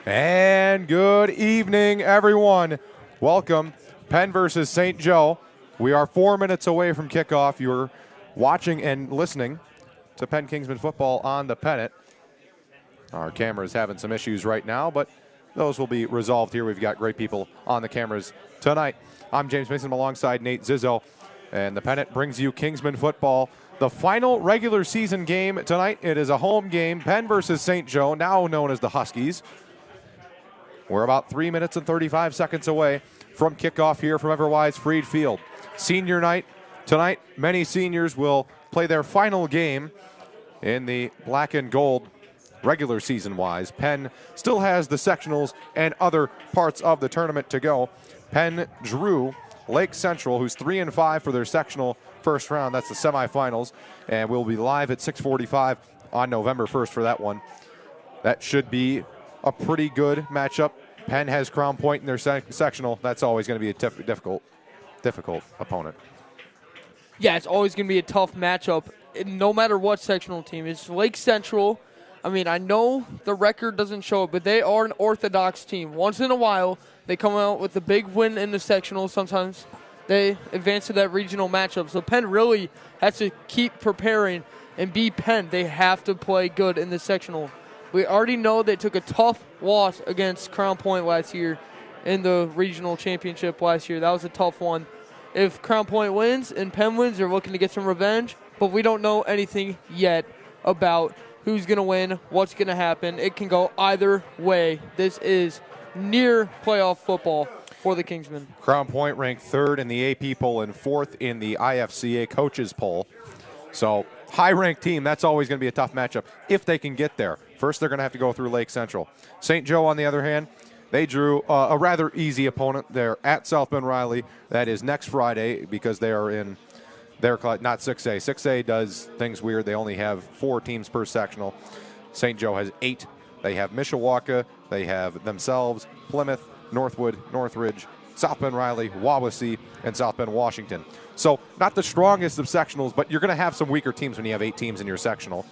And good evening, everyone. Welcome, Penn versus St. Joe. We are 4 minutes away from kickoff. You're watching and listening to Penn Kingsman football on the Pennant. Our camera's having some issues right now, but those will be resolved here. We've got great people on the cameras tonight. I'm James Mason alongside Nate Zizzo, and the Pennant brings you Kingsman football. The final regular season game tonight. It is a home game, Penn versus St. Joe, now known as the Huskies. We're about 3 minutes and 35 seconds away from kickoff here from Everwise Freed Field. Senior night tonight. Many seniors will play their final game in the black and gold regular season-wise. Penn still has the sectionals and other parts of the tournament to go. Penn drew Lake Central, who's 3-5 for their sectional first round. That's the semifinals, and we'll be live at 6:45 on November 1st for that one. That should be a pretty good matchup. Penn has Crown Point in their sectional. That's always going to be a difficult opponent. Yeah, it's always going to be a tough matchup, no matter what sectional team. It's Lake Central. I mean, I know the record doesn't show it, but they are an orthodox team. Once in a while, they come out with a big win in the sectional. Sometimes they advance to that regional matchup. So Penn really has to keep preparing and be Penn. They have to play good in the sectional. We already know they took a tough loss against Crown Point last year in the regional championship last year. That was a tough one. If Crown Point wins and Penn wins, they're looking to get some revenge, but we don't know anything yet about who's going to win, what's going to happen. It can go either way. This is near playoff football for the Kingsmen. Crown Point ranked 3rd in the AP poll and 4th in the IFCA coaches poll. So high-ranked team, that's always going to be a tough matchup if they can get there. First, they're going to have to go through Lake Central. St. Joe, on the other hand, they drew a rather easy opponent. They're at South Bend Riley. That is next Friday because they are in their class, not 6A. 6A does things weird. They only have 4 teams per sectional. St. Joe has 8. They have Mishawaka. They have themselves, Plymouth, Northwood, Northridge, South Bend Riley, Wawasee, and South Bend Washington. So not the strongest of sectionals, but you're going to have some weaker teams when you have 8 teams in your sectional.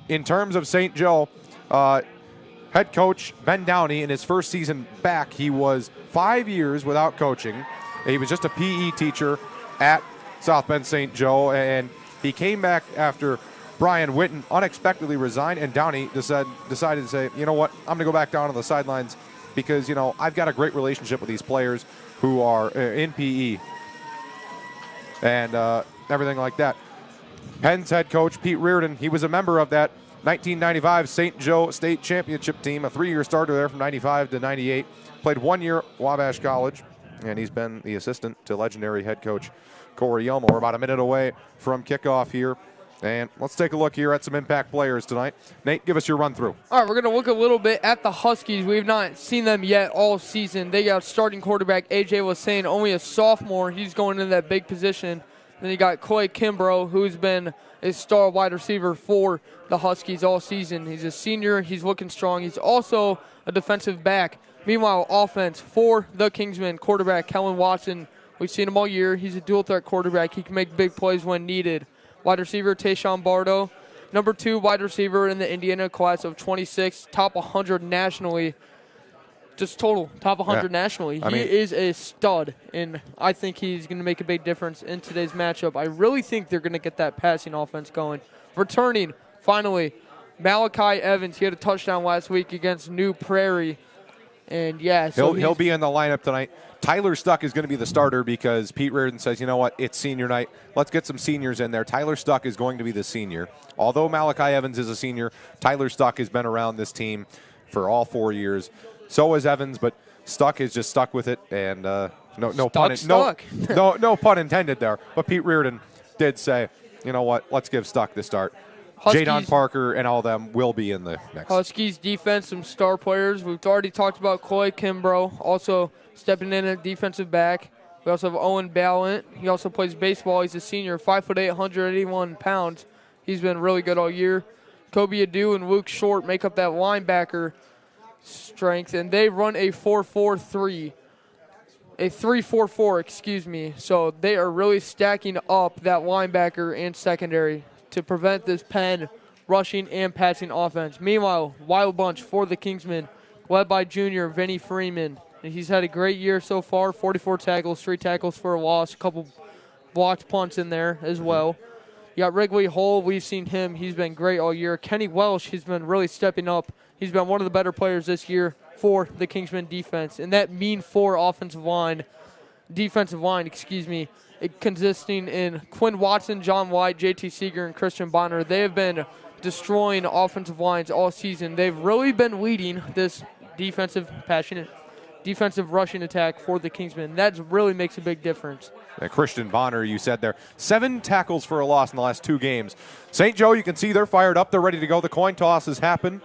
In terms of St. Joe, head coach Ben Downey, in his first season back, he was 5 years without coaching. He was just a PE teacher at South Bend St. Joe, and he came back after Brian Witten unexpectedly resigned, and Downey decided to say, you know what, I'm going to go back down on the sidelines because, you know, I've got a great relationship with these players who are in PE and everything like that. Penn's head coach, Pete Reardon, he was a member of that 1995 St. Joe State Championship team, a 3-year starter there from 95 to 98. Played 1 year at Wabash College, and he's been the assistant to legendary head coach Corey Yelmo. We're about a minute away from kickoff here. And let's take a look here at some impact players tonight. Nate, give us your run-through. All right, we're going to look a little bit at the Huskies. We've not seen them yet all season. They got starting quarterback A.J. was saying only a sophomore. He's going into that big position. Then you got Coy Kimbrough, who's been a star wide receiver for the Huskies all season. He's a senior. He's looking strong. He's also a defensive back. Meanwhile, offense for the Kingsmen, quarterback Kellen Watson. We've seen him all year. He's a dual-threat quarterback. He can make big plays when needed. Wide receiver Tayshawn Bardo, number 2 wide receiver in the Indiana class of 26, top 100 nationally. Just total, top 100 nationally. He is a stud, and I think he's going to make a big difference in today's matchup. I really think they're going to get that passing offense going. Returning, finally, Malachi Evans. He had a touchdown last week against New Prairie. And, yeah. So he'll be in the lineup tonight. Tyler Stuck is going to be the starter because Pete Reardon says, you know what, it's senior night. Let's get some seniors in there. Tyler Stuck is going to be the senior. Although Malachi Evans is a senior, Tyler Stuck has been around this team for all 4 years. So is Evans, but Stuck is just stuck with it. And no pun intended there. But Pete Reardon did say, you know what, let's give Stuck the start. Jadon Parker and all them will be in the next. Huskies defense, some star players. We've already talked about Coy Kimbrough, also stepping in at defensive back. We also have Owen Ballant. He also plays baseball. He's a senior, 5'8", 181 pounds. He's been really good all year. Kobe Adu and Luke Short make up that linebacker strength, and they run a 4-4-3. A 3-4-4, excuse me. So they are really stacking up that linebacker and secondary to prevent this Penn rushing and passing offense. Meanwhile, wild bunch for the Kingsmen. led by junior Vinny Freeman. And he's had a great year so far, 44 tackles, 3 tackles for a loss, a couple blocked punts in there as well. You got Wrigley Hull. We've seen him. He's been great all year. Kenny Welsh, he's been really stepping up. He's been one of the better players this year for the Kingsman defense. And that mean 4 defensive line, it consisting in Quinn Watson, John White, JT Seeger, and Christian Bonner. They have been destroying offensive lines all season. They've really been leading this defensive rushing attack for the Kingsmen. That really makes a big difference. Christian Bonner, you said there, 7 tackles for a loss in the last 2 games. St. Joe, you can see they're fired up. They're ready to go. The coin toss has happened.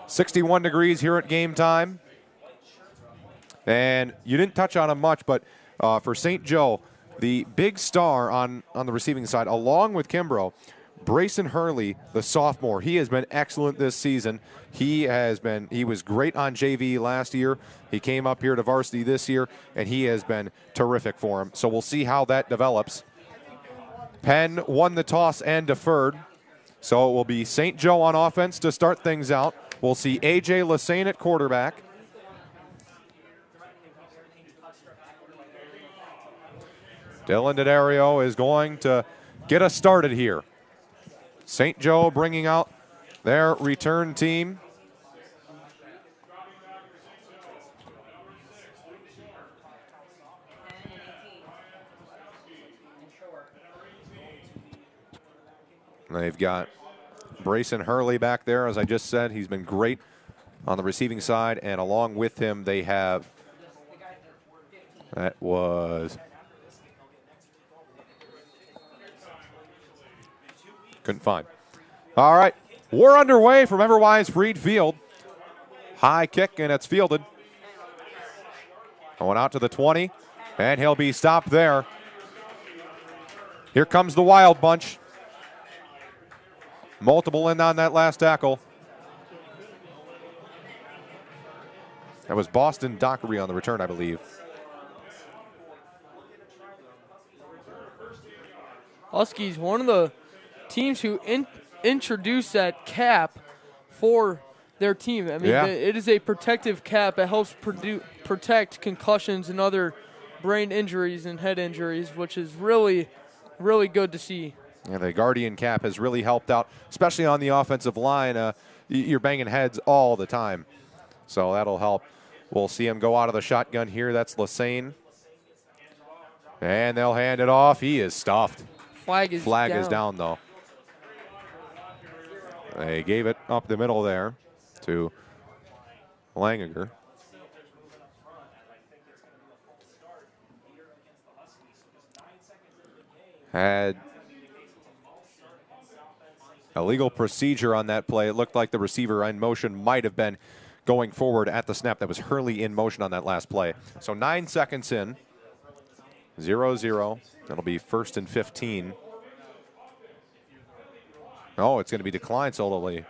61 degrees here at game time. And you didn't touch on him much, but for St. Joe, the big star on the receiving side, along with Kimbrough, Brayson Hurley, the sophomore, he has been excellent this season. He was great on JV last year. He came up here to varsity this year, and he has been terrific for him. So we'll see how that develops. Penn won the toss and deferred. So it will be St. Joe on offense to start things out. We'll see A.J. Lassane at quarterback. Dylan D'Addario is going to get us started here. St. Joe bringing out their return team. They've got Brayson Hurley back there, as I just said. He's been great on the receiving side, and along with him they have, that was, couldn't find. All right, we're underway from Everwise Freed Field. High kick, and it's fielded. Going out to the 20, and he'll be stopped there. Here comes the Wild Bunch. Multiple in on that last tackle. That was Boston Dockery on the return, I believe. Huskies, one of the teams who introduced that cap for their team. I mean, it is a protective cap. It helps protect concussions and other brain injuries and head injuries, which is really, really good to see. And the Guardian cap has really helped out, especially on the offensive line. You're banging heads all the time, so that'll help. We'll see him go out of the shotgun here. That's Lassane. And they'll hand it off. He is stuffed. Flag is down, though. They gave it up the middle there to Langiger. Had illegal procedure on that play. It looked like the receiver in motion might have been going forward at the snap. That was Hurley in motion on that last play. So 9 seconds in. 0-0. That'll be 1st and 15. Oh, it's going to be declined solely.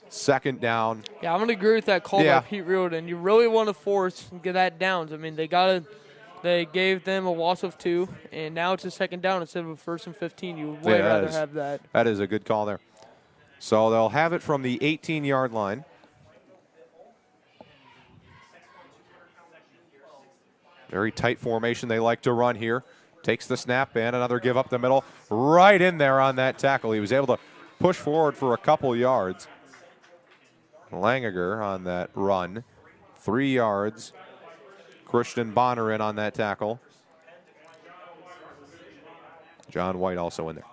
2nd down. Yeah, I'm going to agree with that call by Pete Riordan. You really want to force and get that downs. I mean, they gave them a loss of 2, and now it's a 2nd down instead of a 1st and 15. You would way rather have that. That is a good call there. So they'll have it from the 18-yard line. Very tight formation they like to run here. Takes the snap and another give up the middle. Right in there on that tackle. He was able to push forward for a couple yards. Langiger on that run. 3 yards. Christian Bonner in on that tackle. John White also in there.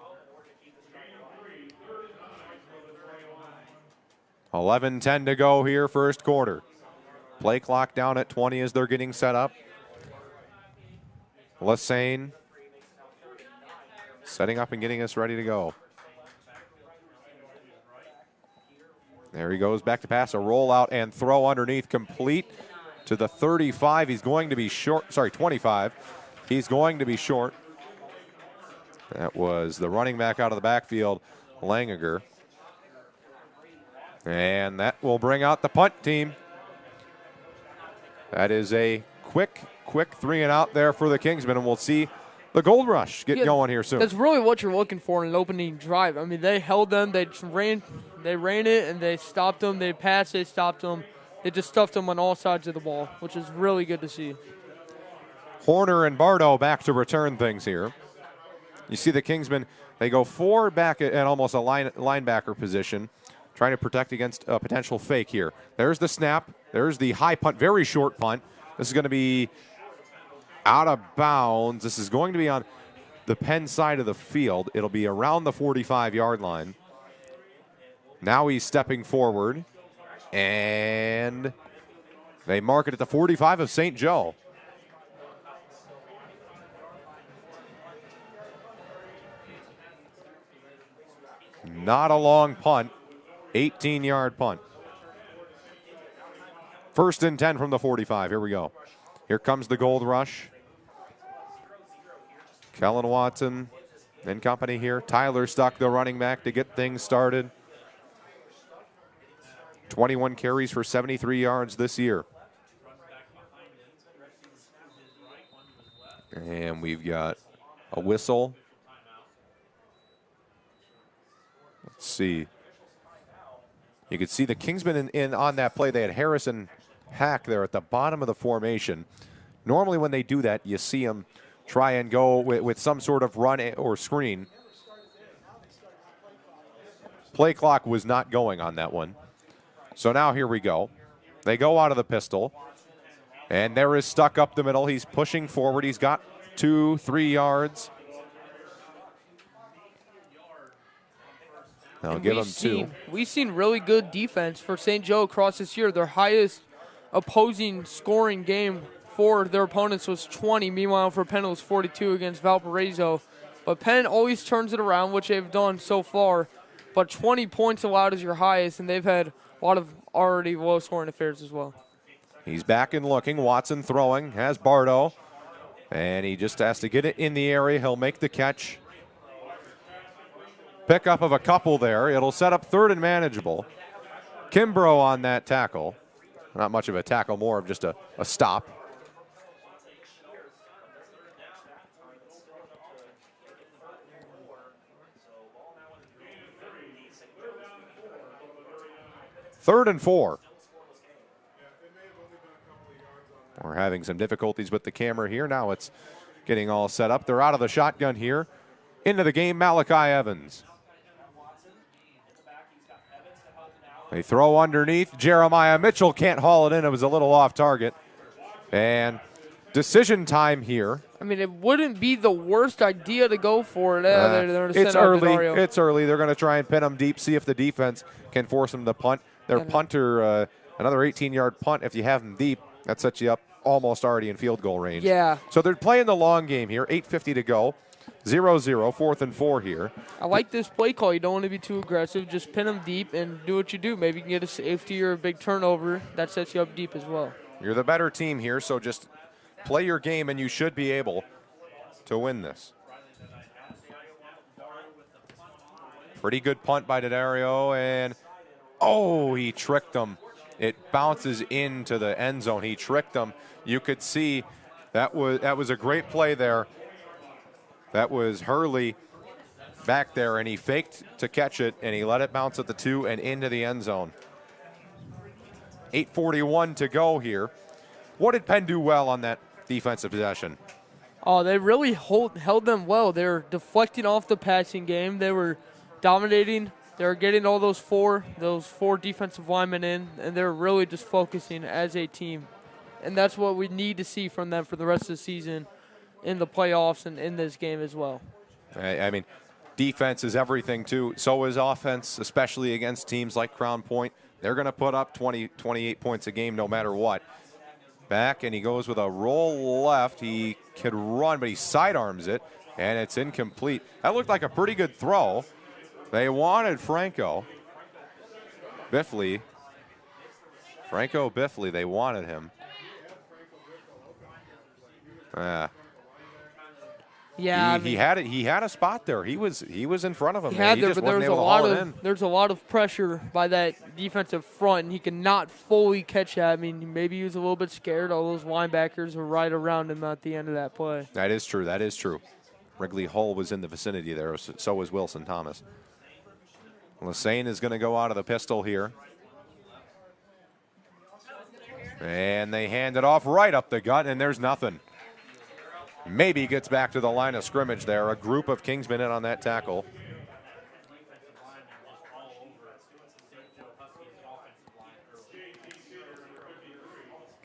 11:10 to go here, first quarter. Play clock down at 20 as they're getting set up. Lassane setting up and getting us ready to go. There he goes, back to pass, a rollout and throw underneath, complete to the 35. He's going to be short, 25. He's going to be short. That was the running back out of the backfield, Langiger. And that will bring out the punt team. That is a quick 3 and out there for the Kingsmen, and we'll see the Gold Rush get going here soon. That's really what you're looking for in an opening drive. I mean, they held them, they ran it, and they stopped them. They passed, they stopped them. They just stuffed them on all sides of the ball, which is really good to see. Horner and Bardo back to return things here. You see the Kingsmen, they go 4 back at almost a linebacker position, trying to protect against a potential fake here. There's the snap. There's the high punt, very short punt. This is going to be out of bounds. This is going to be on the Penn side of the field. It'll be around the 45-yard line. Now he's stepping forward, and they mark it at the 45 of St. Joe. Not a long punt, 18-yard punt. 1st and 10 from the 45. Here we go. Here comes the Gold Rush. Kellen Watson and company here. Tyler Stuck, the running back, to get things started. 21 carries for 73 yards this year. And we've got a whistle. Let's see. You could see the Kingsmen in on that play. They had Harrison Hack there at the bottom of the formation. Normally when they do that, you see them try and go with some sort of run or screen. Play clock was not going on that one. So now here we go. They go out of the pistol. And there is Stuck up the middle. He's pushing forward. He's got 2-3 yards. I'll give him 2. We've seen really good defense for St. Joe across this year. Their highest opposing scoring game for their opponents was 20. Meanwhile, for Penn, it was 42 against Valparaiso. But Penn always turns it around, which they've done so far. But 20 points allowed is your highest, and they've had a lot of already low-scoring affairs as well. He's back and looking. Watson throwing. Has Bardo. And he just has to get it in the area. He'll make the catch. Pickup of a couple there. It'll set up 3rd and manageable. Kimbrough on that tackle. Not much of a tackle, more of just a stop. Third and 4. We're having some difficulties with the camera here. Now it's getting all set up. They're out of the shotgun here. Into the game, Malachi Evans. They throw underneath. Jeremiah Mitchell can't haul it in. It was a little off target. And decision time here. I mean, it wouldn't be the worst idea to go for it. It's early. It's early. They're going to try and pin them deep, see if the defense can force them to punt. Their punter, another 18-yard punt, if you have them deep, that sets you up almost already in field goal range. Yeah. So they're playing the long game here. 8:50 to go. 0-0, 4th and 4 here. I like this play call. You don't want to be too aggressive. Just pin them deep and do what you do. Maybe you can get a safety or a big turnover. That sets you up deep as well. You're the better team here, so just play your game, and you should be able to win this. Pretty good punt by Daddario, and he tricked them. It bounces into the end zone. He tricked them. You could see that was a great play there. That was Hurley back there, and he faked to catch it, and he let it bounce at the 2 and into the end zone. 8:41 to go here. What did Penn do well on that defensive possession? Oh, they really held them well. They were deflecting off the passing game. They were dominating. They were getting all those four defensive linemen in, and they were really just focusing as a team. And that's what we need to see from them for the rest of the season in the playoffs and in this game as well. I mean, defense is everything, too. So is offense, especially against teams like Crown Point. They're going to put up 20, 28 points a game no matter what. Back, and he goes with a roll left. He could run, but he sidearms it, and it's incomplete. That looked like a pretty good throw. They wanted Franco Biffley. They wanted him. Yeah, he had it. He had a spot there. He was in front of him. He had there, just but wasn't able to haul it in. There's a lot of pressure by that defensive front, and he cannot fully catch that. I mean, maybe he was a little bit scared. All those linebackers were right around him at the end of that play. That is true. Wrigley Hull was in the vicinity there, so was Wilson Thomas. Lassane is going to go out of the pistol here. And they hand it off right up the gut, and there's nothing. Maybe gets back to the line of scrimmage there. A group of Kingsmen in on that tackle.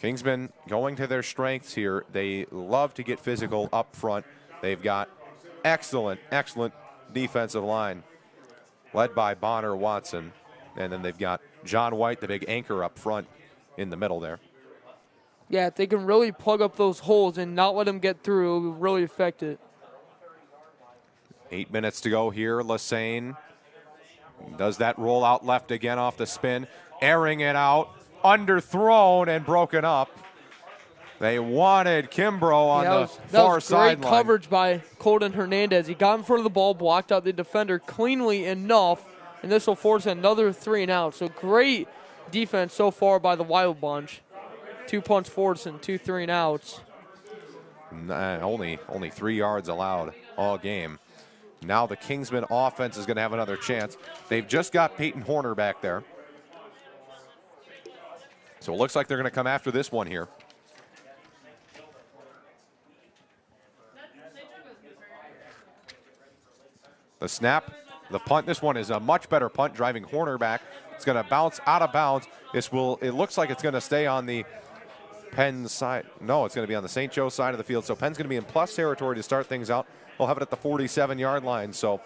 Kingsmen going to their strengths here. They love to get physical up front. They've got excellent defensive line led by Bonner Watson. And then they've got John White, the big anchor up front in the middle there. Yeah, if they can really plug up those holes and not let them get through, it will really affect it. 8 minutes to go here. Lassane does that roll out left again off the spin, airing it out. Underthrown and broken up. They wanted Kimbrough on the far sideline. Great coverage by Colton Hernandez. He got in front of the ball, blocked out the defender cleanly enough, and this will force another 3 and out. So great defense so far by the Wild Bunch. 2 punts forwards and 2 3 and outs. Only 3 yards allowed all game. Now the Kingsman offense is going to have another chance. They've just got Peyton Horner back there. So it looks like they're going to come after this one here. The snap, the punt. This one is a much better punt, driving Horner back. It's going to bounce out of bounds. It looks like it's going to stay on the Penn side. No, it's going to be on the St. Joe side of the field. So Penn's going to be in plus territory to start things out. They'll have it at the 47-yard line. So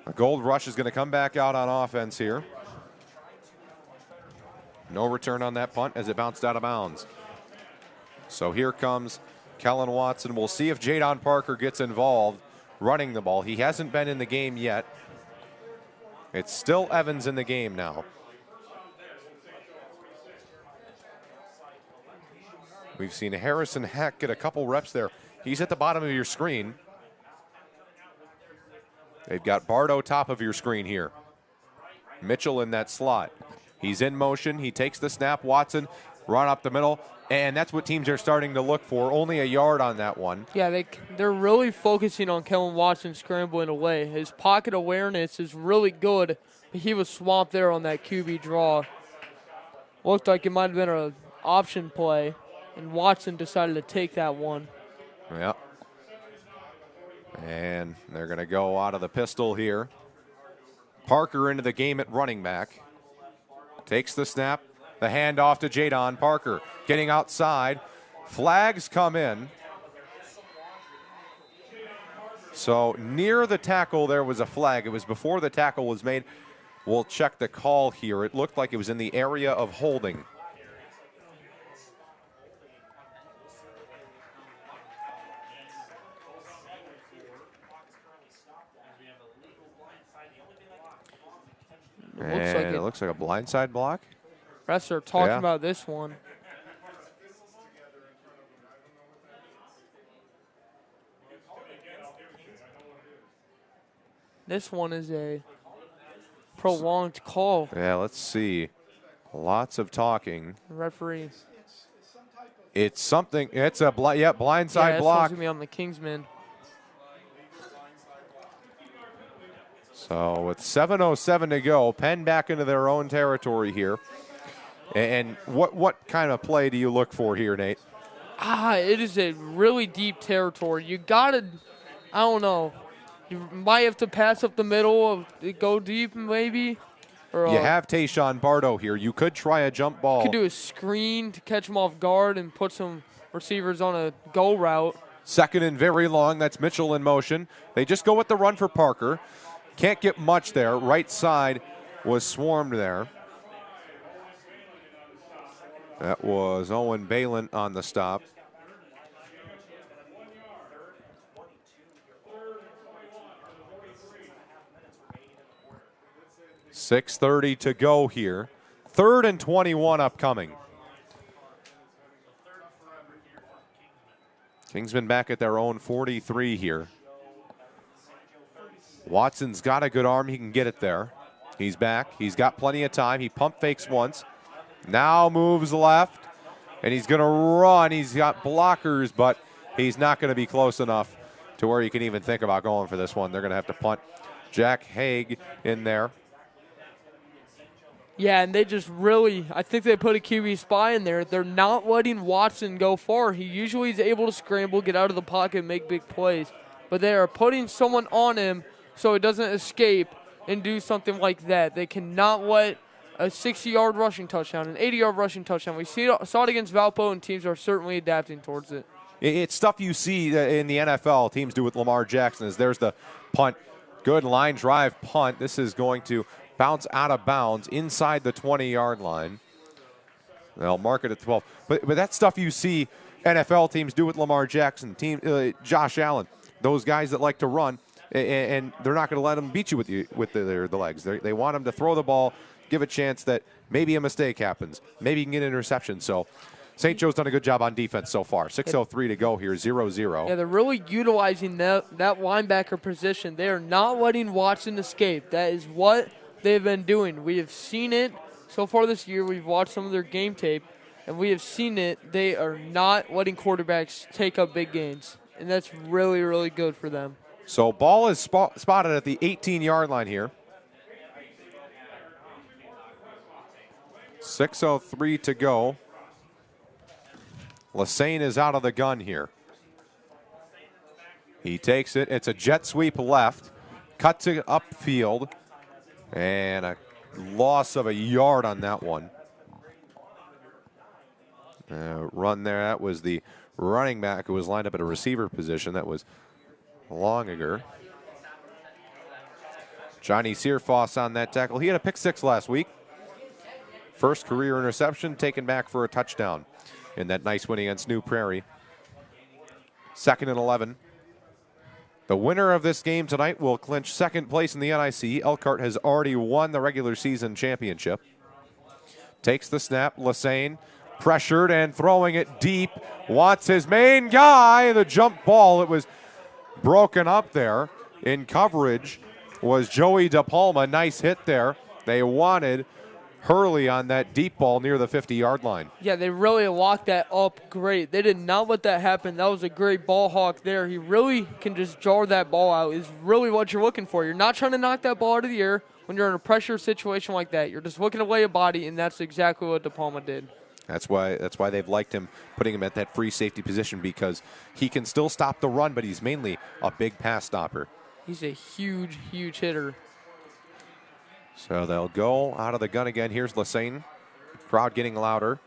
a Gold Rush is going to come back out on offense here. No return on that punt as it bounced out of bounds. So here comes Kellen Watson. We'll see if Jadon Parker gets involved running the ball. He hasn't been in the game yet. It's still Evans in the game now. We've seen Harrison Heck get a couple reps there. He's at the bottom of your screen. They've got Bardo top of your screen here. Mitchell in that slot. He's in motion. He takes the snap. Watson run up the middle. And that's what teams are starting to look for. Only a yard on that one. Yeah, they're really focusing on Kellen Watson scrambling away. His pocket awareness is really good. He was swamped there on that QB draw. Looked like it might have been an option play. And Watson decided to take that one. Yeah. And they're going to go out of the pistol here. Parker into the game at running back. Takes the snap. The handoff to Jadon Parker. Getting outside. Flags come in. So near the tackle there was a flag. It was before the tackle was made. We'll check the call here. It looked like it was in the area of holding. It looks like a blindside block. Refs are talking about this one. This one is a prolonged call. Yeah, let's see. Lots of talking. Referee. It's something. It's a blindside block. This one's going to be on the Kingsmen. So with 7:07 to go, Penn back into their own territory here. And what kind of play do you look for here, Nate? It is a really deep territory. You got to, I don't know. You might have to pass up the middle, go deep maybe. Or, you have Tayshawn Bardo here. You could try a jump ball. You could do a screen to catch him off guard and put some receivers on a go route. Second and very long. That's Mitchell in motion. They just go with the run for Parker. Can't get much there. Right side was swarmed there. That was Owen Balin on the stop. .6:30 to go here. 3rd and 21 upcoming. Kingsmen back at their own 43 here. Watson's got a good arm. He can get it there. He's back. He's got plenty of time. He pump fakes once. Now moves left. And he's going to run. He's got blockers, but he's not going to be close enough to to where you can even think about going for this one. They're going to have to punt. Jack Haig in there. Yeah, and they just really, I think they put a QB spy in there. They're not letting Watson go far. He usually is able to scramble, get out of the pocket, and make big plays. But they are putting someone on him so it doesn't escape and do something like that. They cannot let a 60-yard rushing touchdown, an 80-yard rushing touchdown. We saw it against Valpo, and teams are certainly adapting towards it. It's stuff you see in the NFL teams do with Lamar Jackson. There's the punt. Good line drive punt. This is going to bounce out of bounds inside the 20-yard line. They'll mark it at 12. But that's stuff you see NFL teams do with Lamar Jackson, Josh Allen, those guys that like to run, and they're not going to let them beat you with the legs. They want them to throw the ball, give a chance that maybe a mistake happens. Maybe you can get an interception. So St. Joe's done a good job on defense so far. 6:03 to go here, 0-0. Yeah, they're really utilizing that linebacker position. They are not letting Watson escape. That is what they've been doing. We have seen it so far this year. We've watched some of their game tape, and we have seen it. They are not letting quarterbacks take up big gains, and that's really, really good for them. So ball is spotted at the 18-yard line here. 6:03 to go. Lassane is out of the gun here. He takes it. It's a jet sweep left. Cuts it upfield. And a loss of a yard on that one. Run there. That was the running back who was lined up at a receiver position. That was Longiger. Johnny Searfoss on that tackle. He had a pick six last week. First career interception taken back for a touchdown in that nice win against New Prairie. 2nd and 11. The winner of this game tonight will clinch second place in the NIC. Elkhart has already won the regular season championship. Takes the snap. Lassane pressured and throwing it deep. Wants his main guy. The jump ball. It was broken up there. In coverage was Joey DePalma. Nice hit there. They wanted Hurley on that deep ball near the 50-yard line. Yeah, they really locked that up great. They did not let that happen. That was a great ball hawk there. He really can just jar that ball out is really what you're looking for. You're not trying to knock that ball out of the air when you're in a pressure situation like that. You're just looking to lay a body, and that's exactly what DePalma did. That's why they've liked him, putting him at that free safety position, because he can still stop the run, but he's mainly a big pass stopper. He's a huge, huge hitter. So they'll go out of the gun again. Here's Lassane. Crowd getting louder.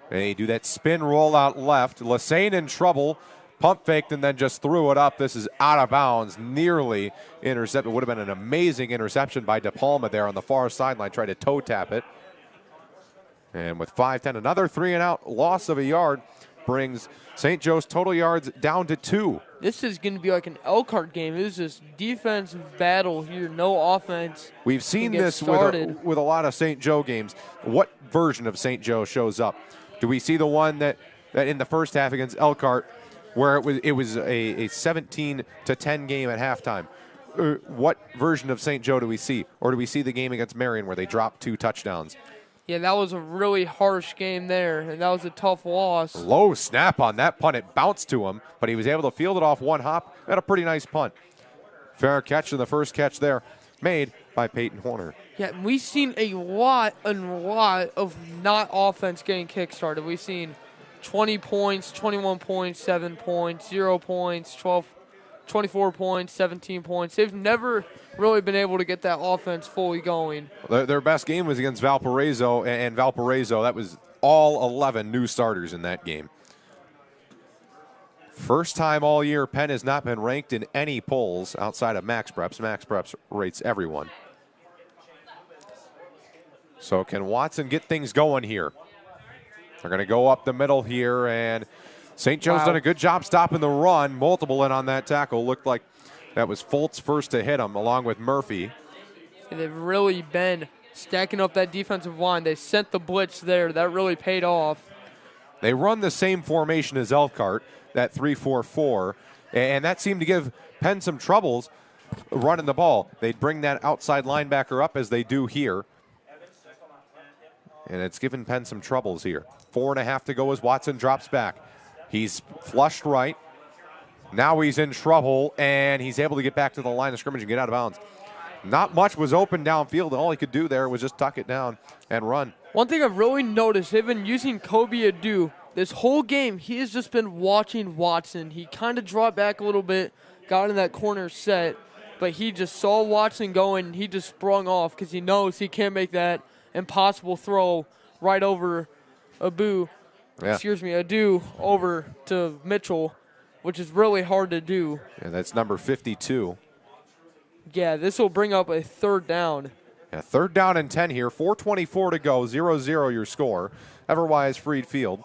They do that spin roll out left. Lassane in trouble. Pump faked and then just threw it up. This is out of bounds. Nearly intercepted. Would have been an amazing interception by DePalma there on the far sideline. Tried to toe tap it. And with 5:10, another 3-and-out loss of a yard brings St. Joe's total yards down to 2. This is going to be like an Elkhart game. This is defensive battle here. No offense. We've seen this with a lot of St. Joe games. What version of St. Joe shows up? Do we see the one that in the first half against Elkhart where it was a 17-10 game at halftime? What version of St. Joe do we see? Or do we see the game against Marion where they dropped 2 touchdowns? Yeah, that was a really harsh game there, and that was a tough loss. Low snap on that punt. It bounced to him, but he was able to field it off one hop. Had a pretty nice punt. Fair catch, and the first catch there made by Peyton Horner. Yeah, we've seen a lot of not offense getting kick-started. We've seen 20 points, 21 points, 7 points, 0 points, 24 points, 17 points. They've never really been able to get that offense fully going. Their best game was against Valparaiso, and Valparaiso, that was all 11 new starters in that game. First time all year, Penn has not been ranked in any polls outside of Max Preps. Max Preps rates everyone. So can Watson get things going here? They're going to go up the middle here, and St. Joe's done a good job stopping the run. Multiple in on that tackle. Looked like that was Foltz first to hit him, along with Murphy. And they've really been stacking up that defensive line. They sent the blitz there. That really paid off. They run the same formation as Elkhart, that 3-4-4, and that seemed to give Penn some troubles running the ball. They'd bring that outside linebacker up as they do here. And it's given Penn some troubles here. 4.5 to go as Watson drops back. He's flushed right. Now he's in trouble, and he's able to get back to the line of scrimmage and get out of bounds. Not much was open downfield, and all he could do there was just tuck it down and run. One thing I've really noticed, they've been using Kobe Adu. This whole game, he has just been watching Watson. He kind of dropped back a little bit, got in that corner set, but he just saw Watson going, and he just sprung off because he knows he can't make that impossible throw right over Adu over to Mitchell, which is really hard to do. And that's number 52. Yeah, this will bring up a third down. Yeah, third down and 10 here. 4:24 to go. 0-0 your score. Everwise Freed Field.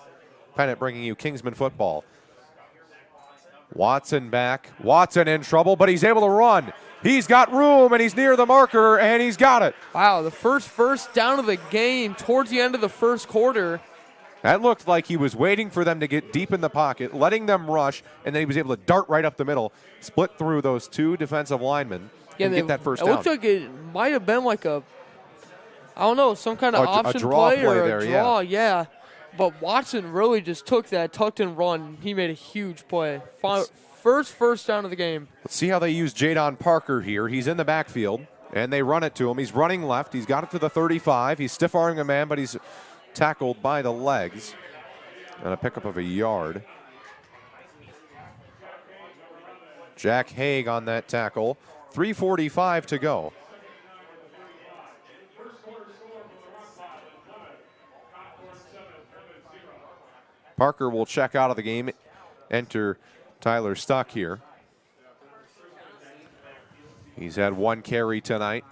Penn bringing you Kingsman football. Watson back. Watson in trouble, but he's able to run. He's got room, and he's near the marker, and he's got it. Wow, the first down of the game towards the end of the first quarter. That looked like he was waiting for them to get deep in the pocket, letting them rush, and then he was able to dart right up the middle, split through those two defensive linemen, and get that first down. It looked like it might have been like some kind of option draw play or there, a draw, yeah. But Watson really just took that, tucked and run. He made a huge play. First down of the game. Let's see how they use Jadon Parker here. He's in the backfield, and they run it to him. He's running left. He's got it to the 35. He's stiff-arming a man, but he's tackled by the legs. And a pickup of a yard. Jack Haig on that tackle. 3:45 to go. Parker will check out of the game. Enter Tyler Stuck here. He's had one carry tonight.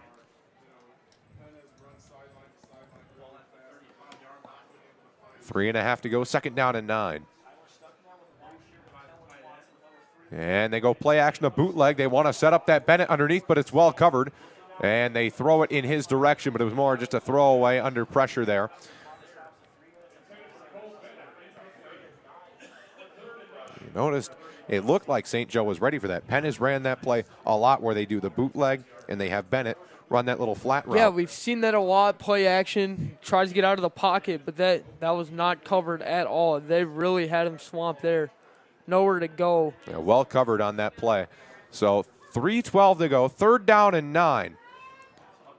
Three and a half to go. Second down and 9. And they go play action, a bootleg. They want to set up that Bennett underneath, but it's well covered. And they throw it in his direction, but it was more just a throwaway under pressure there. You noticed it looked like St. Joe was ready for that. Penn has ran that play a lot where they do the bootleg, and they have Bennett run that little flat route. Yeah, we've seen that a lot, play action, tries to get out of the pocket, but that was not covered at all. They really had him swamped there. Nowhere to go. Yeah, well covered on that play. So 3:12 to go, third down and 9.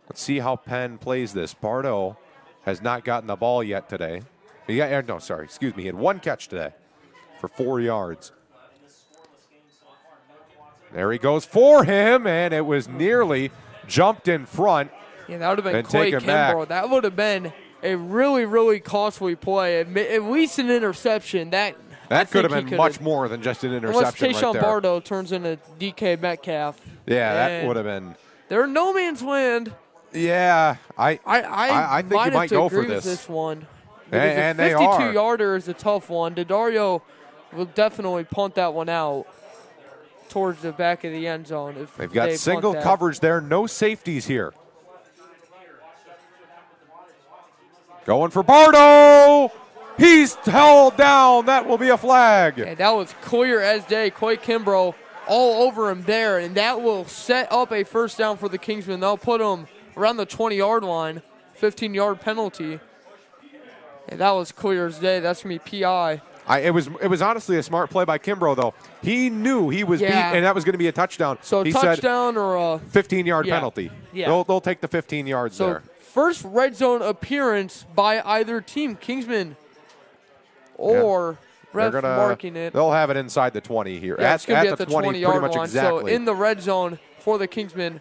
Let's see how Penn plays this. Bardo has not gotten the ball yet today. He had one catch today for 4 yards. There he goes for him, and it was nearly jumped in front. Yeah, that would have been Clay Kimbrough. That would have been a really, really costly play. At least an interception. That could have been much more than just an interception unless Tayshaun right there. Bardo turns into DK Metcalf. Yeah, that would have been. They're in no man's land. Yeah, I think you might go for this. This one. And they are. 52-yarder is a tough one. Daddario will definitely punt that one out towards the back of the end zone. If They've got single coverage there, no safeties here. Going for Bardo. He's held down. That will be a flag. Yeah, that was clear as day. Coy Kimbrough all over him there, and that will set up a first down for the Kingsmen. They'll put him around the 20-yard line, 15-yard penalty. And that was clear as day. That's going to be PI. It was honestly a smart play by Kimbrough, though. He knew he was beat, and that was going to be a touchdown. So he touchdown or a 15-yard penalty. Yeah. They'll take the 15 yards there. First red zone appearance by either team, Kingsman or ref marking it. They'll have it inside the 20 here. Yeah, it's going to be at the 20-yard line. Exactly. So in the red zone for the Kingsmen,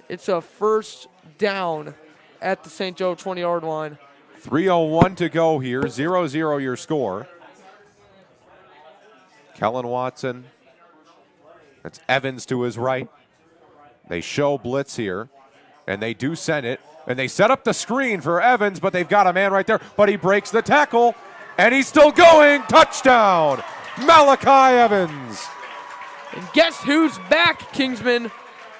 it's a first down at the St. Joe 20-yard line. 3:01 to go here. 0-0 your score. Kellen Watson. That's Evans to his right. They show blitz here, and they do send it. And they set up the screen for Evans, but they've got a man right there. But he breaks the tackle, and he's still going. Touchdown, Malachi Evans. And guess who's back, Kingsman?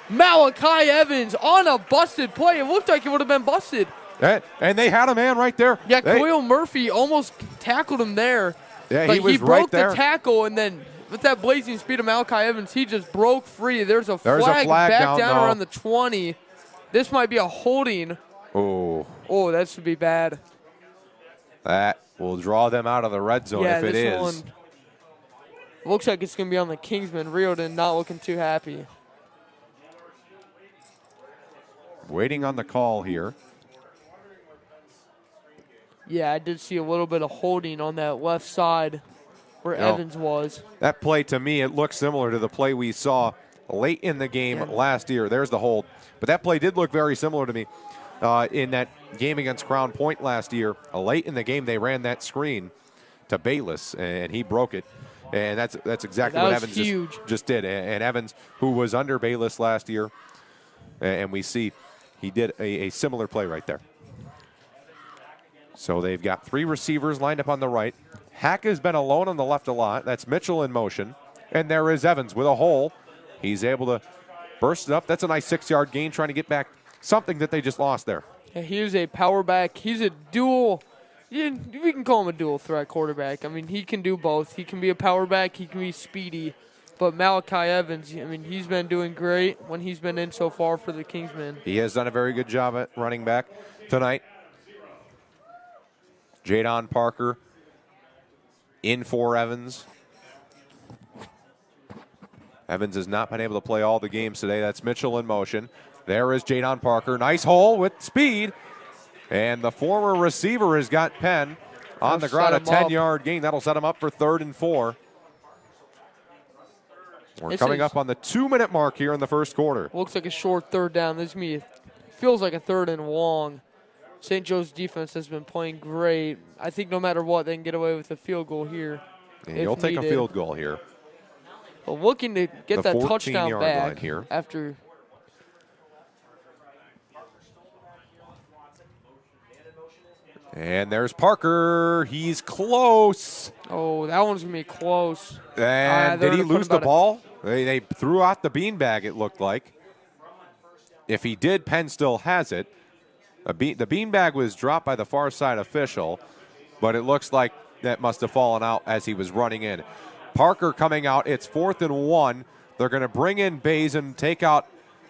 Malachi Evans on a busted play. It looked like it would have been busted. And they had a man right there. Yeah, Khalil Murphy almost tackled him there. Yeah, but he was he broke right there. the tackle, and then with that blazing speed of Malachi Evans, he just broke free. There's a flag back down around the 20. This might be a holding. Oh, that should be bad. That will draw them out of the red zone if it is. Looks like it's going to be on the Kingsmen. Riordan not looking too happy. Waiting on the call here. Yeah, I did see a little bit of holding on that left side where Evans was. That play, to me, it looks similar to the play we saw late in the game last year. There's the hold. But that play did look very similar to me in that game against Crown Point last year. Late in the game, they ran that screen to Bayless, and he broke it. And that's exactly what Evans just did. And Evans, who was under Bayless last year, and we see he did a similar play right there. So they've got 3 receivers lined up on the right. Hack has been alone on the left a lot. That's Mitchell in motion. And there is Evans with a hole. He's able to burst it up. That's a nice 6-yard gain, trying to get back something that they just lost there. Yeah, he is a power back. He's a dual. We can call him a dual threat quarterback. I mean, he can do both. He can be a power back. He can be speedy. But Malachi Evans, I mean, he's been doing great when he's been in so far for the Kingsmen. He has done a very good job at running back tonight. Jadon Parker in for Evans. Evans has not been able to play all the games today. That's Mitchell in motion. There is Jadon Parker. Nice hole with speed. And the former receiver has got Penn on the ground. A 10-yard gain. That'll set him up for 3rd and 4. We're coming up on the 2-minute mark here in the first quarter. Looks like a short 3rd down. This feels like a 3rd and long. St. Joe's defense has been playing great. I think no matter what, they can get away with a field goal here. And you'll take a field goal here. But looking to get that touchdown back here. After. And there's Parker. He's close. Oh, that one's going to be close. And did he lose the ball? They threw out the beanbag, it looked like. If he did, Penn still has it. The beanbag was dropped by the far side official, but it looks like that must have fallen out as he was running in. Parker coming out. It's 4th and 1. They're going to bring in Bays and take out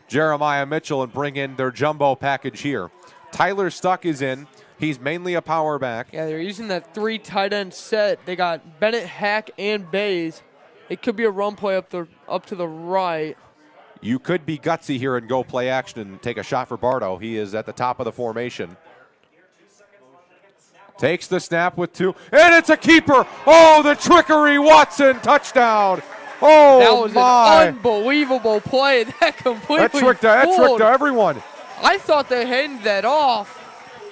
Jeremiah Mitchell and bring in their jumbo package here. Tyler Stuck is in. He's mainly a power back. Yeah, they're using that 3 tight end set. They got Bennett, Hack, and Bays. It could be a run play up to the right. You could be gutsy here and go play action and take a shot for Bardo. He is at the top of the formation. Takes the snap with 2, and it's a keeper. Oh, the trickery, Watson, touchdown. Oh, that was my. An unbelievable play. That completely that tricked everyone. I thought they handed that off.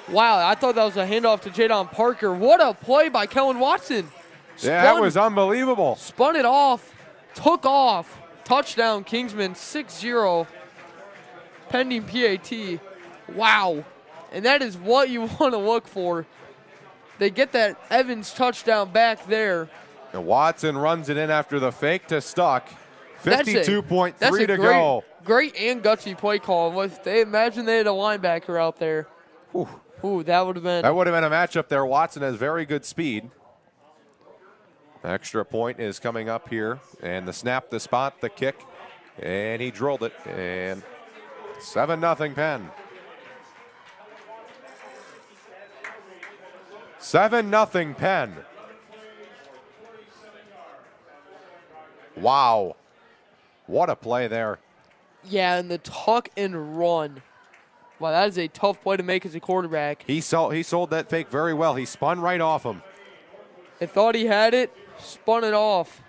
Wow, I thought that was a handoff to Jadon Parker. What a play by Kellen Watson. That was unbelievable. Spun it off, took off. Touchdown, Kingsman, 6-0, pending PAT. Wow. And that is what you want to look for. They get that Evans touchdown back there. And Watson runs it in after the fake to Stuck. 52.3 to go. Great and gutsy play call. Imagine they had a linebacker out there. Ooh, that would have been. That would have been a matchup there. Watson has very good speed. Extra point is coming up here. And the snap, the spot, the kick. And he drilled it. And 7-0 Penn. 7-0 Penn. Wow. What a play there. Yeah, and the tuck and run. Wow, that is a tough play to make as a quarterback. He sold that fake very well. He spun right off him. They thought he had it, spun it off.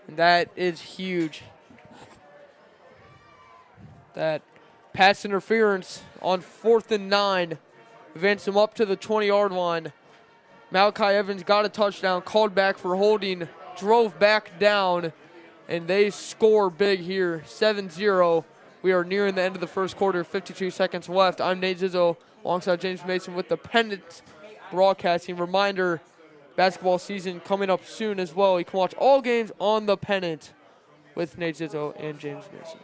And that is huge. That pass interference on 4th and 9. Advance him up to the 20-yard line. Malachi Evans got a touchdown, called back for holding, drove back down, and they score big here, 7-0. We are nearing the end of the first quarter, 52 seconds left. I'm Nate Zizzo alongside James Mason with the Pennant Broadcasting. Reminder, basketball season coming up soon as well. You can watch all games on the Pennant with Nate Zizzo and James Mason.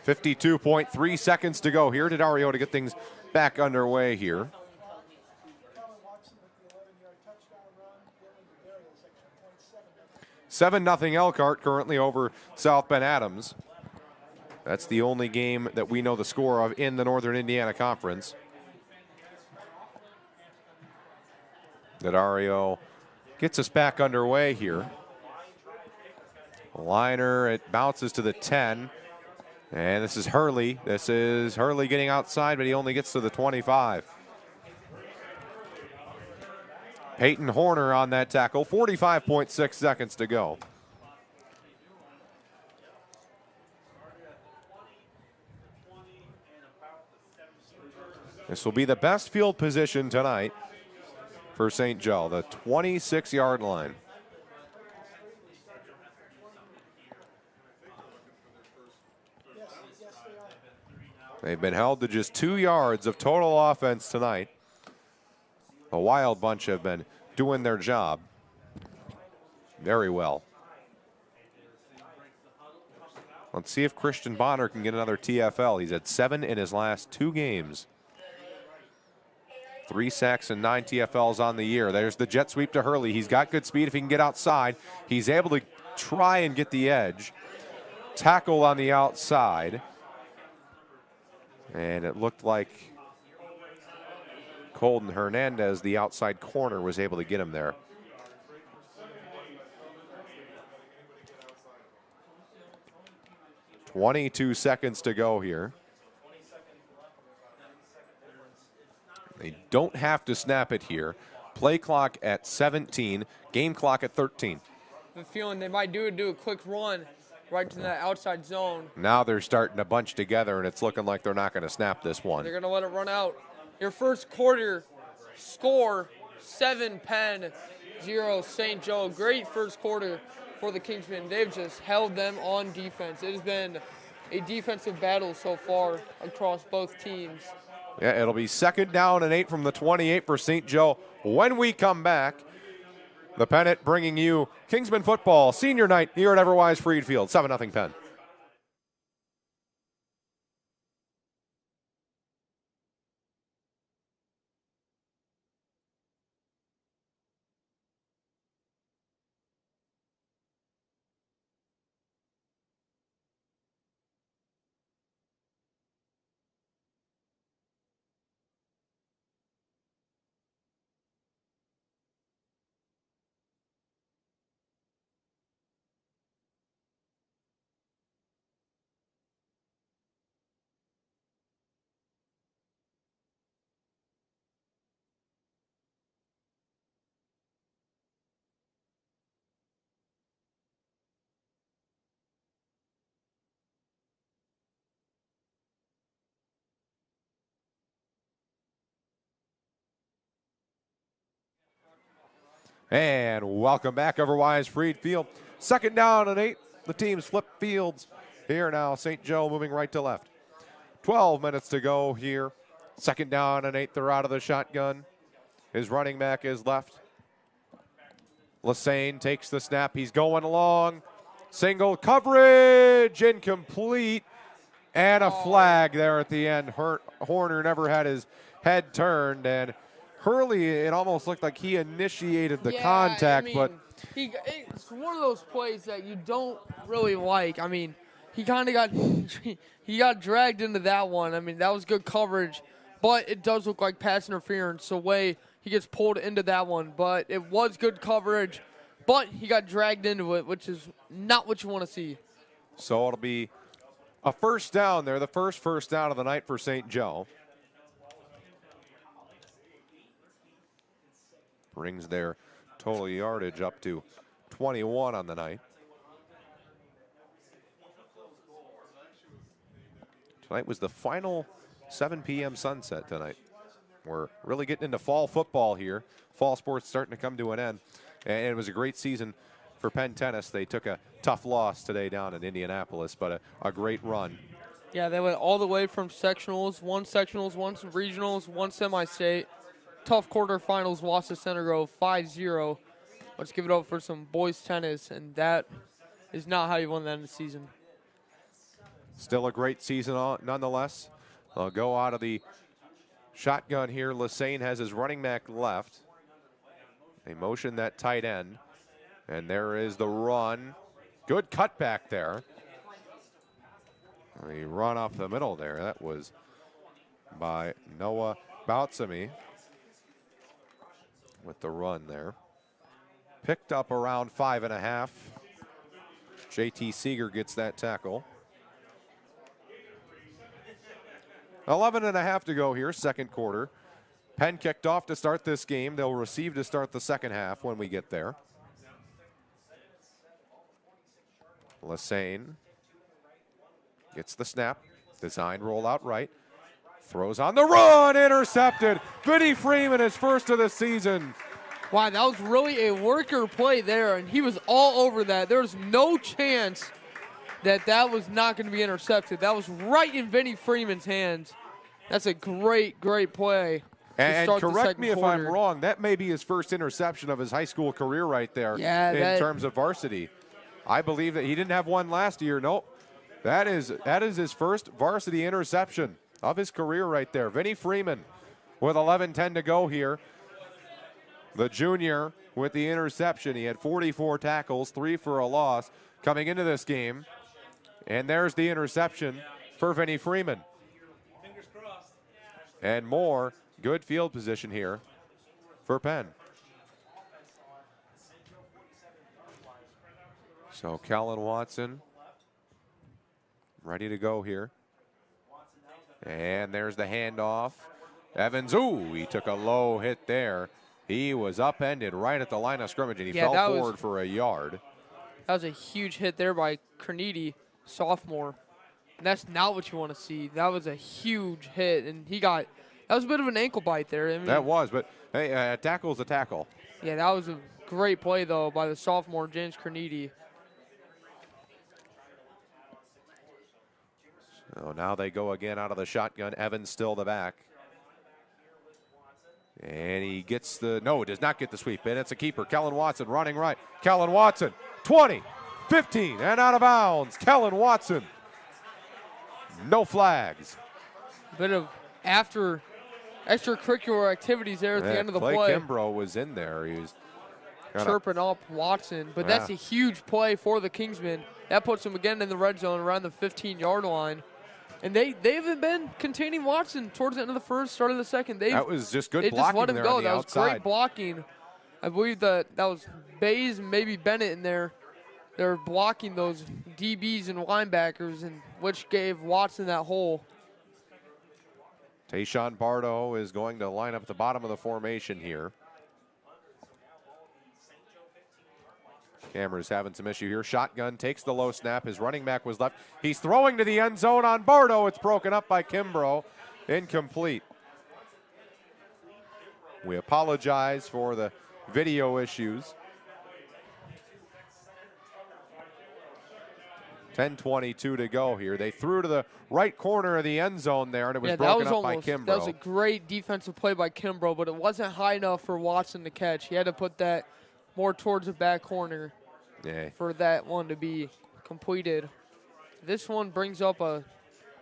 52.3 seconds to go here to Dario to get things back underway here. $7-0 Elkhart currently over South Bend Adams. That's the only game that we know the score of in the Northern Indiana Conference. Dario gets us back underway here. Liner, it bounces to the 10. And this is Hurley. This is Hurley getting outside, but he only gets to the 25. Peyton Horner on that tackle. 45.6 seconds to go. This will be the best field position tonight for St. Joe, the 26-yard line. They've been held to just 2 yards of total offense tonight. The Wild bunch have been doing their job very well. Let's see if Christian Bonner can get another TFL. He's had 7 in his last 2 games. 3 sacks and 9 TFLs on the year. There's the jet sweep to Hurley. He's got good speed if he can get outside. He's able to try and get the edge. Tackle on the outside. And it looked like Colton Hernandez, the outside corner, was able to get him there. .22 seconds to go here. They don't have to snap it here. Play clock at 17, game clock at 13. I'm feeling they might do a quick run right to that outside zone. Now they're starting to bunch together, and it's looking like they're not going to snap this one. They're going to let it run out. Your first quarter score, 7 Penn, 0 St. Joe. Great first quarter for the Kingsmen. They've just held them on defense. It has been a defensive battle so far across both teams. Yeah, it'll be 2nd down and 8 from the 28 for St. Joe. When we come back, the Pennant bringing you Kingsman football senior night here at Everwise Freed Field. 7-0 Penn. And welcome back, Everwise Freed Field. 2nd down and 8. The teams flip fields here now. St. Joe moving right to left. 12 minutes to go here. 2nd down and 8. They're out of the shotgun. His running back is left. Lassane takes the snap. He's going long. Single coverage. Incomplete. And a flag there at the end. Horner never had his head turned, and Hurley, it almost looked like he initiated the contact, but it's one of those plays that you don't really like. I mean, he kind of got he got dragged into that one. I mean, that was good coverage, but it does look like pass interference. So way he gets pulled into that one, but it was good coverage, but he got dragged into it, which is not what you want to see. So it'll be a 1st down there, the first down of the night for St. Joe. Brings their total yardage up to 21 on the night. Tonight was the final 7 p.m. sunset tonight. We're really getting into fall football here. Fall sports starting to come to an end. And it was a great season for Penn Tennis. They took a tough loss today down in Indianapolis, but a great run. Yeah, they went all the way from sectionals, one regionals, one semi-state. Tough quarterfinals, lost to Center Grove 5-0. Let's give it up for some boys tennis, and that is not how you won that in the season. Still a great season nonetheless. They'll go out of the shotgun here. Lassane has his running back left. They motion that tight end, and there is the run. Good cutback there. He run off the middle there. That was by Noah Boutsamy with the run there. Picked up around 5.5. JT Seeger gets that tackle. 11.5 to go here, second quarter. Penn kicked off to start this game. They'll receive to start the second half when we get there. Lassane gets the snap. Design rollout right. Throws on the run. Intercepted. Vinny Freeman, his first of the season. Wow, that was really a worker play there, and he was all over that. There was no chance that that was not going to be intercepted. That was right in Vinny Freeman's hands. That's a great, great play. And correct me if I'm wrong, that may be his first interception of his high school career right there in terms of varsity. I believe that he didn't have one last year. Nope. That is his first varsity interception of his career right there. Vinny Freeman with 11:10 to go here. The junior with the interception. He had 44 tackles, 3 for a loss coming into this game. And there's the interception for Vinny Freeman. Fingers crossed. And more good field position here for Penn. So Kellen Watson ready to go here. And there's the handoff. Evans, ooh, he took a low hit there. He was upended right at the line of scrimmage, and he fell forward for a yard. That was a huge hit there by Carnegie, sophomore. And that's not what you want to see. That was a huge hit, and that was a bit of an ankle bite there. I mean, that was, but hey, a tackle's a tackle. Yeah, that was a great play, though, by the sophomore, James Carnegie. So now they go again out of the shotgun. Evans still the back. And he gets does not get the sweep in. It's a keeper. Kellen Watson running right. Kellen Watson, 20, 15, and out of bounds. Kellen Watson. No flags. Bit of extracurricular activities there at the end of the play. Clay Kimbrough was in there. He was chirping up Watson. But that's a huge play for the Kingsmen. That puts them again in the red zone around the 15-yard line. And they haven't been containing Watson towards the end of the first, start of the second. That was just good blocking just let him there go. on the outside. That was great blocking. I believe that was Bays and maybe Bennett in there. They're blocking those DBs and linebackers, and which gave Watson that hole. Tayshawn Bardo is going to line up at the bottom of the formation here. Cameron's having some issue here. Shotgun takes the low snap. His running back was left. He's throwing to the end zone on Bardo. It's broken up by Kimbrough. Incomplete. We apologize for the video issues. 10:22 to go here. They threw to the right corner of the end zone there, and it was broken up by Kimbrough. That was a great defensive play by Kimbrough, but it wasn't high enough for Watson to catch. He had to put that more towards the back corner for that one to be completed. This one brings up a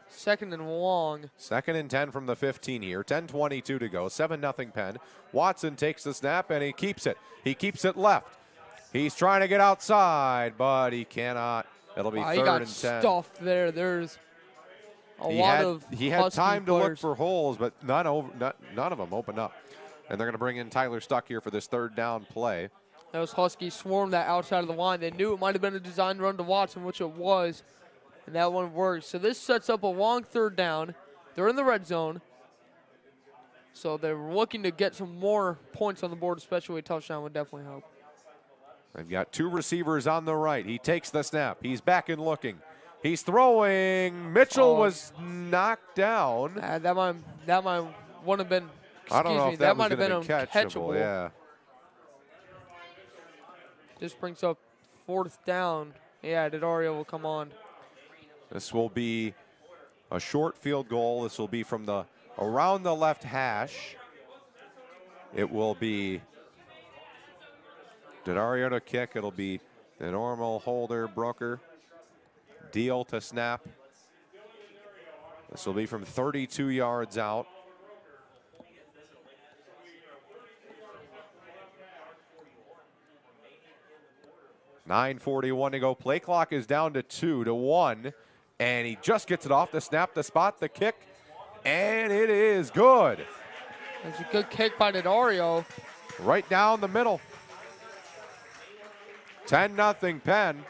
second and long. 2nd and 10 from the 15 here. 10:22 to go. 7-0 Penn. Watson takes the snap, and he keeps it. He keeps it left. He's trying to get outside, but he cannot. It'll be 3rd and 10. He got stuffed there. There's a lot of He had time to look for holes, but none of them opened up. And they're going to bring in Tyler Stuck here for this 3rd down play. Those Huskies swarmed that outside of the line. They knew it might have been a design run to Watson, which it was, and that one worked. So this sets up a long 3rd down. They're in the red zone, so they're looking to get some more points on the board, especially a touchdown would definitely help. They've got 2 receivers on the right. He takes the snap. He's back and looking. He's throwing. Mitchell was knocked down. That might would have been. I don't know if that might have been catchable. Yeah. This brings up 4th down. Yeah, Didario will come on. This will be a short field goal. This will be from around the left hash. It will be Didario to kick. It'll be the normal holder, Brooker. Deal to snap. This will be from 32 yards out. .941 to go. Play clock is down to 2 to 1. And he just gets it off the snap, the spot, the kick. And it is good. That's a good kick by Didario. Right down the middle. 10-0 Penn.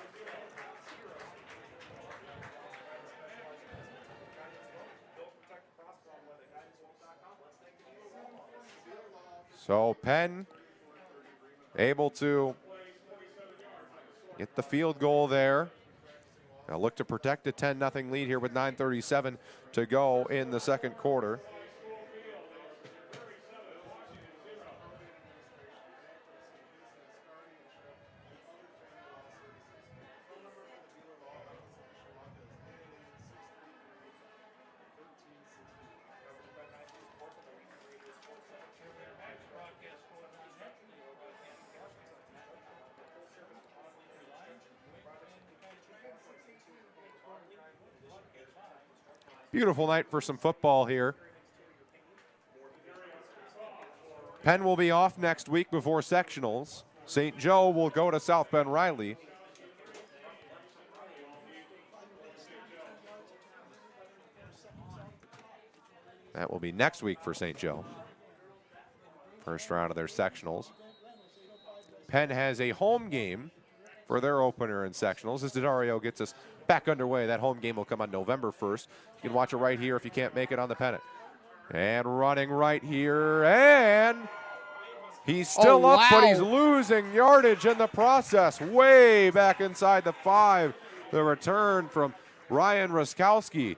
So Penn able to get the field goal there. Now look to protect a 10-0 lead here with 9:37 to go in the second quarter. Beautiful night for some football here. Penn will be off next week before sectionals. St. Joe will go to South Bend Riley. That will be next week for St. Joe. First round of their sectionals. Penn has a home game for their opener in sectionals as Daddario gets us back underway. That home game will come on November 1st. You can watch it right here if you can't make it on the pennant. And running right here, and he's still up, but he's losing yardage in the process. Way back inside the 5. The return from Ryan Ruskowski.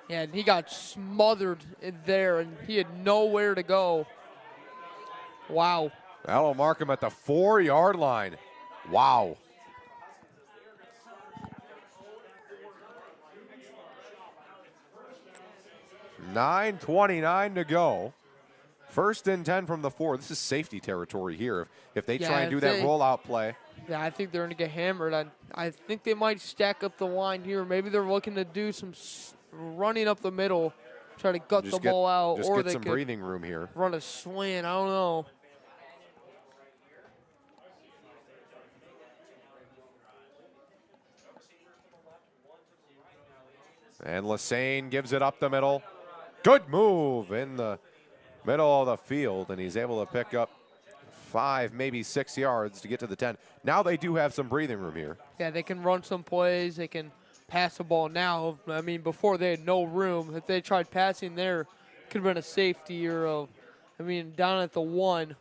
Yeah, and he got smothered in there, and he had nowhere to go. Wow. That'll mark him at the 4-yard line. Wow. $9:29 to go. First and 10 from the 4. This is safety territory here. If they try and do that rollout play. Yeah, I think they're going to get hammered. I think they might stack up the line here. Maybe they're looking to do some running up the middle, try to gut the ball out. Just or get they some could breathing room here. Run a slant. I don't know. And Lassane gives it up the middle. Good move in the middle of the field, and he's able to pick up 5, maybe 6 yards to get to the 10. Now they do have some breathing room here. Yeah, they can run some plays. They can pass the ball now. I mean, before they had no room. If they tried passing there, could have been a safety or down at the 1.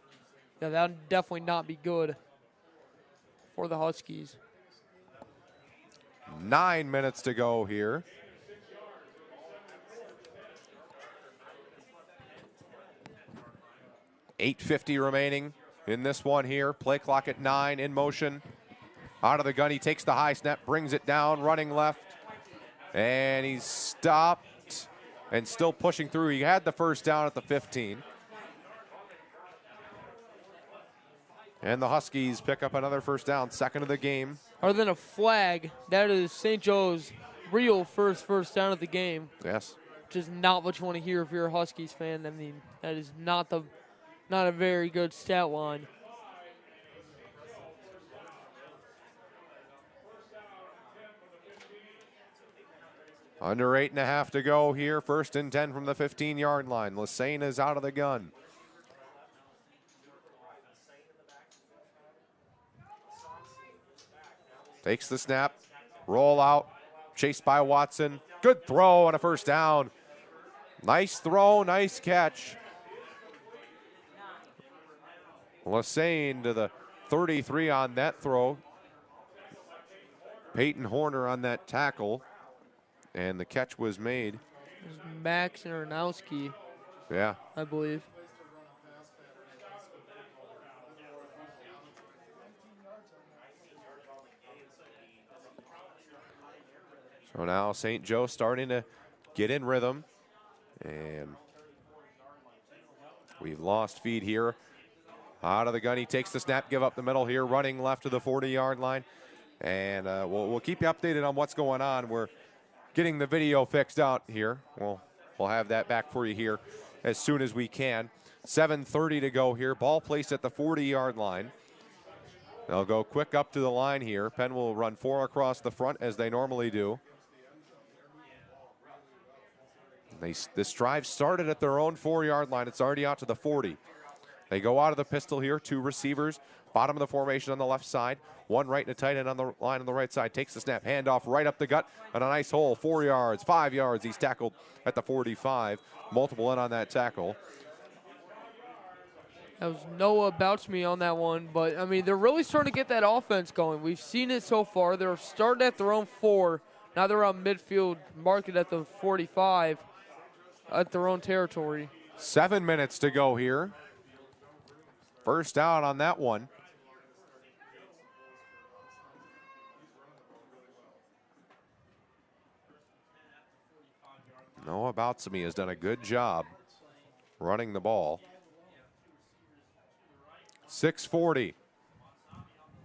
Yeah, that would definitely not be good for the Huskies. 9 minutes to go here. $8:50 remaining in this one here. Play clock at 9, in motion. Out of the gun, he takes the high snap, brings it down, running left. And he's stopped and still pushing through. He had the first down at the 15. And the Huskies pick up another first down, second of the game. Other than a flag, that is St. Joe's real first down of the game. Yes. Which is not what you want to hear if you're a Huskies fan. I mean, that is not a very good stat line. Under 8.5 to go here. First and 10 from the 15-yard line. Lassane is out of the gun. Takes the snap. Roll out. Chased by Watson. Good throw and a first down. Nice throw, nice catch. Lassane to the 33 on that throw. Peyton Horner on that tackle. And the catch was made. It was Max Aronowski. Yeah. I believe. So now St. Joe starting to get in rhythm. And we've lost feed here. Out of the gun, he takes the snap, give up the middle here, running left to the 40-yard line. And we'll keep you updated on what's going on. We're getting the video fixed out here. We'll have that back for you here as soon as we can. 7:30 to go here. Ball placed at the 40-yard line. They'll go quick up to the line here. Penn will run 4 across the front as they normally do. This drive started at their own 4-yard line. It's already out to the 40. They go out of the pistol here. 2 receivers, bottom of the formation on the left side. 1 right and a tight end on the line on the right side. Takes the snap, handoff right up the gut, and a nice hole. 4 yards, 5 yards. He's tackled at the 45. Multiple in on that tackle. That was Noah Bouchme on that one, but I mean, they're really starting to get that offense going. We've seen it so far. They're starting at their own 4. Now they're on midfield, market at the 45 at their own territory. 7 minutes to go here. First down on that one. Noah Boutsamy has done a good job running the ball. 6:40.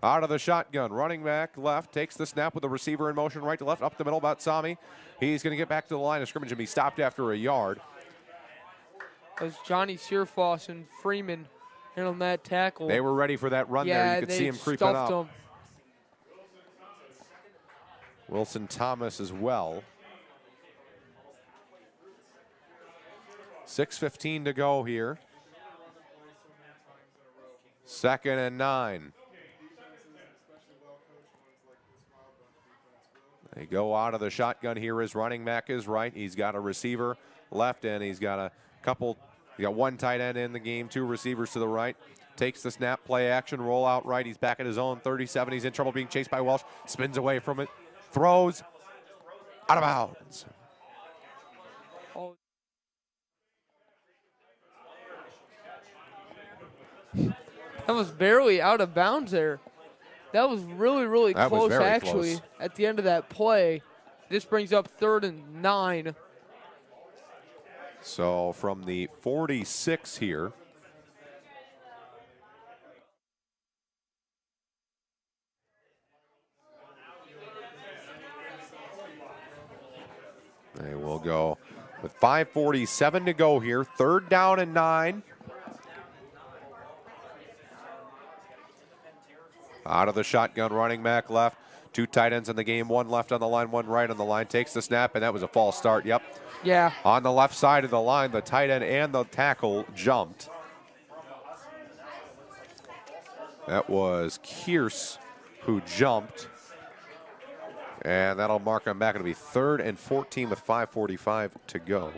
Out of the shotgun, running back left, takes the snap with the receiver in motion right to left, up the middle, Boutsamy. He's going to get back to the line of scrimmage and be stopped after a yard. That was Johnny Searfoss and Freeman on that tackle. They were ready for that run there. You could see him creeping up. Him. Wilson Thomas as well. 6:15 to go here. 2nd and 9. They go out of the shotgun here. His running back is right. He's got a receiver left, and he's got a couple. He got 1 tight end in the game, 2 receivers to the right. Takes the snap, play action, roll out right. He's back at his own 37. He's in trouble being chased by Welsh. Spins away from it. Throws out of bounds. Oh. That was barely out of bounds there. That was really, really close, actually, close. At the end of that play. This brings up 3rd and 9. So from the 46 here. They will go with 5:47 to go here. 3rd down and 9. Out of the shotgun, running back left. 2 tight ends in the game, 1 left on the line, 1 right on the line. Takes the snap, and that was a false start. Yep. Yeah. On the left side of the line, the tight end and the tackle jumped. That was Kearse who jumped. And that'll mark him back. It'll be 3rd and 14 with 5:45 to go.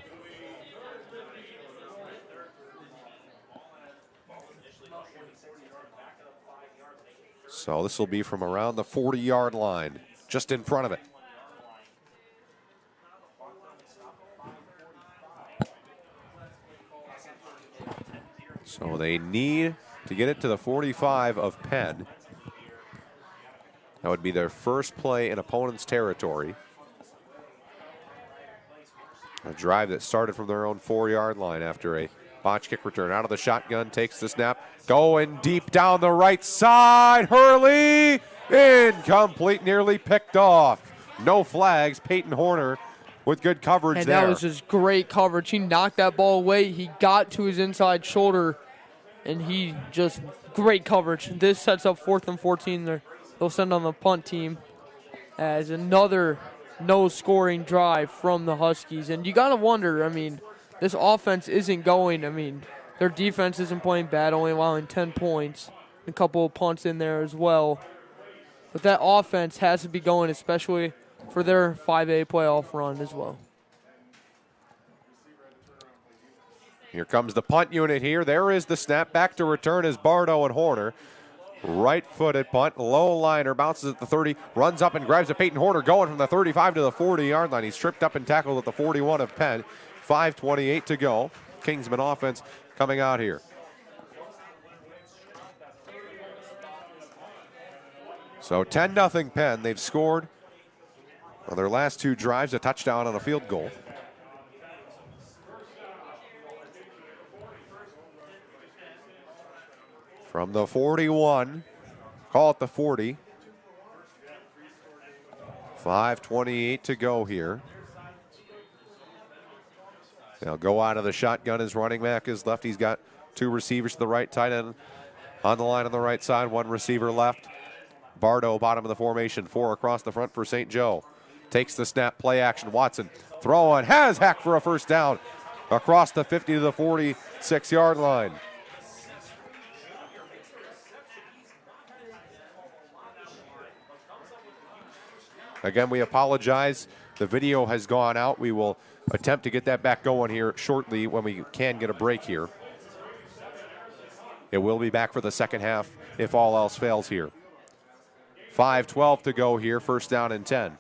So this will be from around the 40-yard line, just in front of it. So they need to get it to the 45 of Penn. That would be their first play in opponent's territory. A drive that started from their own 4-yard line after a botch kick return. Out of the shotgun, takes the snap. Going deep down the right side. Hurley, incomplete, nearly picked off. No flags. Peyton Horner with good coverage and there. And that was just great coverage. He knocked that ball away. He got to his inside shoulder, and he just great coverage. This sets up 4th and 14 there. They'll send on the punt team as another no-scoring drive from the Huskies. And you got to wonder, I mean, this offense isn't going. I mean, their defense isn't playing bad, only allowing 10 points. A couple of punts in there as well. But that offense has to be going, especially for their 5A playoff run as well. Here comes the punt unit here. There is the snap. Back to return is Bardo and Horner. Right-footed punt, low liner, bounces at the 30, runs up and grabs a Peyton Horner going from the 35 to the 40-yard line. He's tripped up and tackled at the 41 of Penn. 5:28 to go. Kingsman offense coming out here. So 10-0 Penn. They've scored on their last 2 drives, a touchdown and a field goal. From the 41, call it the 40. 5:28 to go here. They'll go out of the shotgun. His running back is left. He's got 2 receivers to the right, tight end on the line on the right side, 1 receiver left. Bardo, bottom of the formation, 4 across the front for St. Joe. Takes the snap, play action. Watson throwing, has Hack for a first down across the 50 to the 46-yard line. Again, we apologize. The video has gone out. We will attempt to get that back going here shortly when we can get a break here. It will be back for the second half if all else fails here. 5:12 to go here, first down and 10.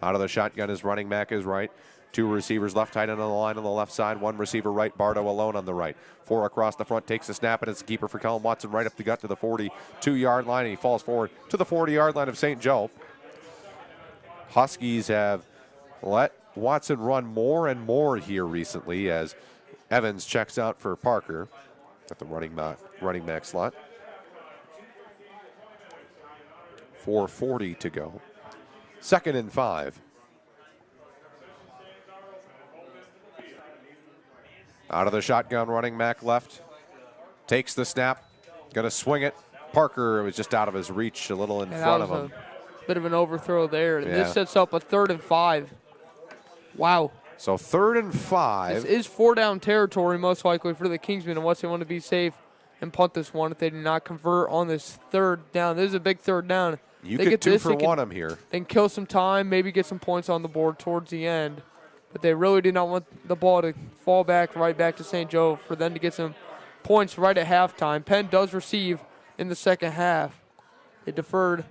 Out of the shotgun is running back is right. 2 receivers left, tight end on the line on the left side. 1 receiver right, Bardo alone on the right. 4 across the front, takes a snap, and it's a keeper for Kellen Watson right up the gut to the 42-yard line, and he falls forward to the 40-yard line of St. Joe. Huskies have let Watson run more and more here recently as Evans checks out for Parker at the running back slot. 4:40 to go. Second and 5. Out of the shotgun, running back left. Takes the snap. Going to swing it. Parker was just out of his reach, a little in front of him. Bit of an overthrow there. Yeah. This sets up a 3rd and 5. Wow. So 3rd and 5. This is 4-down territory most likely for the Kingsmen unless they want to be safe and punt this one if they do not convert on this 3rd down. This is a big 3rd down. You get 2 for 1 them here. They can kill some time, maybe get some points on the board towards the end. But they really do not want the ball to fall back right back to St. Joe for them to get some points right at halftime. Penn does receive in the second half. They deferred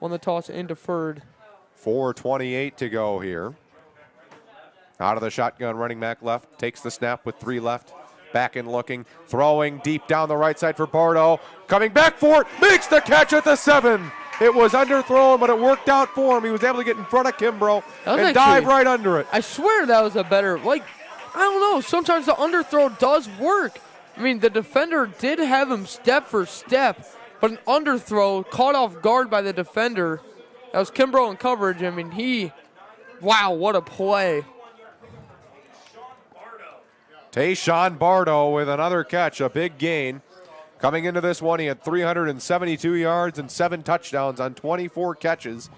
on the toss and deferred. 4:28 to go here. Out of the shotgun, running back left. Takes the snap with 3 left. Back and looking. Throwing deep down the right side for Bardo. Coming back for it. Makes the catch at the 7. It was underthrown, but it worked out for him. He was able to get in front of Kimbrough and dive right under it. I swear that was a better, I don't know. Sometimes the underthrow does work. I mean, the defender did have him step for step, but an underthrow caught off guard by the defender. That was Kimbrough in coverage. I mean, wow, what a play. Tayshawn Bardo with another catch, a big gain. Coming into this one, he had 372 yards and 7 touchdowns on 24 catches.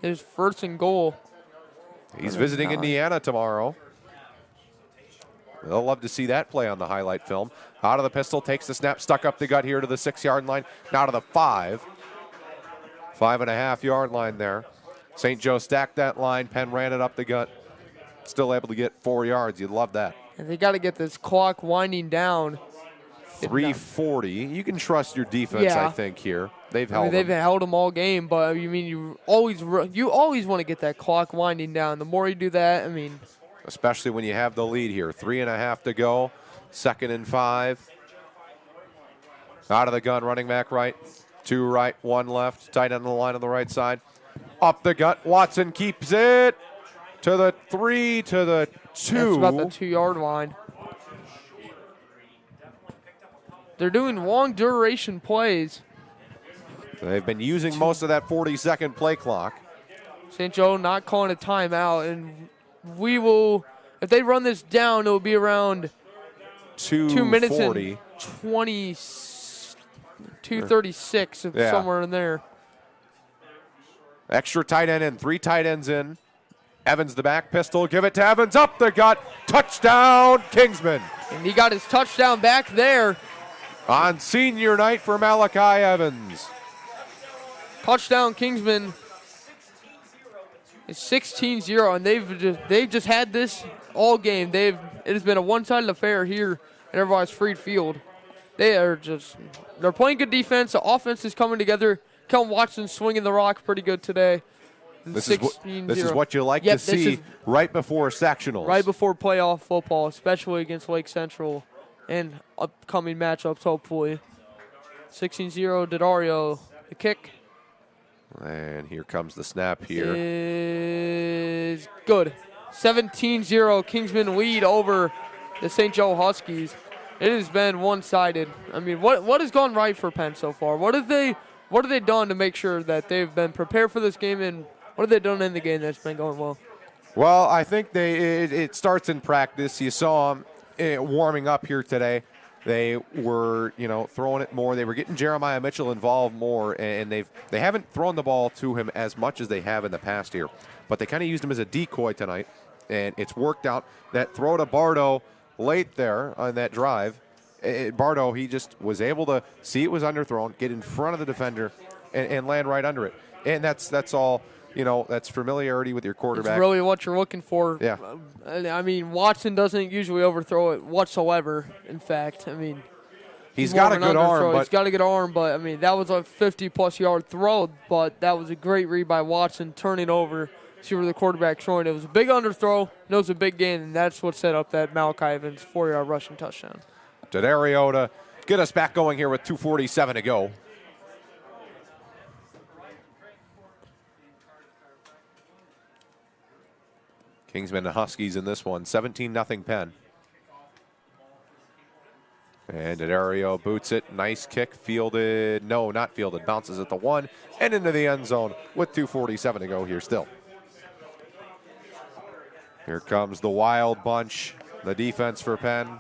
His 1st and goal. He's visiting Indiana tomorrow. They'll love to see that play on the highlight film. Out of the pistol, takes the snap, stuck up the gut here to the 6-yard line. Now to the 5. 5.5-yard line there. St. Joe stacked that line. Penn ran it up the gut. Still able to get 4 yards. You'd love that. And they got to get this clock winding down. 3:40. You can trust your defense, I think, here. They've held them all game, but you always want to get that clock winding down. The more you do that, especially when you have the lead here. 3.5 to go. 2nd and 5. Out of the gun, running back right. 2 right, 1 left. Tight end on the line on the right side. Up the gut. Watson keeps it to the 3, to the 2. That's about the 2-yard line. They're doing long duration plays. They've been using most of that 40-second play clock. St. Joe not calling a timeout, and we will, if they run this down, it will be around 2 minutes and 2:36, somewhere in there. Extra tight end in, 3 tight ends in. Evans the back pistol, give it to Evans, up the gut, touchdown, Kingsman. And he got his touchdown back there. On senior night for Malachi Evans. Touchdown, Kingsman. It's 16-0, and they've just had this all game. It has been a one-sided affair here at Everwise Freed Field. They're playing good defense. The offense is coming together. Kellen Watson swinging the rock pretty good today. This is what you like to see right before sectionals. Right before playoff football, especially against Lake Central and upcoming matchups, hopefully. 16-0, Daddario, the kick. And here comes the snap here. Is good. 17-0, Kingsman lead over the St. Joe Huskies. It has been one-sided. I mean, what has gone right for Penn so far? What have they done to make sure that they've been prepared for this game, and what have they done in the game that's been going well? Well, I think it starts in practice. You saw them warming up here today. They were, throwing it more. They were getting Jeremiah Mitchell involved more, and they haven't thrown the ball to him as much as they have in the past here. But they kind of used him as a decoy tonight, and it's worked out. That throw to Bardo late there on that drive, Bardo, he just was able to see it was underthrown, get in front of the defender, and land right under it. And that's all, that's familiarity with your quarterback. It's really what you're looking for. Yeah. I mean, Watson doesn't usually overthrow it whatsoever, in fact. I mean, he's got a good arm. He's got a good arm, but, I mean, that was a 50-plus yard throw, but that was a great read by Watson, turning over, see where the quarterback's throwing. It was a big underthrow, and it was a big gain, and that's what set up that Malachi Evans 4-yard rushing touchdown. D'Addario to get us back going here with 2:47 to go. Kingsmen and Huskies in this one, 17-0 Penn. And D'Addario boots it, nice kick, fielded, no, not fielded, bounces at the 1 and into the end zone with 2:47 to go here still. Here comes the Wild Bunch, the defense for Penn.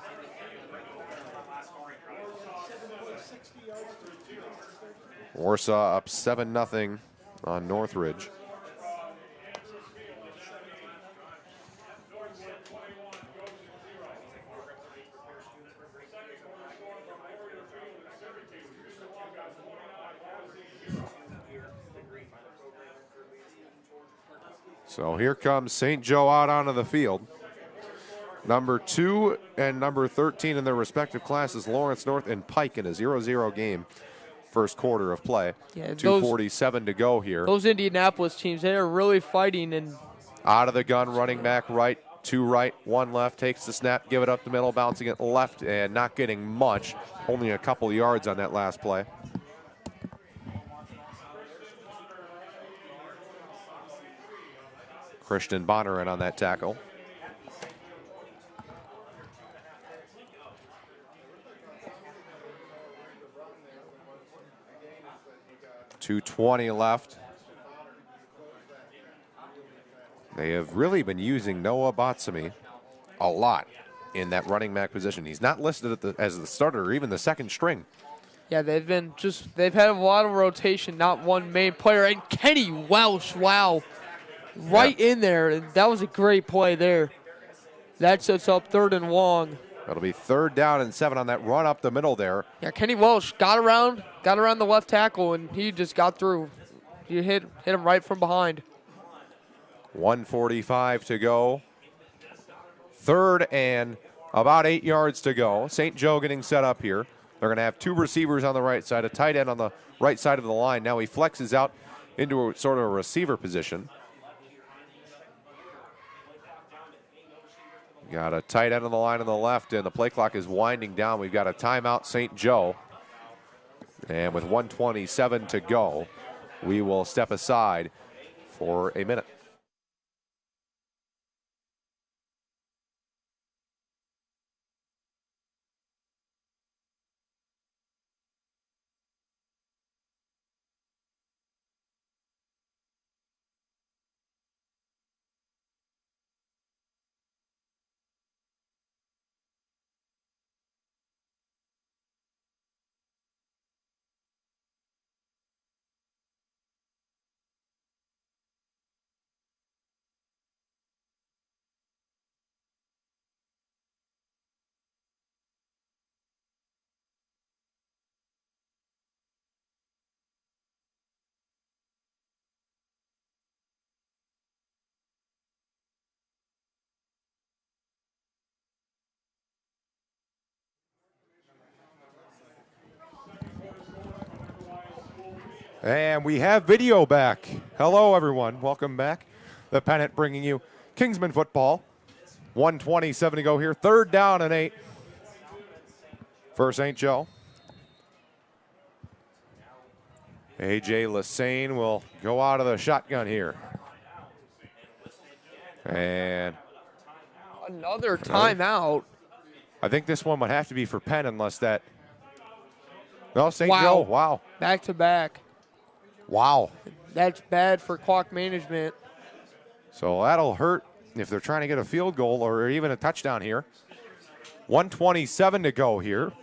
Warsaw up 7-0 on Northridge. So here comes St. Joe out onto the field. Number 2 and number 13 in their respective classes, Lawrence North and Pike, in a 0-0 game. First quarter of play. Yeah, 2:47 to go here. Those Indianapolis teams, they are really fighting. And out of the gun, running back right, 2 right, 1 left, takes the snap, give it up the middle, bouncing it left, and not getting much. Only a couple yards on that last play. Christian Bonner in on that tackle. .220 left. They have really been using Noah Batsami a lot in that running back position. He's not listed as the starter or even the second string. Yeah, they've had a lot of rotation, not one main player. And Kenny Welsh, wow. Right in there, and that was a great play there. That sets up 3rd and long. That'll be 3rd down and 7 on that run up the middle there. Yeah, Kenny Welsh got around the left tackle, and he just got through. You hit him right from behind. 1:45 to go. 3rd and about 8 yards to go. St. Joe getting set up here. They're going to have 2 receivers on the right side, a tight end on the right side of the line. Now he flexes out into a sort of a receiver position. Got a tight end on the line on the left, and the play clock is winding down. We've got a timeout, St. Joe. And with 1:27 to go, we will step aside for a minute. And we have video back. Hello, everyone. Welcome back. The Pennant bringing you Kingsman football. 1:27 to go here. 3rd down and 8 for St. Joe. A.J. Lassane will go out of the shotgun here. And another timeout. I think this one would have to be for Penn unless that. No, St. Joe. Wow. Back to back. Wow. That's bad for clock management. So that'll hurt if they're trying to get a field goal or even a touchdown here. 1:27 to go here.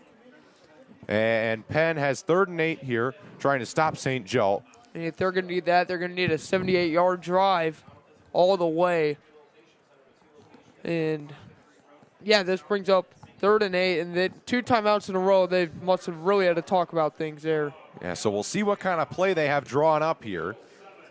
And Penn has 3rd and 8 here, trying to stop St. Joe. And if they're going to need that, they're going to need a 78-yard drive all the way. And, yeah, this brings up 3rd and 8. And then 2 timeouts in a row, they must have really had to talk about things there. Yeah, so we'll see what kind of play they have drawn up here.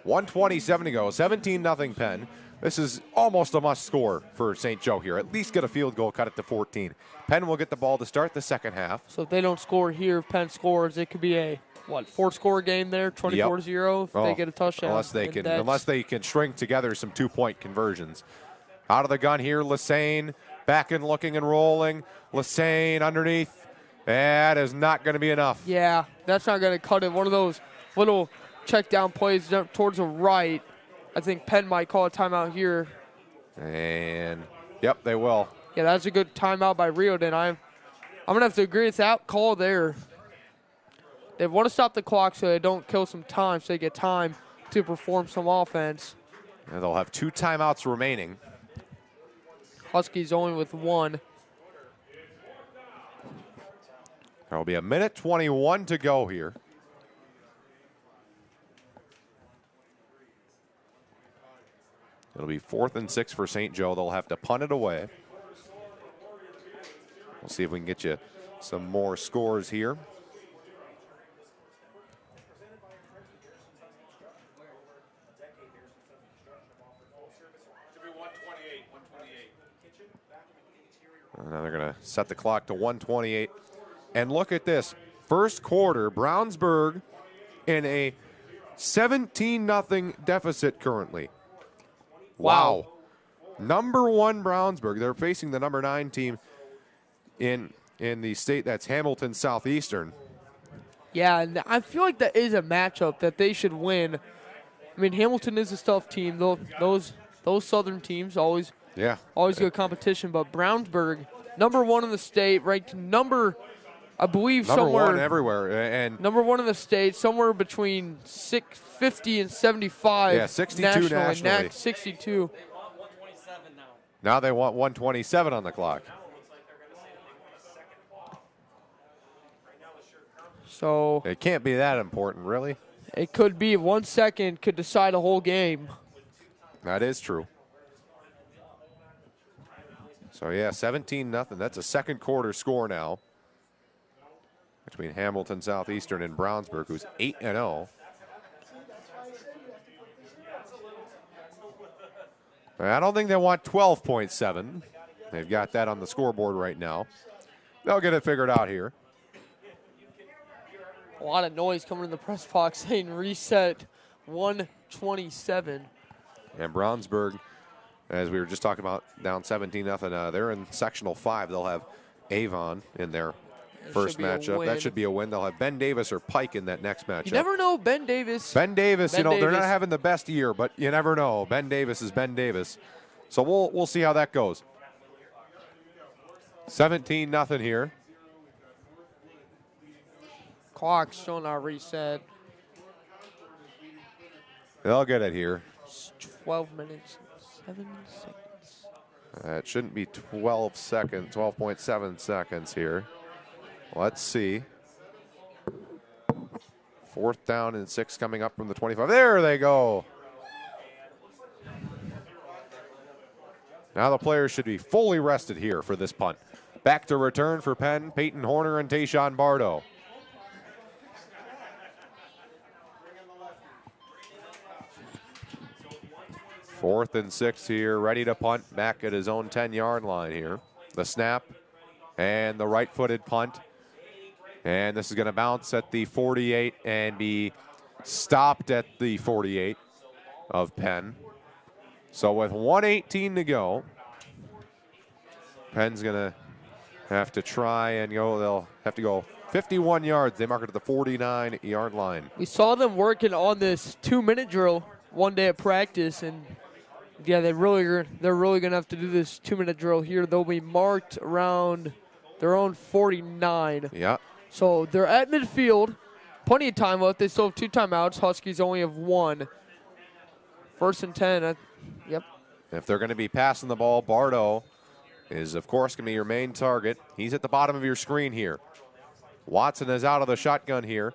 1:27 to go, 17-0 Penn. This is almost a must score for St. Joe here. At least get a field goal, cut it to 14. Penn will get the ball to start the second half. So if they don't score here, if Penn scores, it could be a, 4-score game there, 24-0 if they get a touchdown. Unless they can string together some two-point conversions. Out of the gun here, Lassane, back and looking and rolling. Lassane underneath. That is not going to be enough. Yeah, that's not going to cut it. One of those little check down plays towards the right. I think Penn might call a timeout here. And, yep, they will. Yeah, that's a good timeout by Riordan. I'm going to have to agree with that call there. They want to stop the clock so they don't kill some time, so they get time to perform some offense. And they'll have 2 timeouts remaining. Huskies only with 1. There will be 1:21 to go here. It'll be 4th and 6 for St. Joe. They'll have to punt it away. We'll see if we can get you some more scores here. Now they're going to set the clock to 1:28. And look at this. First quarter, Brownsburg in a 17-0 deficit currently. Wow. Number 1 Brownsburg. They're facing the number 9 team in the state. That's Hamilton Southeastern. Yeah, and I feel like that is a matchup that they should win. I mean, Hamilton is a tough team. Those southern teams always good competition. But Brownsburg, number 1 in the state, ranked I believe number somewhere 1 everywhere, and number 1 in the state, somewhere between 50 and 75. Yeah, 62 nationally. 62. Now they want 1:27 on the clock. So it can't be that important, really. It could be. 1 second could decide a whole game. That is true. So yeah, 17-0. That's a second quarter score now between Hamilton Southeastern and Brownsburg, who's 8-0. I don't think they want 12.7. They've got that on the scoreboard right now. They'll get it figured out here. A lot of noise coming in the press box saying reset 1:27. And Brownsburg, as we were just talking about, down 17-0. They're in sectional 5. They'll have Avon in their first matchup. That should be a win. They'll have Ben Davis or Pike in that next matchup. You never know, Ben Davis, they're not having the best year, but you never know. Ben Davis is Ben Davis. So we'll see how that goes. 17-0 here. Clock's still not reset. They'll get it here. It's 12 minutes and 7 seconds. It shouldn't be 12 seconds, 12.7 seconds here. Let's see. 4th down and 6 coming up from the 25. There they go. Now the players should be fully rested here for this punt. Back to return for Penn, Peyton Horner and Tayshawn Bardo. Fourth and 6 here, ready to punt, back at his own 10-yard line here. The snap and the right-footed punt. And this is going to bounce at the 48 and be stopped at the 48 of Penn. So with 1:18 to go, Penn's going to have to try and go. They'll have to go 51 yards. They mark it at the 49-yard line. We saw them working on this 2-minute drill one day at practice, and yeah, they're really going to have to do this 2-minute drill here. They'll be marked around their own 49. Yeah. So they're at midfield. Plenty of time left. They still have 2 timeouts. Huskies only have 1. 1st and 10. Yep. If they're going to be passing the ball, Bardo is, of course, going to be your main target. He's at the bottom of your screen here. Watson is out of the shotgun here.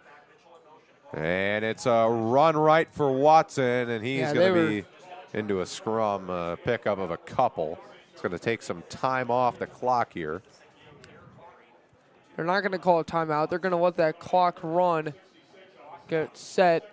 And it's a run right for Watson, and he's going to be into a scrum pickup of a couple. It's going to take some time off the clock here. They're not going to call a timeout. They're going to let that clock run. Get set.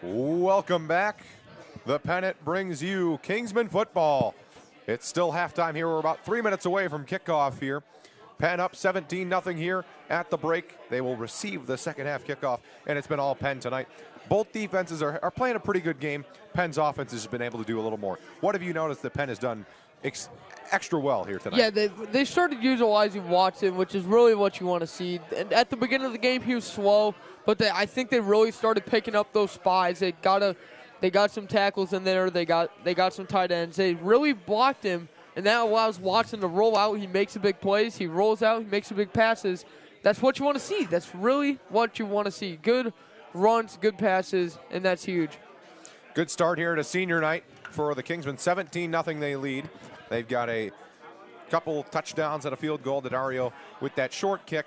Welcome back. The Pennant brings you Kingsman football. It's still halftime here. We're about 3 minutes away from kickoff here. Penn up 17-0 here at the break. They will receive the second half kickoff, and it's been all Penn tonight. Both defenses are playing a pretty good game. Penn's offense has been able to do a little more. What have you noticed that Penn has done extra well here tonight? Yeah, they started utilizing Watson, which is really what you want to see. And at the beginning of the game, he was slow, but I think they really started picking up those spies. They got some tackles in there. They got some tight ends. They really blocked him, and that allows Watson to roll out. He makes the big plays. He rolls out. He makes the big passes. That's what you want to see. That's really what you want to see. Good runs, good passes, and that's huge. Good start here to senior night for the Kingsmen. 17-0 they lead. They've got a couple touchdowns and a field goal to Dario with that short kick.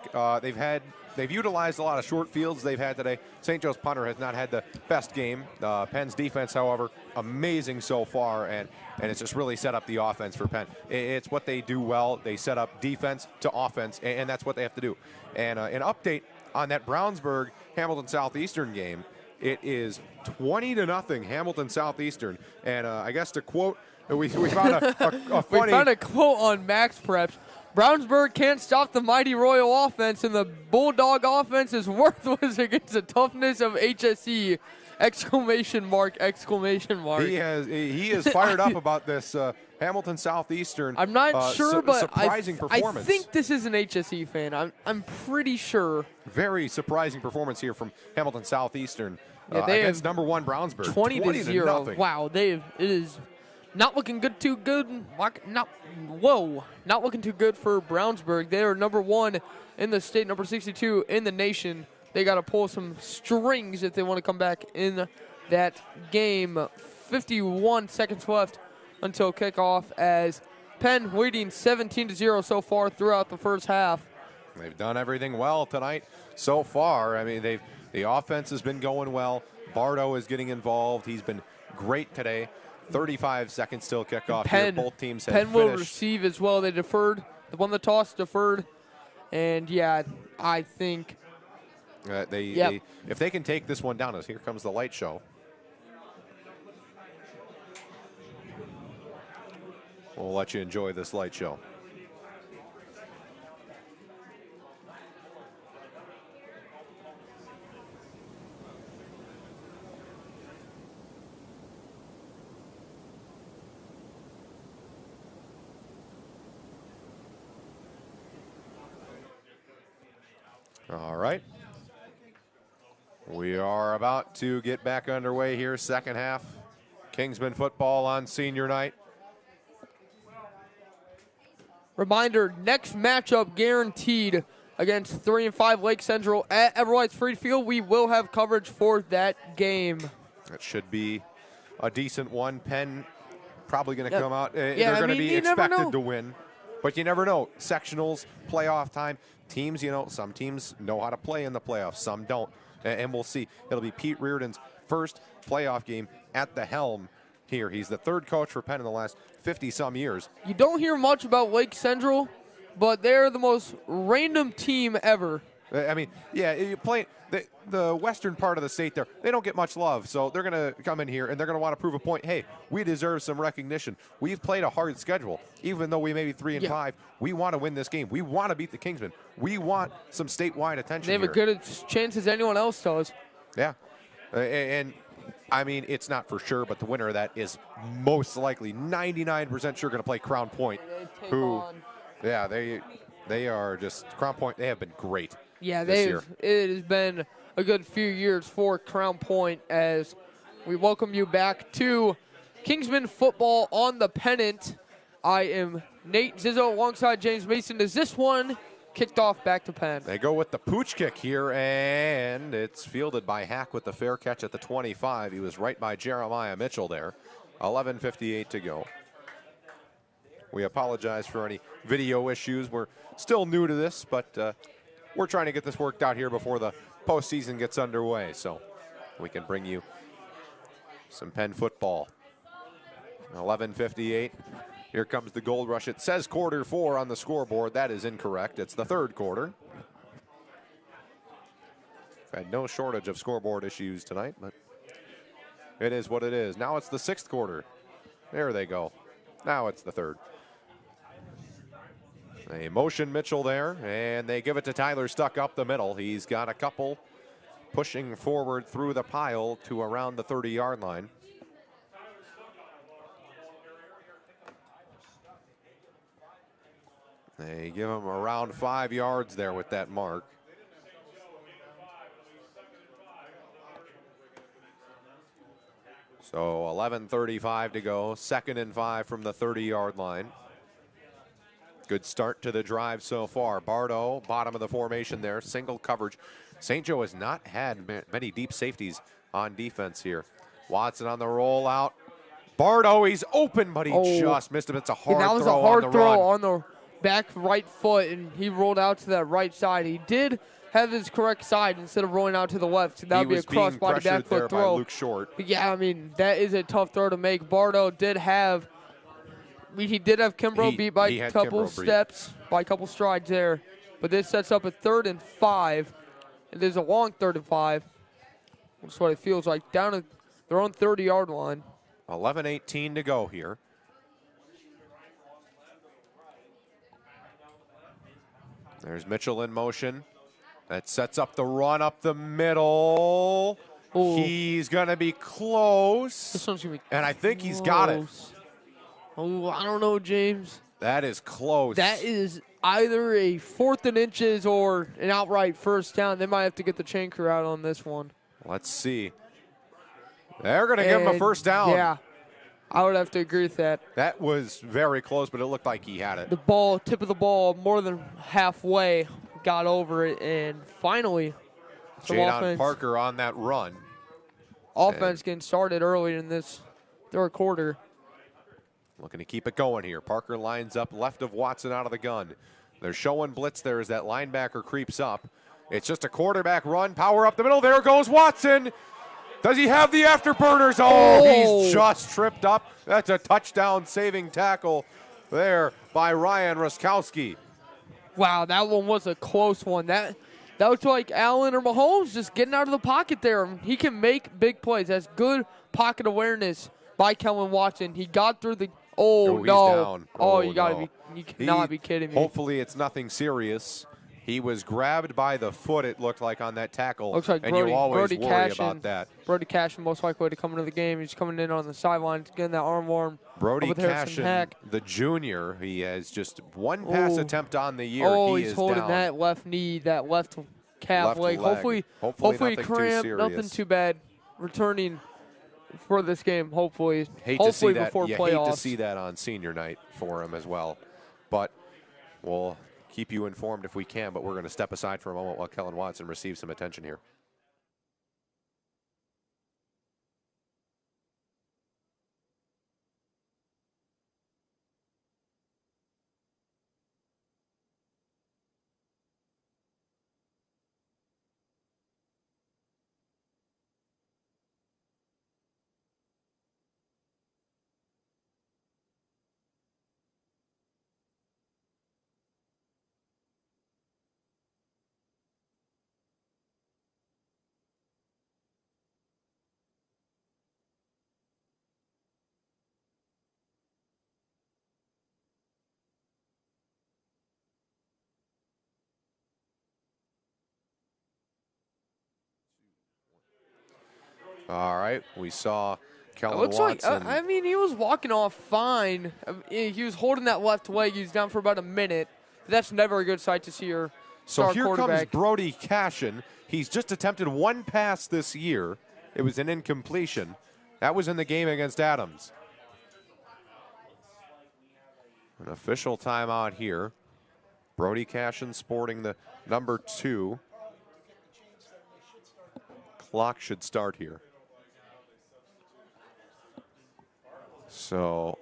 They've utilized a lot of short fields they've had today. St. Joe's punter has not had the best game. Penn's defense, however, amazing so far, and it's just really set up the offense for Penn. It's what they do well. They set up defense to offense, and that's what they have to do. And an update on that Brownsburg-Hamilton Southeastern game. It is 20-0 Hamilton Southeastern, and I guess to quote, we found a funny. We found a quote on Max Preps. Brownsburg can't stop the mighty Royal offense, and the Bulldog offense is worthless against the toughness of HSE! Exclamation mark! Exclamation mark! He is fired up about this Hamilton Southeastern. I'm not sure, but surprising performance. I think this is an HSE fan. I'm pretty sure. Very surprising performance here from Hamilton Southeastern against number 1 Brownsburg. 20-0. Wow, it is not looking too good. Not looking too good for Brownsburg. They are number 1 in the state, number 62 in the nation. They got to pull some strings if they want to come back in that game. 51 seconds left until kickoff as Penn leading 17-0 so far throughout the first half. They've done everything well tonight so far. I mean, the offense has been going well. Bardo is getting involved. He's been great today. 35 seconds till kickoff. Penn, here. Both teams have Penn finished. will receive as well. They deferred. They won the toss, deferred. And, yeah, I think if they can take this one down, as here comes the light show. We'll let you enjoy this light show. All right. We are about to get back underway here, second half. Kingsman football on senior night. Reminder, next matchup guaranteed against 3-5 Lake Central at Everlights Freed Field. We will have coverage for that game. That should be a decent one. Penn probably going to come out. They're going to be expected to win. But you never know. Sectionals, playoff time. Teams, some teams know how to play in the playoffs. Some don't. And we'll see. It'll be Pete Reardon's first playoff game at the helm here. He's the third coach for Penn in the last 50-some years. You don't hear much about Lake Central, but they're the most random team ever. I mean, yeah, you play the western part of the state there. They don't get much love, so they're going to come in here and they're going to want to prove a point. Hey, we deserve some recognition. We've played a hard schedule, even though we may be 3-5. We want to win this game. We want to beat the Kingsmen. We want some statewide attention. They have a good chance as anyone else does. Yeah, and I mean, it's not for sure, but the winner of that is most likely 99% sure going to play Crown Point. They are just Crown Point. They have been great. Yeah, it has been a good few years for Crown Point as we welcome you back to Kingsman football on the Pennant. I am Nate Zizzo alongside James Mason. Is this one kicked off back to Penn? They go with the pooch kick here, and it's fielded by Hack with the fair catch at the 25. He was right by Jeremiah Mitchell there. 11:58 to go. We apologize for any video issues. We're still new to this, but we're trying to get this worked out here before the postseason gets underway, so we can bring you some Penn football. 11:58. Here comes the Gold Rush. It says quarter 4 on the scoreboard. That is incorrect. It's the third quarter. We've had no shortage of scoreboard issues tonight, but It is what it is. Now it's the 6th quarter. There they go. Now it's the 3rd. They motion Mitchell there, and they give it to Tyler Stuck up the middle. He's got a couple pushing forward through the pile to around the 30-yard line. They give him around 5 yards there with that mark. So 11:35 to go, 2nd and 5 from the 30-yard line. Good start to the drive so far. Bardo, bottom of the formation there, single coverage. St. Joe has not had many deep safeties on defense here. Watson on the rollout. Bardo, he's open, but he just missed him. It's a hard throw on the run. That was a hard throw on the back right foot, and he rolled out to that right side. He did have his correct side instead of rolling out to the left. So that would be a cross-body back foot throw. By Luke Short. But yeah, I mean, that is a tough throw to make. Bardo did have, he did have Kimbrough beat by a couple steps, by a couple strides there. But this sets up a 3rd and 5. And there's a long 3rd and 5. That's what it feels like. Down at their own 30-yard line. 11:18 to go here. There's Mitchell in motion. That sets up the run up the middle. Ooh. He's going to be close. This one's going to be And I think he's got it. Oh, I don't know, James. That is close. That is either a 4th and inches or an outright first down. They might have to get the chain crew out on this one. Let's see. They're going to give him a first down. Yeah, I would have to agree with that. That was very close, but it looked like he had it. The ball, tip of the ball, more than halfway, got over it, and finally, Jadon Parker on that run. Offense getting started early in this 3rd quarter. Looking to keep it going here. Parker lines up left of Watson out of the gun. They're showing blitz there as that linebacker creeps up. It's just a quarterback run, power up the middle. There goes Watson. Does he have the afterburners? Oh, he's just tripped up. That's a touchdown saving tackle there by Ryan Ruskowski. Wow, that one was a close one. That was like Allen or Mahomes just getting out of the pocket there. He can make big plays. That's good pocket awareness by Kellen Watson. He got through the no. Down. You gotta be, you cannot be kidding me. Hopefully it's nothing serious. He was grabbed by the foot, it looked like, on that tackle. Looks like and you always Brody worry Cashion, about that. Brody Cashion most likely to come into the game. He's coming in on the sidelines, getting that arm warm. Brody Cashion, the junior, he has just one pass attempt on the year. He's holding down. that left knee, that left calf leg. Hopefully cramp, nothing too bad. Returning for this game, hopefully. Hopefully before playoffs. Hate to see that on senior night for him as well. But we'll keep you informed if we can, but we're going to step aside for a moment while Kellen Watson receives some attention here. All right, we saw Kellen Watson. I mean, he was walking off fine. He was holding that left leg. He was down for about a minute. That's never a good sight to see your star quarterback. So here comes Brody Cashion. He's just attempted one pass this year. It was an incompletion. That was in the game against Adams. An official timeout here. Brody Cashion sporting the number 2. Clock should start here. So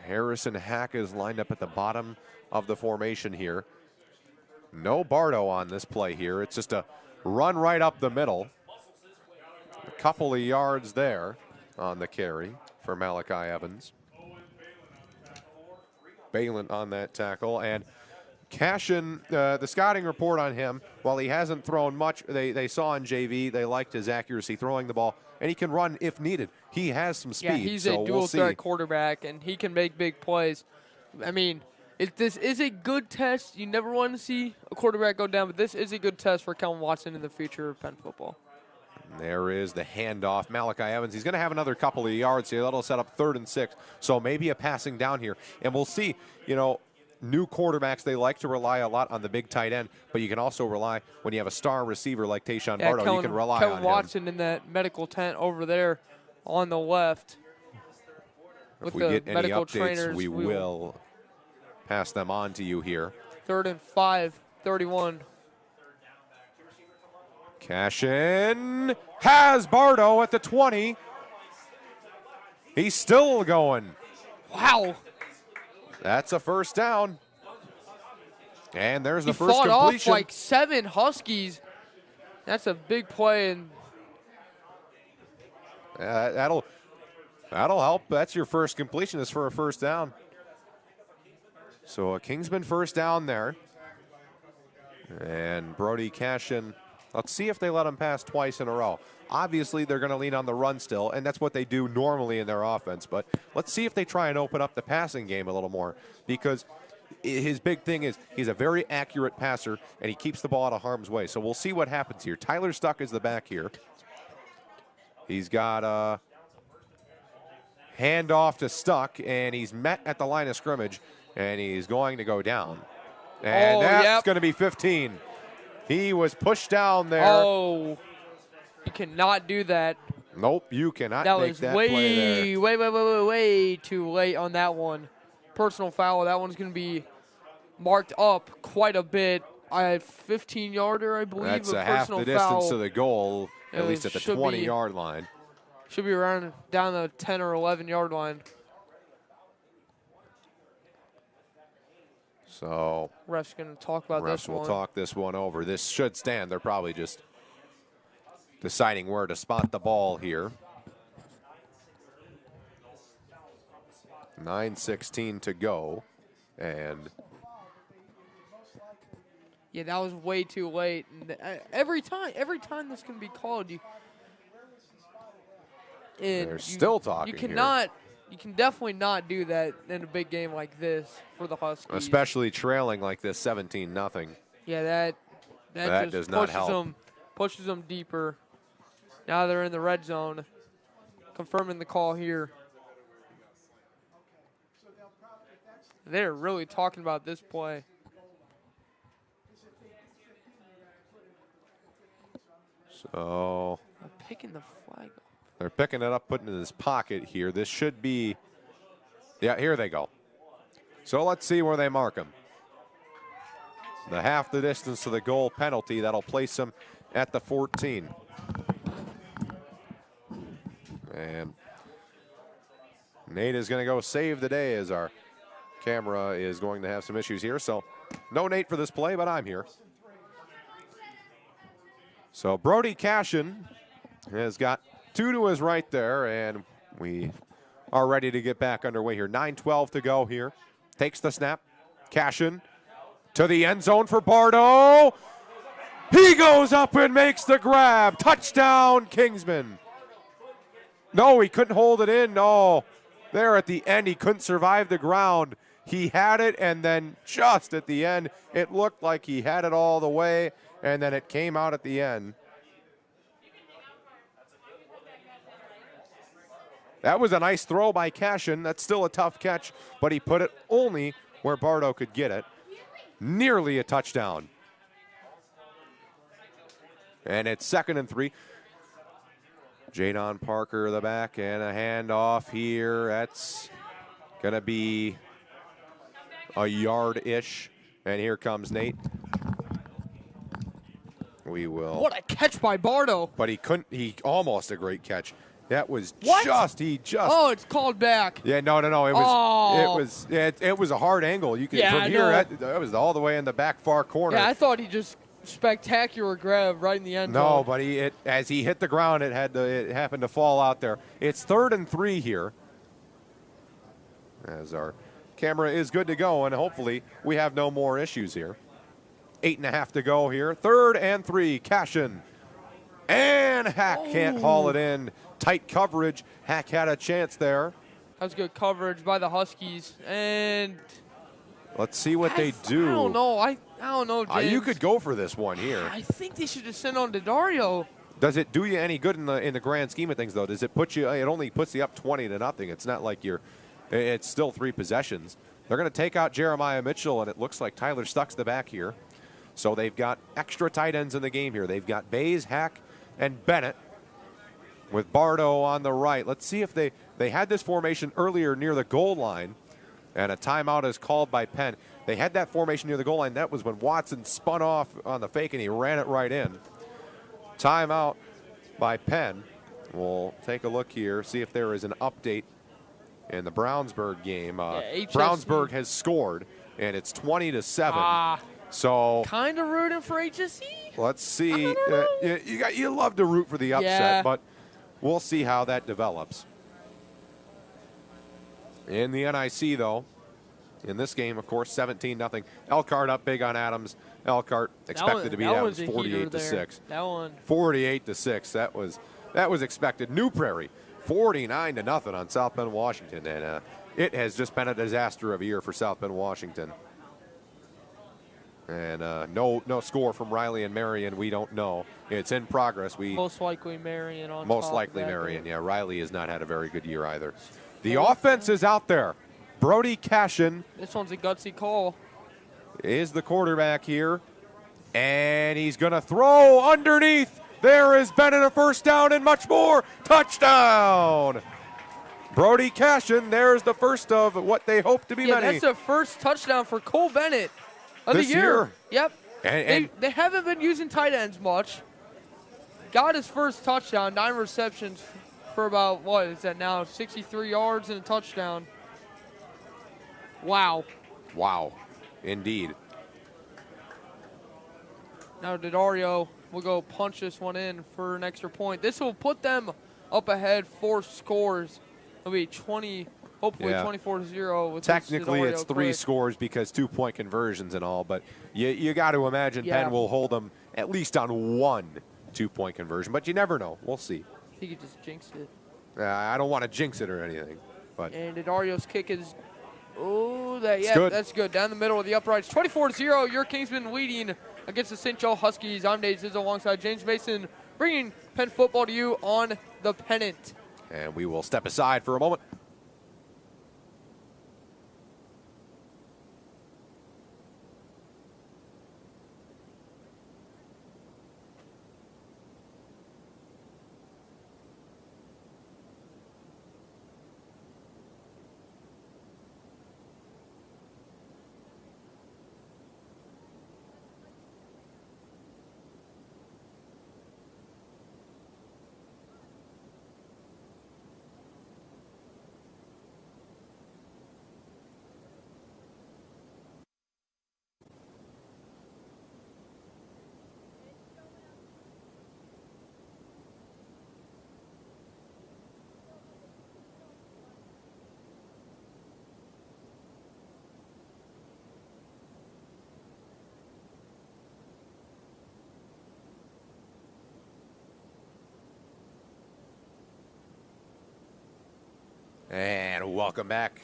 Harrison Hack is lined up at the bottom of the formation here. No Bardo on this play here. It's just a run right up the middle. A couple of yards there on the carry for Malachi Evans. Balin on that tackle. And Cashion, the scouting report on him, while he hasn't thrown much, they saw in JV, they liked his accuracy throwing the ball. and he can run if needed. He has some speed. Yeah, he's so a dual we'll threat see. quarterback, and he can make big plays. I mean, this is a good test. You never want to see a quarterback go down, but this is a good test for Kellen Watson in the future of Penn football. There is the handoff. Malachi Evans, he's going to have another couple of yards here. That'll set up 3rd and 6. So maybe a passing down here. And we'll see, new quarterbacks, they like to rely a lot on the big tight end, but you can also rely when you have a star receiver like Tayshaun Bardo, you can rely on him. Kellen Watson in that medical tent over there on the left. If we get any updates, we will pass them on to you here. 3rd and 5, 31. Cashion has Bardo at the 20. He's still going. Wow. That's a first down. And there's the He first fought completion. off like 7 Huskies. That's a big play. And that'll help. That's your first completion is for a first down. So a Kingsman first down there. And Brody Cashion, let's see if they let him pass twice in a row. Obviously, they're going to lean on the run still, and that's what they do normally in their offense. But let's see if they try and open up the passing game a little more, because his big thing is he's a very accurate passer, and he keeps the ball out of harm's way. So we'll see what happens here. Tyler Stuck is the back here. He's got a handoff to Stuck, and he's met at the line of scrimmage, and he's going to go down. And that's going to be 15. He was pushed down there. Oh, you cannot do that. Nope, you cannot make that play there. way too late on that one. Personal foul. That one's going to be marked up quite a bit. 15-yarder, I believe. That's a half personal the distance foul. to the goal, at least at the 20-yard line. Should be around down the 10 or 11-yard line. So refs going to talk about this one. Refs will talk this one over. This should stand. They're probably just deciding where to spot the ball here. 9:16 to go, and yeah, that was way too late. And every time this can be called, they're still talking. You cannot. You can definitely not do that in a big game like this for the Huskies. Especially trailing like this, 17-0. Yeah, that just does not help. Pushes them deeper. Now they're in the red zone, confirming the call here. They're really talking about this play. So I'm picking the flag up. They're picking it up, putting it in his pocket here. This should be, yeah, here they go. So let's see where they mark him. The half the distance to the goal penalty, that'll place him at the 14. And Nate is going to go save the day as our camera is going to have some issues here. So no Nate for this play, but I'm here. So Brody Cashion has got 2 to his right there, and we are ready to get back underway here. 9:12 to go here. Takes the snap. Cashion to the end zone for Bardo. He goes up and makes the grab. Touchdown, Kingsman. No, he couldn't hold it in. No, there at the end, he couldn't survive the ground. He had it, and then just at the end, it looked like he had it all the way, and then it came out at the end. That was a nice throw by Cashion. That's still a tough catch, but he put it only where Bardo could get it. Nearly a touchdown. And it's 2nd and 3. Jadon Parker, the back, and a handoff here. That's going to be a yard-ish. And here comes Nate. We will. What a catch by Bardo. But he couldn't, almost a great catch. That was what? Oh, it's called back. Yeah, no. It was a hard angle. You could from here. That was all the way in the back far corner. Yeah, I thought he just spectacular grab right in the end zone. No, but as he hit the ground, it happened to fall out there. It's 3rd and 3 here. As our camera is good to go, and hopefully we have no more issues here. 8.5 to go here. 3rd and 3. Cashion And Hack can't haul it in. Tight coverage. Hack had a chance there. That was good coverage by the Huskies. And let's see what they do. I don't know. I don't know, James. You could go for this one here. I think they should just send on to Dario. Does it do you any good in the grand scheme of things, though? Does it put you? It only puts you up 20-0. It's not like it's still 3 possessions. They're going to take out Jeremiah Mitchell, and it looks like Tyler Stuck's the back here. So they've got extra tight ends in the game here. They've got Bays, Hack, and Bennett with Bardo on the right. Let's see if they had this formation earlier near the goal line, and a timeout is called by Penn. They had that formation near the goal line. That was when Watson spun off on the fake, and he ran it right in. Timeout by Penn. We'll take a look here, see if there is an update in the Brownsburg game. Brownsburg has scored, and it's 20-7. So kind of rooting for HSE. Let's see. You love to root for the upset, but we'll see how that develops. In the NIC, though, in this game, of course, 17-0. Elkhart up big on Adams. Elkhart expected to beat Adams 48-6. That one. 48-6. That was expected. New Prairie 49-0 on South Bend, Washington, and it has just been a disaster of a year for South Bend, Washington. And no score from Riley and Marion. We don't know. It's in progress. Most likely Marion on Most top likely of that Marion. game. Yeah, Riley has not had a very good year either. The offense is out there. Brody Cashion. This one's a gutsy call. Is the quarterback here. And he's going to throw underneath. There is Bennett, a first down and much more. Touchdown. Brody Cashion, there's the first of what they hope to be many. That's the first touchdown for Cole Bennett of this the year. Yep. And they haven't been using tight ends much. Got his first touchdown, 9 receptions for about, what is that now, 63 yards and a touchdown. Wow. Wow, indeed. Now Dario will go punch this one in for an extra point. This will put them up ahead 4 scores. It'll be 20, hopefully 24-0. Technically, it's 3 scores because 2-point conversions and all, but you got to imagine Penn will hold them at least on 1 2-point conversion, but you never know. We'll see. I think he just jinxed it. I don't want to jinx it or anything, but and Dario's kick is, good. That's good. Down the middle of the uprights, 24-0. Your Kingsman leading against the St. Joe Huskies. I'm Dave Zizzo alongside James Mason, bringing Penn football to you on the pennant. And we will step aside for a moment. And welcome back.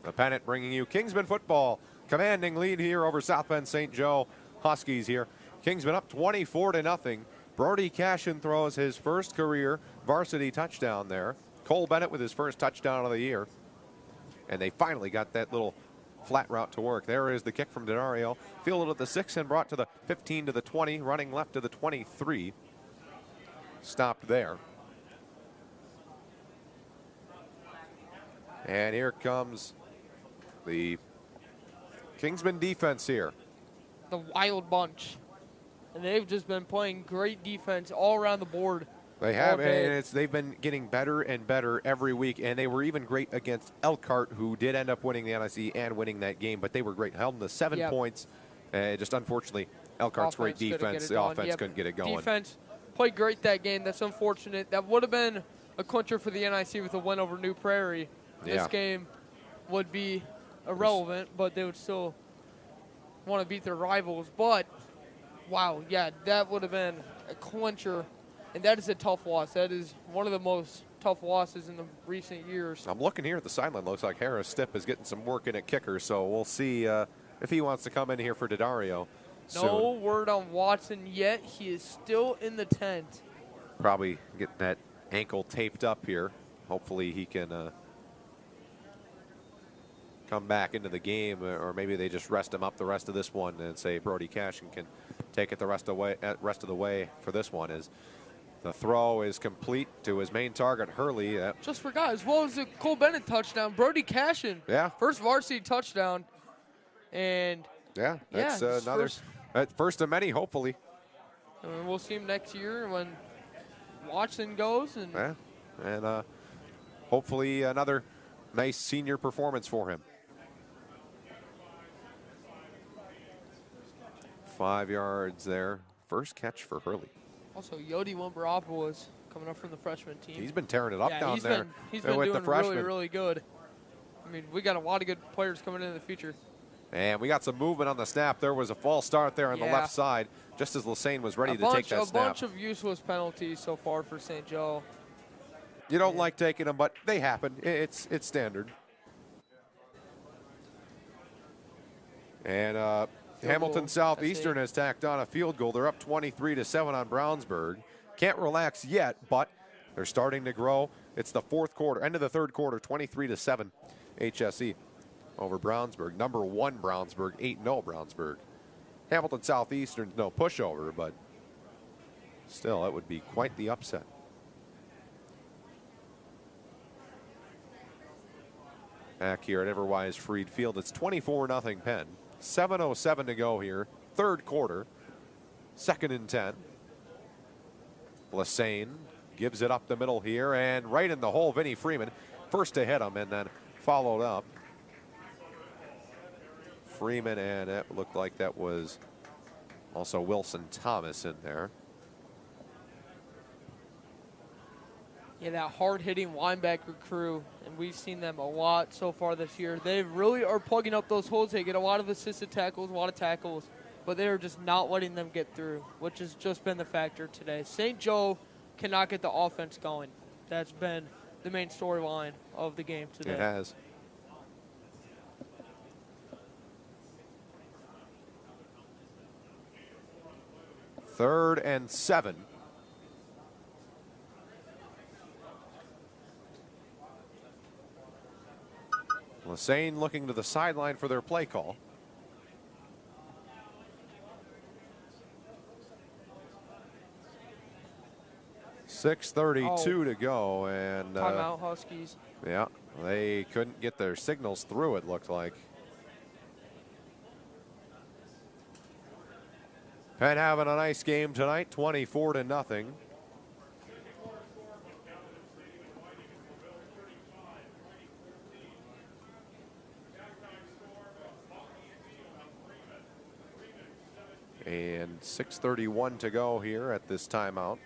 The Pennant bringing you Kingsman football. Commanding lead here over South Bend St. Joe Huskies here. Kingsman up 24-0. Brody Cashion throws his first career varsity touchdown there. Cole Bennett with his first touchdown of the year. And they finally got that little flat route to work. There is the kick from Dario. Fielded at the 6 and brought to the 15 to the 20. Running left to the 23. Stopped there. And here comes the Kingsman defense here. The Wild Bunch. And they've just been playing great defense all around the board. They have, and they've been getting better and better every week. And they were even great against Elkhart, who did end up winning the NIC and winning that game. But they were great. Held them to 7 points. Just unfortunately, Elkhart's great defense. The offense couldn't get it going. Defense played great that game. That's unfortunate. That would have been a clincher for the NIC with a win over New Prairie. This game would be irrelevant, but they would still want to beat their rivals. But, wow, that would have been a clincher And that is a tough loss. That is one of the most tough losses in the recent years. I'm looking here at the sideline. Looks like Harris Stipp is getting some work in at kicker, so we'll see if he wants to come in here for Daddario soon. No word on Watson yet. He is still in the tent. Probably getting that ankle taped up here. Hopefully he can come back into the game, or maybe they just rest him up the rest of this one and say Brody Cashion can take it the rest of the way for this one. Is the throw is complete to his main target, Hurley. Just forgot, as well as the Cole Bennett touchdown, Brody Cashion. Yeah. First varsity touchdown. And yeah, that's another first of many, hopefully. And we'll see him next year when Watson goes. And hopefully another nice senior performance for him. 5 yards there. First catch for Hurley. Also, Yodi Wimberopoulos coming up from the freshman team. He's been tearing it up down there. He's been doing really, really good. I mean, we got a lot of good players coming in the future. And we got some movement on the snap. There was a false start there on the left side, just as Lesane was ready to take that snap. A bunch of useless penalties so far for St. Joe. You don't like taking them, but they happen. It's standard. And Hamilton Southeastern has tacked on a field goal. They're up 23-7 on Brownsburg. Can't relax yet, but they're starting to grow. It's the fourth quarter, end of the third quarter, 23-7 HSE over Brownsburg. Number 1 Brownsburg, 8-0 Brownsburg. Hamilton Southeastern's no pushover, but still, it would be quite the upset. Back here at Everwise Freed Field, it's 24-0 Penn. 7:07 to go here, third quarter, 2nd and 10. Lesane gives it up the middle here and right in the hole, Vinnie Freeman. First to hit him and then followed up. Freeman, and it looked like that was also Wilson Thomas in there. Yeah, that hard-hitting linebacker crew, and we've seen them a lot so far this year. They really are plugging up those holes. They get a lot of assisted tackles, a lot of tackles, but they are just not letting them get through, which has just been the factor today. St. Joe cannot get the offense going. That's been the main storyline of the game today. It has. Third and 7. Lesane looking to the sideline for their play call. .6:32 to go, and timeout Huskies. Yeah, they couldn't get their signals through, it looked like. Penn having a nice game tonight, 24-0. And 6:31 to go here at this timeout.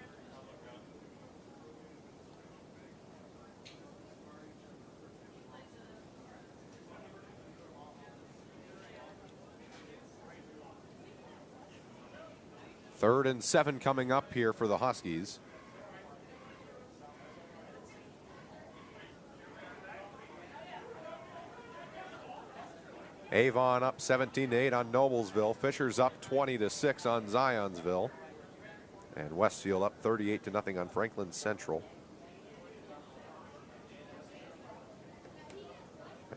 Third and 7 coming up here for the Huskies. Avon up 17-8 on Noblesville. Fisher's up 20-6 on Zionsville. And Westfield up 38-0 on Franklin Central.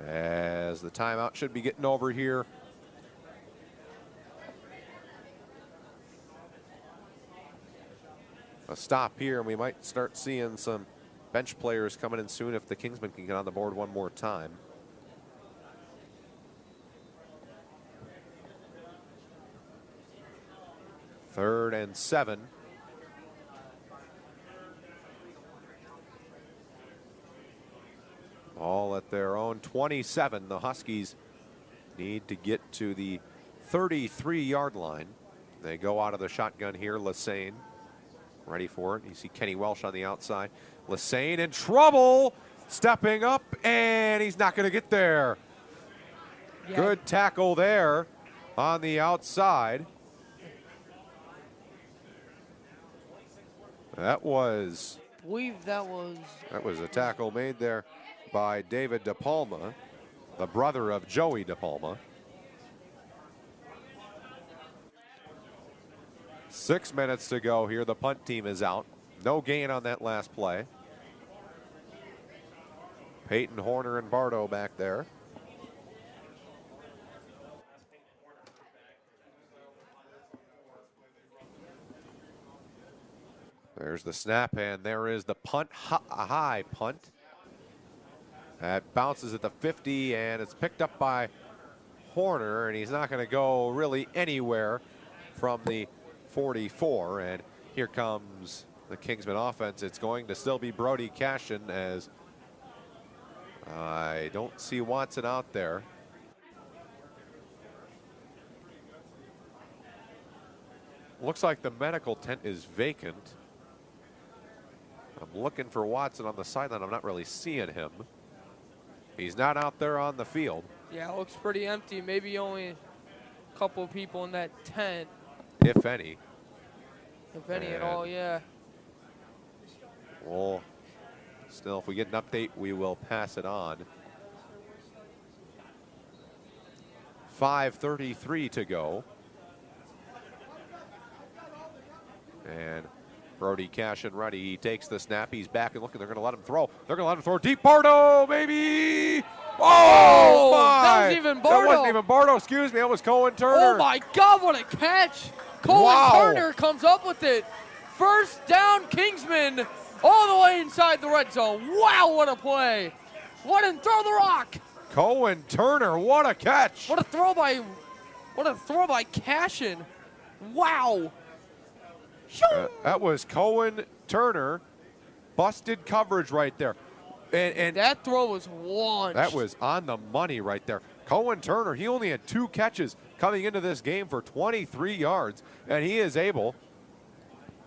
As the timeout should be getting over here. A stop here, and we might start seeing some bench players coming in soon if the Kingsmen can get on the board one more time. Third and 7. All at their own 27. The Huskies need to get to the 33-yard line. They go out of the shotgun here. Lesane ready for it. You see Kenny Welsh on the outside. Lesane in trouble. Stepping up, and he's not going to get there. Yeah. Good tackle there on the outside. That was I believe that was a tackle made there by David DePalma, the brother of Joey DePalma. 6 minutes to go here. The punt team is out. No gain on that last play. Peyton, Horner, and Bardo back there. There's the snap, and there is the punt, a high punt. That bounces at the 50, and it's picked up by Horner, and he's not going to go really anywhere from the 44. And here comes the Kingsman offense. It's going to still be Brody Cashion, as I don't see Watson out there. Looks like the medical tent is vacant. I'm looking for Watson on the sideline. I'm not really seeing him. He's not out there on the field. Yeah, it looks pretty empty. Maybe only a couple of people in that tent. If any. If any at all, yeah. Well, still, if we get an update, we will pass it on. 5:33 to go. And Brody Cashion ready. He takes the snap. He's back and looking. They're going to let him throw. They're going to let him throw deep. Bardo, baby! Oh, my! That was even Bardo. That wasn't even Bardo. Excuse me. That was Cohen Turner. Oh, my God, what a catch. Cohen Turner comes up with it. First down, Kingsman, all the way inside the red zone. Wow, what a play. Let him throw the rock. Cohen Turner, what a catch. What a throw by Cashion. Wow. That was Cohen Turner. Busted coverage right there. And that throw was launched. That was on the money right there. Cohen Turner, he only had 2 catches coming into this game for 23 yards, and he is able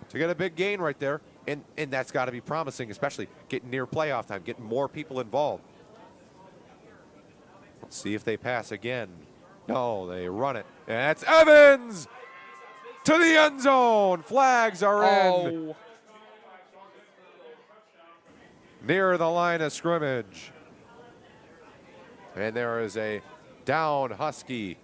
to get a big gain right there. And that's got to be promising, especially getting near playoff time, getting more people involved. Let's see if they pass again. No, they run it. And that's Evans to the end zone. Flags are in. Near the line of scrimmage. And there is a down Husky.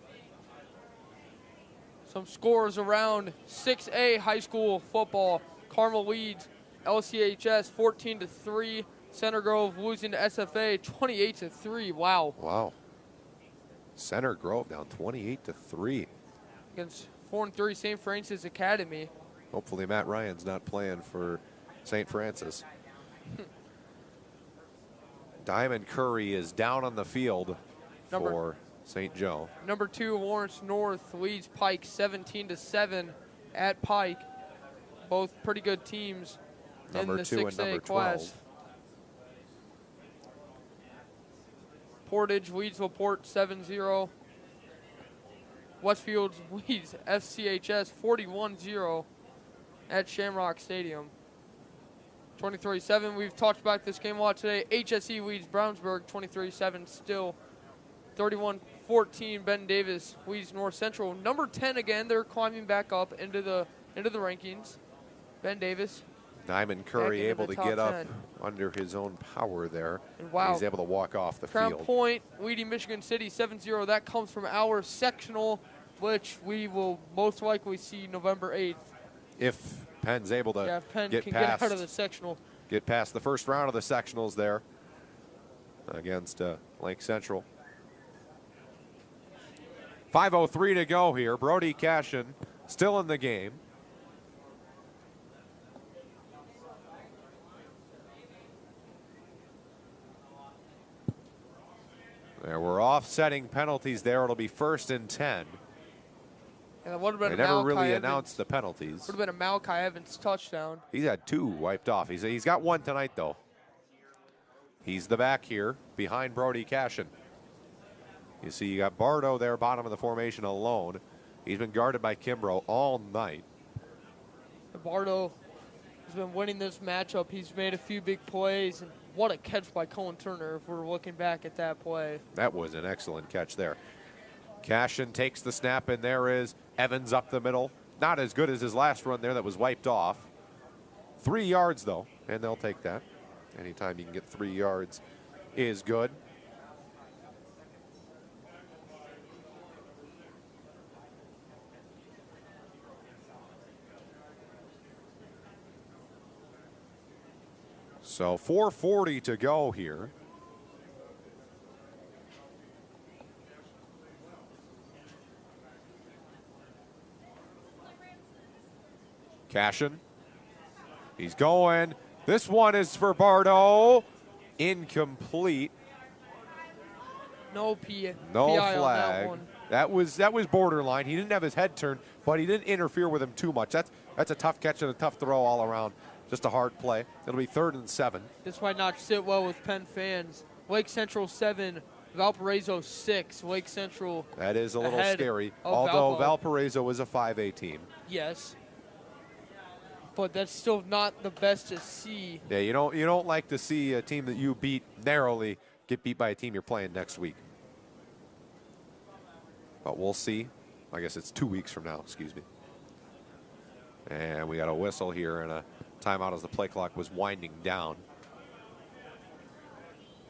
Some scores around 6A high school football. Carmel leads LCHS 14-3. Center Grove losing to SFA 28-3. Wow. Wow. Center Grove down 28-3. Against 4-3 St. Francis Academy. Hopefully Matt Ryan's not playing for St. Francis. Diamond Curry is down on the field for St. Joe. Number 2, Lawrence North leads Pike 17-7 at Pike. Both pretty good teams in the 6A class. Portage leads LaPorte 7-0. Westfield leads FCHS 41-0 at Shamrock Stadium. 23-7. We've talked about this game a lot today. HSE leads Brownsburg 23-7 still. 31-14. Ben Davis leads North Central. Number 10 again. They're climbing back up into the rankings. Ben Davis. Diamond Curry able to get up under his own power there. And wow. He's able to walk off the Crown field. Point leading Michigan City 7-0. That comes from our sectional, which we will most likely see November 8th. If Penn's able to get out of the sectional. Get past the first round of the sectionals there against Lake Central. 5:03 to go here. Brody Cashion still in the game. There were offsetting penalties there. It'll be 1st and 10. And would have been they never really announced the penalties. Would have been a Malachi Evans touchdown. He's had 2 wiped off. He's got 1 tonight, though. He's the back here behind Brody Cashion. You see, you got Bardo there, bottom of the formation alone. He's been guarded by Kimbrough all night. Bardo has been winning this matchup. He's made a few big plays. And what a catch by Cohen Turner if we're looking back at that play. That was an excellent catch there. Cashion takes the snap, and there is Evans up the middle. Not as good as his last run there that was wiped off. 3 yards, though, and they'll take that. Anytime you can get 3 yards is good. So 4:40 to go here. Cashion. He's going. This one is for Bardo. Incomplete. No No PI flag. on that one. That was borderline. He didn't have his head turned, but he didn't interfere with him too much. That's a tough catch and a tough throw all around. Just a hard play. It'll be 3rd and 7. This might not sit well with Penn fans. Lake Central 7, Valparaiso 6. Lake Central. That is a little ahead scary. of Although Valpo. Valparaiso is a 5A team. Yes. But that's still not the best to see. Yeah, you don't like to see a team that you beat narrowly get beat by a team you're playing next week. But we'll see. I guess it's 2 weeks from now, excuse me. And we got a whistle here and a timeout as the play clock was winding down.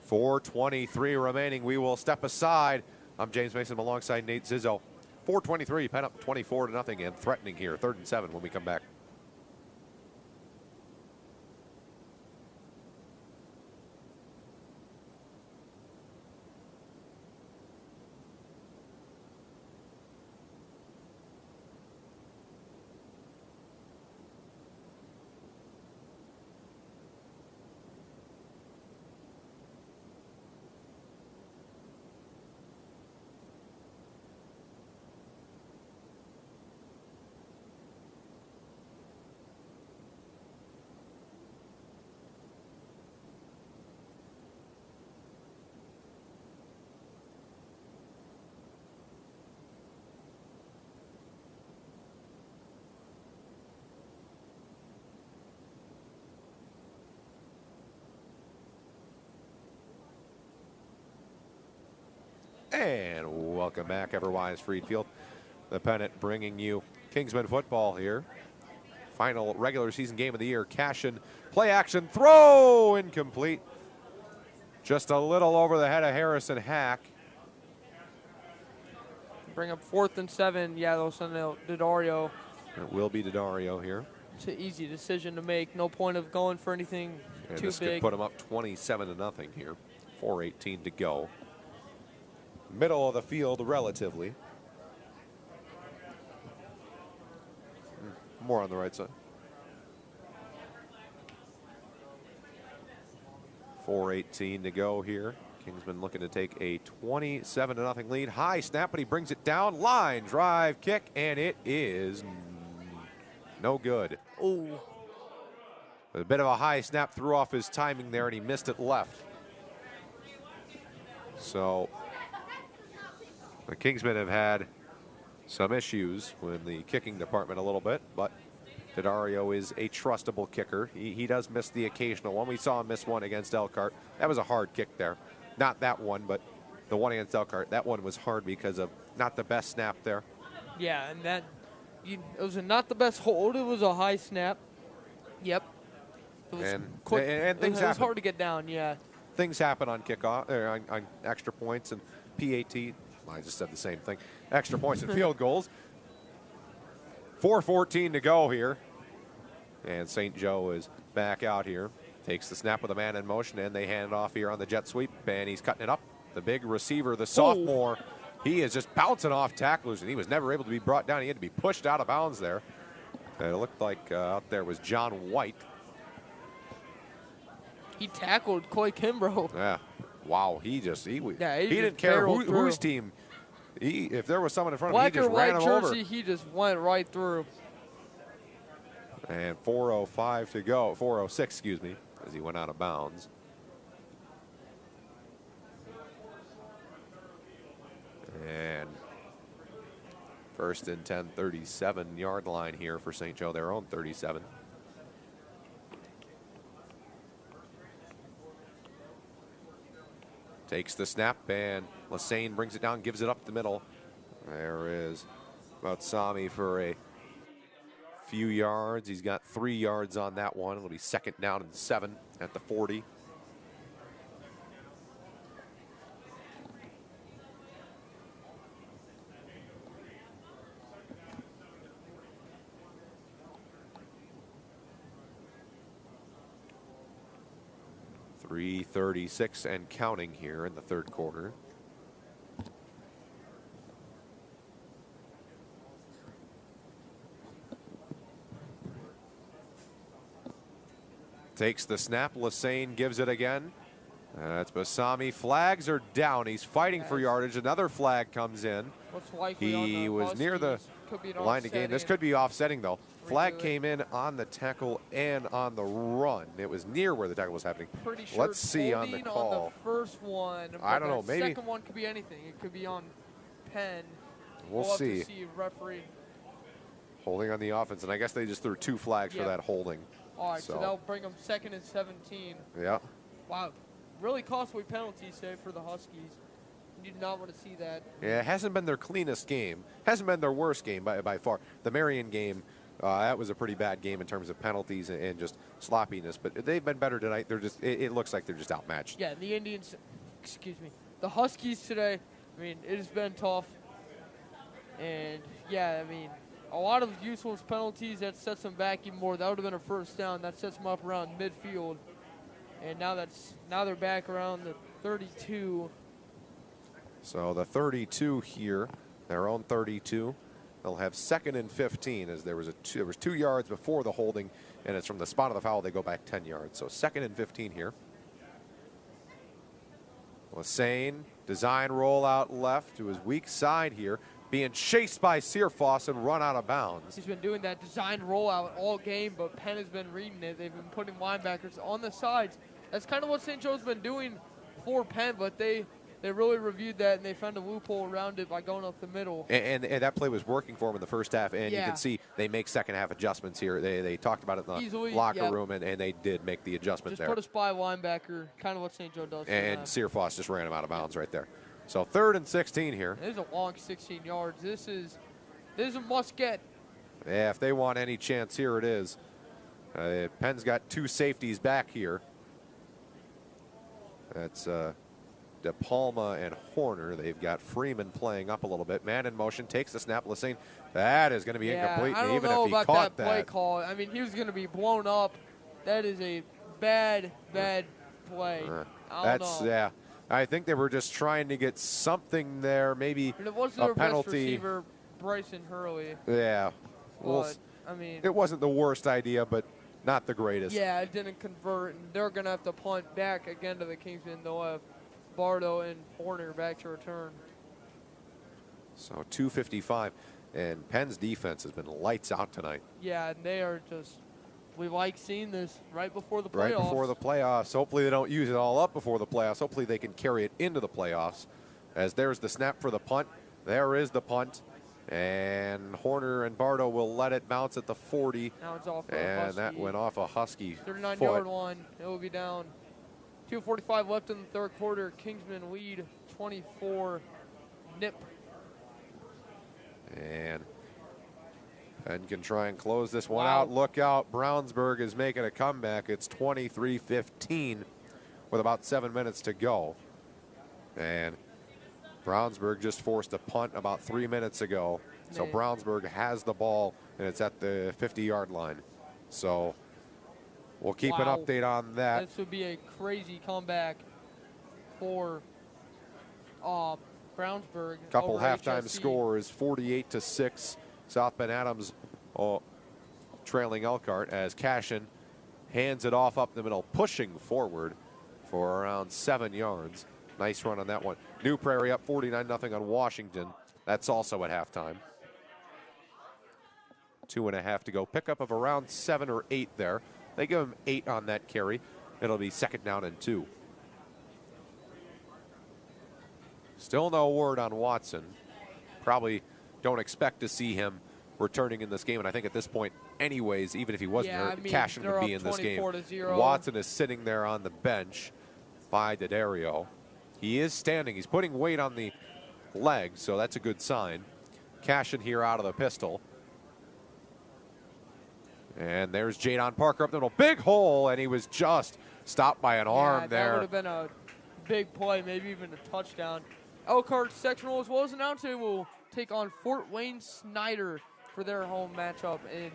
4:23 remaining. We will step aside. I'm James Mason alongside Nate Zizzo. 4:23, Penn up 24-0 and threatening here. 3rd and 7 when we come back. And welcome back, Everwise Freed Field. The Pennant bringing you Kingsman football here. Final regular season game of the year. Cashion, play action, throw, incomplete. Just a little over the head of Harrison Hack. Bring up 4th and 7. Yeah, they'll send out Daddario. It will be Daddario here. It's an easy decision to make. No point of going for anything And too this big. could put them up 27-0 here. 4:18 to go. Middle of the field, relatively. More on the right side. 4:18 to go here. Kingsman looking to take a 27-0 lead. High snap, but he brings it down. Line drive kick, and it is no good. Oh, A bit of a high snap, threw off his timing there, and he missed it left. So the Kingsmen have had some issues with the kicking department a little bit, but Daddario is a trustable kicker. He does miss the occasional one. We saw him miss one against Elkhart. That was a hard kick there. Not that one, but the one against Elkhart. That one was hard because of not the best snap there. yeah, and it was not the best hold. It was a high snap. Yep. It was And quick. things it was happen. hard to get down, yeah. Things happen on kickoff, or on extra points and PAT. I just said the same thing. Extra points and field goals. 4:14 to go here. And St. Joe is back out here. Takes the snap with a man in motion, and they hand it off here on the jet sweep. And he's cutting it up. The big receiver, the sophomore, he is just bouncing off tacklers, and he was never able to be brought down. He had to be pushed out of bounds there. And it looked like out there was John White. He tackled Coy Kimbrough. Yeah. Wow. He just didn't care barreled through. whose team. If there was someone in front of him, Black he or just white ran him jersey, over. he just went right through. And 4:05 to go. 4:06, excuse me, as he went out of bounds. And 1st and 10, 37-yard line here for St. Joe, their own 37. Takes the snap, and Lassane brings it down, gives it up the middle. There is Matsami for a Few yards. He's got 3 yards on that one. It'll be second down and 7 at the 40. .336 and counting here in the third quarter. Takes the snap. Lassane gives it again. That's Basami. Flags are down. He's fighting for yardage. Another flag comes in. He was near the line to gain. This could be offsetting, though. Flag came in on the tackle and on the run. It was near where the tackle was happening. Pretty sure Let's see on the call. On the first one. I don't know. Maybe the second one could be anything. It could be on Penn. We'll see. Have to see referee. Holding on the offense, and I guess they just threw 2 flags for that holding. All right, so that'll bring them second and 17. Yeah. Wow. Really costly penalty save for the Huskies. You do not want to see that. Yeah, it hasn't been their cleanest game. Hasn't been their worst game by far. The Marion game, that was a pretty bad game in terms of penalties and just sloppiness. But they've been better tonight. They're just. It looks like they're just outmatched. Yeah, the Indians. Excuse me. The Huskies today. I mean, it has been tough. And yeah, I mean, a lot of useless penalties that sets them back even more. That would have been a first down. That sets them up around midfield. And now they're back around the 32. So the 32 here, their own 32. They'll have second and 15 as there was 2 yards before the holding, and it's from the spot of the foul they go back 10 yards. So second and 15 here. Lassane, design roll out left to his weak side here, being chased by Searfoss and run out of bounds. He's been doing that design rollout all game, but Penn has been reading it. They've been putting linebackers on the sides. That's kind of what St. Joe's been doing for Penn, but they really reviewed that, and they found a loophole around it by going up the middle. And that play was working for them in the first half, and you can see they make second half adjustments here. They talked about it in the locker room, and they did make the adjustment there. Just put a spy linebacker, kind of what St. Joe does. And Searfoss just ran him out of bounds right there. So third and 16 here. This is a long 16 yards. This is a must get. Yeah, if they want any chance, here it is. Penn's got 2 safeties back here. That's De Palma and Horner. They've got Freeman playing up a little bit. Man in motion, takes the snap. Lassane, that is going to be incomplete. I don't even know if he about caught that play call. I mean, he was going to be blown up. That is a bad play. I don't know. Yeah. I think they were just trying to get something there, maybe and it wasn't a their penalty. Best receiver, Bryson Hurley. Yeah. But, I mean, it wasn't the worst idea, but not the greatest. Yeah, it didn't convert, and they're going to have to punt back again to the Kingsmen. They'll have Bardo and Horner back to return. So 2:55, and Penn's defense has been lights out tonight. Yeah, and they are just. We like seeing this right before the playoffs. Right before the playoffs. Hopefully they don't use it all up before the playoffs. Hopefully they can carry it into the playoffs. As there's the snap for the punt. There is the punt. And Horner and Bardo will let it bounce at the 40. Now it's off and that went off a Husky 39-yard line. It will be down. 2:45 left in the third quarter. Kingsmen lead 24. Nip. And Penn can try and close this one out. Look out. Brownsburg is making a comeback. It's 23-15 with about 7 minutes to go. And Brownsburg just forced a punt about 3 minutes ago. So Brownsburg has the ball, and it's at the 50-yard line. So we'll keep an update on that. This would be a crazy comeback for Brownsburg. Couple halftime scores, 48-6. South Bend Adams trailing Elkhart as Cashion hands it off up the middle, pushing forward for around 7 yards. Nice run on that one. New Prairie up 49-0 on Washington. That's also at halftime. 2.5 to go. Pickup of around 7 or 8 there. They give him 8 on that carry. It'll be second down and 2. Still no word on Watson. Probably don't expect to see him returning in this game. And I think at this point, anyways, even if he wasn't hurt, Cashion would be in this game. Watson is sitting there on the bench by D'Addario. He is standing. He's putting weight on the leg, so that's a good sign. Cashion here out of the pistol. And there's Jadon Parker up the middle. Big hole, and he was just stopped by an arm there. That would have been a big play, maybe even a touchdown. Elkhart sectional as well as announced will take on Fort Wayne Snyder for their home matchup. And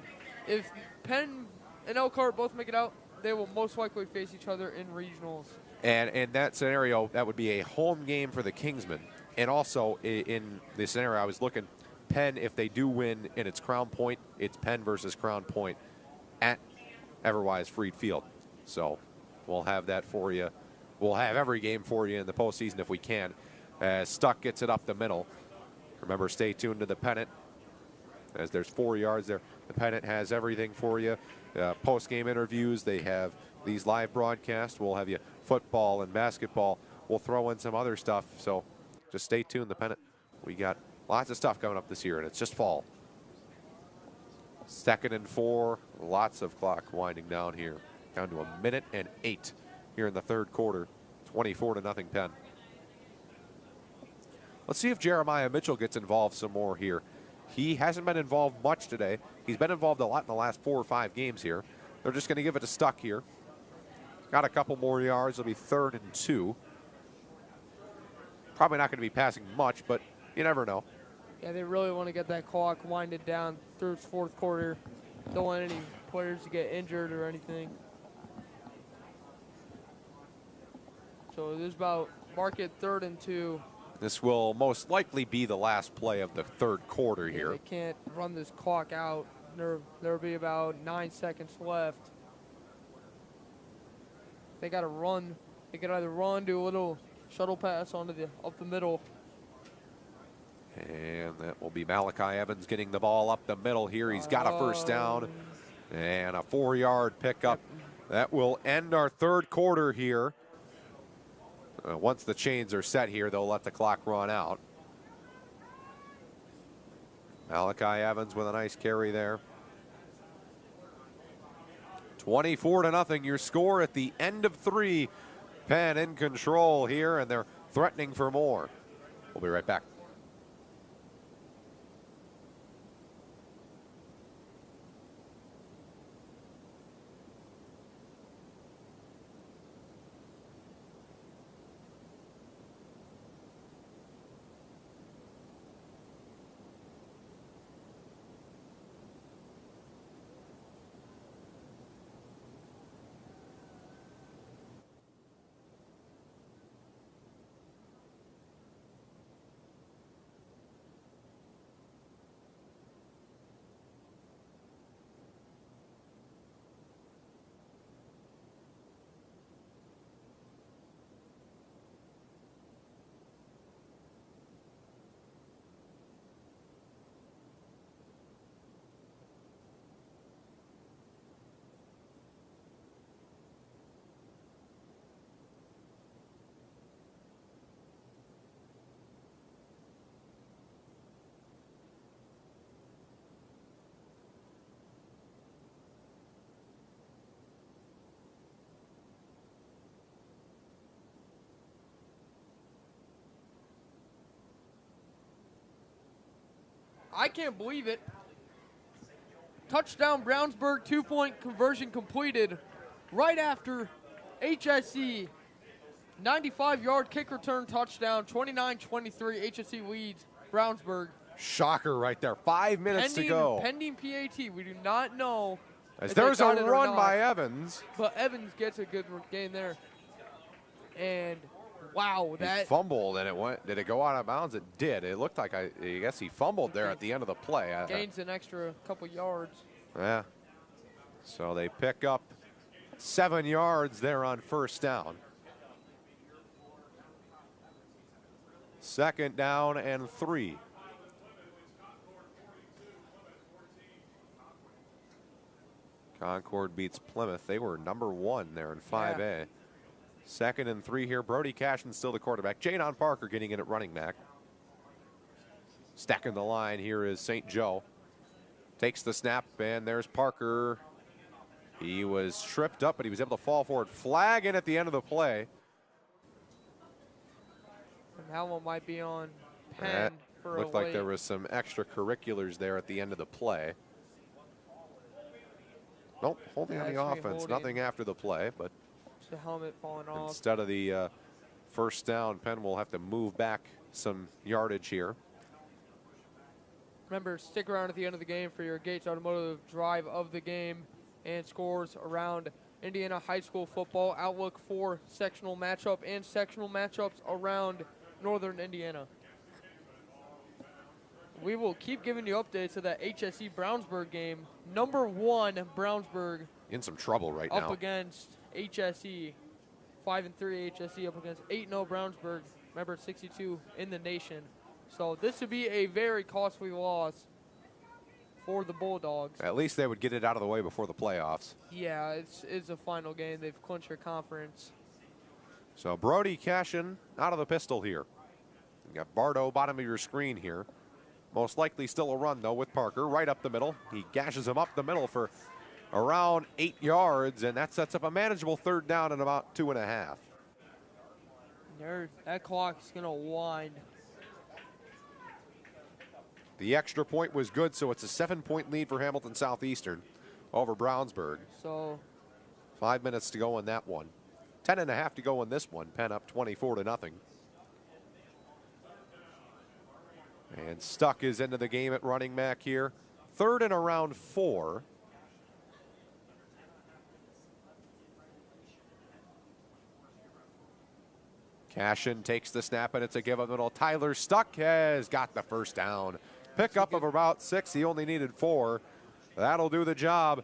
if Penn and Elkhart both make it out, they will most likely face each other in regionals. And in that scenario, that would be a home game for the Kingsmen. And also, in the scenario I was looking, Penn, if they do win and it's Crown Point, it's Penn versus Crown Point at Everwise Freed Field. So we'll have that for you. We'll have every game for you in the postseason if we can. Stuck gets it up the middle. Remember, stay tuned to the pennant, as there's 4 yards there. The pennant has everything for you. Post-game interviews. They have these live broadcasts. We'll have you football and basketball. We'll throw in some other stuff. So just stay tuned. The pennant. We got lots of stuff coming up this year, and it's just fall. 2nd and 4. Lots of clock winding down here. Down to 1:08 here in the 3rd quarter. 24-0 Penn. Let's see if Jeremiah Mitchell gets involved some more here. He hasn't been involved much today. He's been involved a lot in the last 4 or 5 games here. They're just going to give it to Stuck here. Got a couple more yards. It'll be 3rd and 2. Probably not going to be passing much, but you never know. Yeah, they really want to get that clock winded down through its 4th quarter. Don't want any players to get injured or anything. So there's about mark it 3rd and 2. This will most likely be the last play of the 3rd quarter Yeah, here. they can't run this clock out. There'll be about 9 seconds left. They got to run. They can either run, do a little shuttle pass onto up the middle. And that will be Malachi Evans getting the ball up the middle here. He's got a 1st down and a 4-yard pickup. That will end our 3rd quarter here. Once the chains are set here, they'll let the clock run out. Malachi Evans with a nice carry there. 24-0, your score at the end of 3. Penn in control here, and they're threatening for more. We'll be right back. I can't believe it. Touchdown Brownsburg, 2-point conversion completed right after HSE 95-yard kick return touchdown, 29-23. HSE leads Brownsburg. Shocker right there. 5 minutes to go. Pending PAT. We do not know. As there's a run by Evans. But Evans gets a good gain there. And wow, he fumbled and it went. Did it go out of bounds? It did. It looked like I guess he fumbled there at the end of the play. Gains an extra couple yards. Yeah. So they pick up 7 yards there on 1st down. 2nd down and 3. Concord beats Plymouth. They were number 1 there in 5A. Yeah. 2nd and 3 here. Brody Cashion still the quarterback. Jadon Parker getting in at running back. Stacking the line here is St. Joe. Takes the snap, and there's Parker. He was tripped up, but he was able to fall forward. Flag in at the end of the play. And that one might be on Penn for looked like there was some extracurriculars there at the end of the play. Nope, holding on the offense. Nothing after the play, but the helmet falling off. Instead of the first down, Penn will have to move back some yardage here. Remember, stick around at the end of the game for your Gates Automotive drive of the game and scores around Indiana high school football, outlook for sectional matchup and sectional matchups around northern Indiana. We will keep giving you updates of that HSE Brownsburg game. Number 1 Brownsburg in some trouble right up now. Against HSE. 5-3 HSE up against 8-0 Brownsburg. Remember, 62 in the nation. So this would be a very costly loss for the Bulldogs. At least they would get it out of the way before the playoffs. Yeah, it's a final game. They've clinched their conference. So Brody Cashion out of the pistol here. You got Bardo bottom of your screen here. Most likely still a run, though, with Parker right up the middle. He gashes him up the middle for around 8 yards, and that sets up a manageable third down in about 2.5. That clock's going to wind. The extra point was good, so it's a 7-point lead for Hamilton Southeastern over Brownsburg. So 5 minutes to go in that one. 10.5 to go in this one. Penn up 24-0. And Stuck is into the game at running back here. 3rd and around 4. Cashion takes the snap, and it's a give up middle. Tyler Stuck has got the first down. Pickup of about 6. He only needed 4. That'll do the job.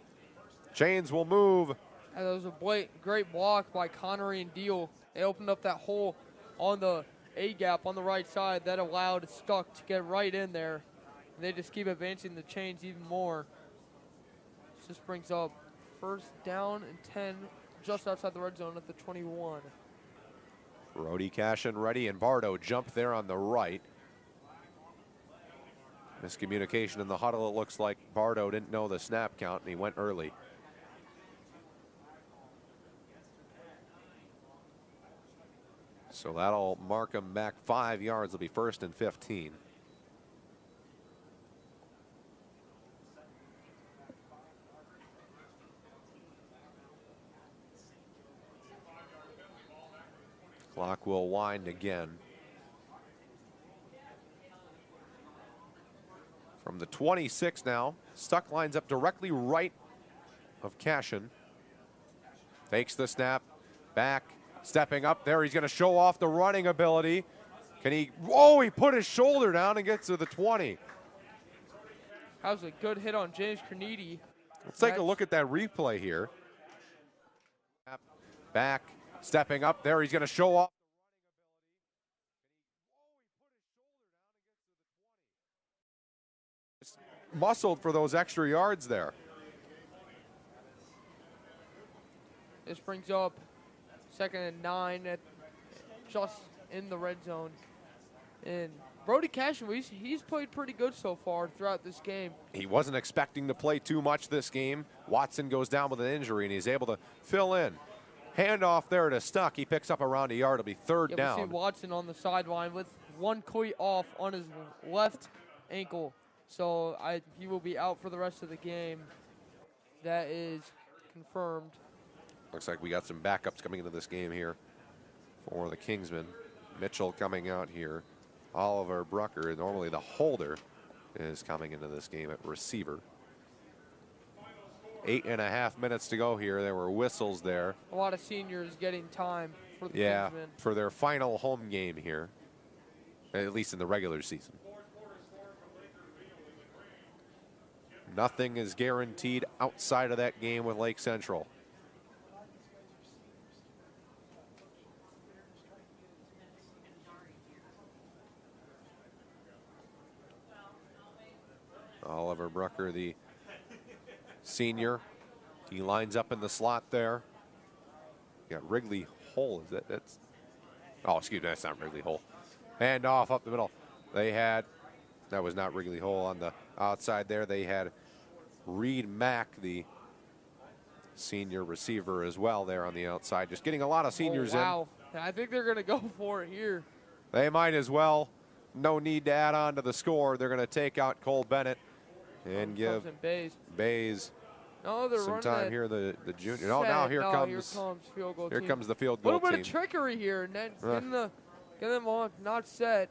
Chains will move. That was a great block by Connery and Deal. They opened up that hole on the A-gap on the right side. That allowed Stuck to get right in there. And they just keep advancing the chains even more. This brings up first down and 10 just outside the red zone at the 21. Brody Cashion ready, and Bardo jumped there on the right. Miscommunication in the huddle. It looks like Bardo didn't know the snap count, and he went early. So that'll mark him back 5 yards. It'll be 1st and 15. Clock will wind again. From the 26 now, Stuck lines up directly right of Cashion. Takes the snap, back, stepping up there. He's going to show off the running ability. Can he? Oh, he put his shoulder down and gets to the 20. That was a good hit on James Carnegie. Let's take a look at that replay here. Back, stepping up there. He's going to show off. Muscled for those extra yards there. This brings up 2nd and 9 at just in the red zone. And Brody Cashion, he's played pretty good so far throughout this game. He wasn't expecting to play too much this game. Watson goes down with an injury, and he's able to fill in. Handoff there to Stuck. He picks up around a yard. It'll be 3rd down. We see Watson on the sideline with one cleat off on his left ankle. So he will be out for the rest of the game. That is confirmed. Looks like we got some backups coming into this game here for the Kingsmen. Mitchell coming out here. Oliver Brucker, normally the holder, is coming into this game at receiver. 8.5 minutes to go here. There were whistles there. A lot of seniors getting time for the Kingsmen. For their final home game here, at least in the regular season. Nothing is guaranteed outside of that game with Lake Central. Oliver Brucker, the senior, he lines up in the slot there. You got Wrigley Hole. Is that's? Oh, excuse me, that's not Wrigley Hole. Hand off up the middle. They had, that was not Wrigley Hole on the outside there. They had Reed Mack, the senior receiver, as well there on the outside. Just getting a lot of seniors in. Wow, I think they're going to go for it here. They might as well. No need to add on to the score. They're going to take out Cole Bennett and give Bays No, they're running sometime that here the junior. Oh, now here comes field goal here team. comes the field A goal little bit team. of trickery here, and then getting them on, not set.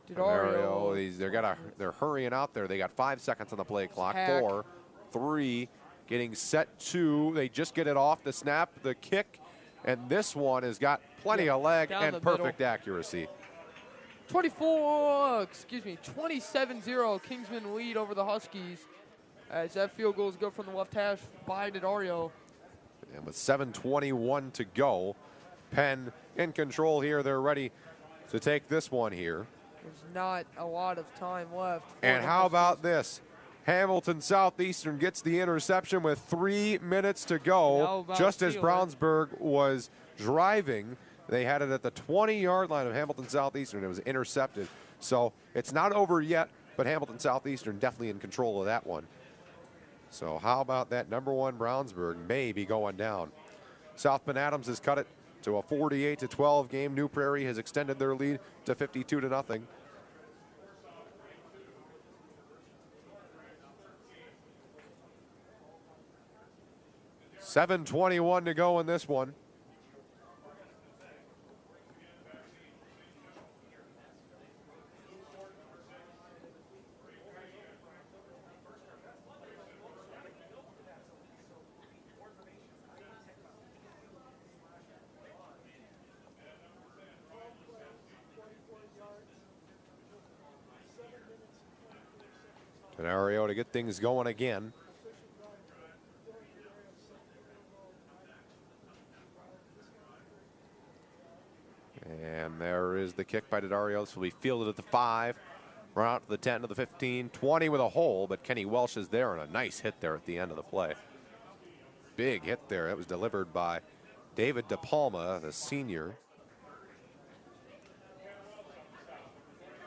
They're hurrying out there. They got 5 seconds on the play clock. Hack. 4, 3, getting set 2. They just get it off the snap, the kick, and this one has got plenty of leg and perfect accuracy. 27-0 Kingsman lead over the Huskies as that field goal is good from the left hash by Dario. And with 7:21 to go, Penn in control here. They're ready to take this one here. There's not a lot of time left. And how about this? Hamilton Southeastern gets the interception with 3 minutes to go. Just as Brownsburg was driving, they had it at the 20-yard line of Hamilton Southeastern. It was intercepted. So it's not over yet, but Hamilton Southeastern definitely in control of that one. So how about that? Number 1 Brownsburg may be going down. South Bend Adams has cut it to a 48-12 game. New Prairie has extended their lead to 52-0. 7:21 to go in this one. Dario to get things going again. And there is the kick by Dario. This will be fielded at the 5. Run out to the 10, to the 15, 20 with a hole, but Kenny Welsh is there, and a nice hit there at the end of the play. Big hit there. That was delivered by David DePalma, the senior.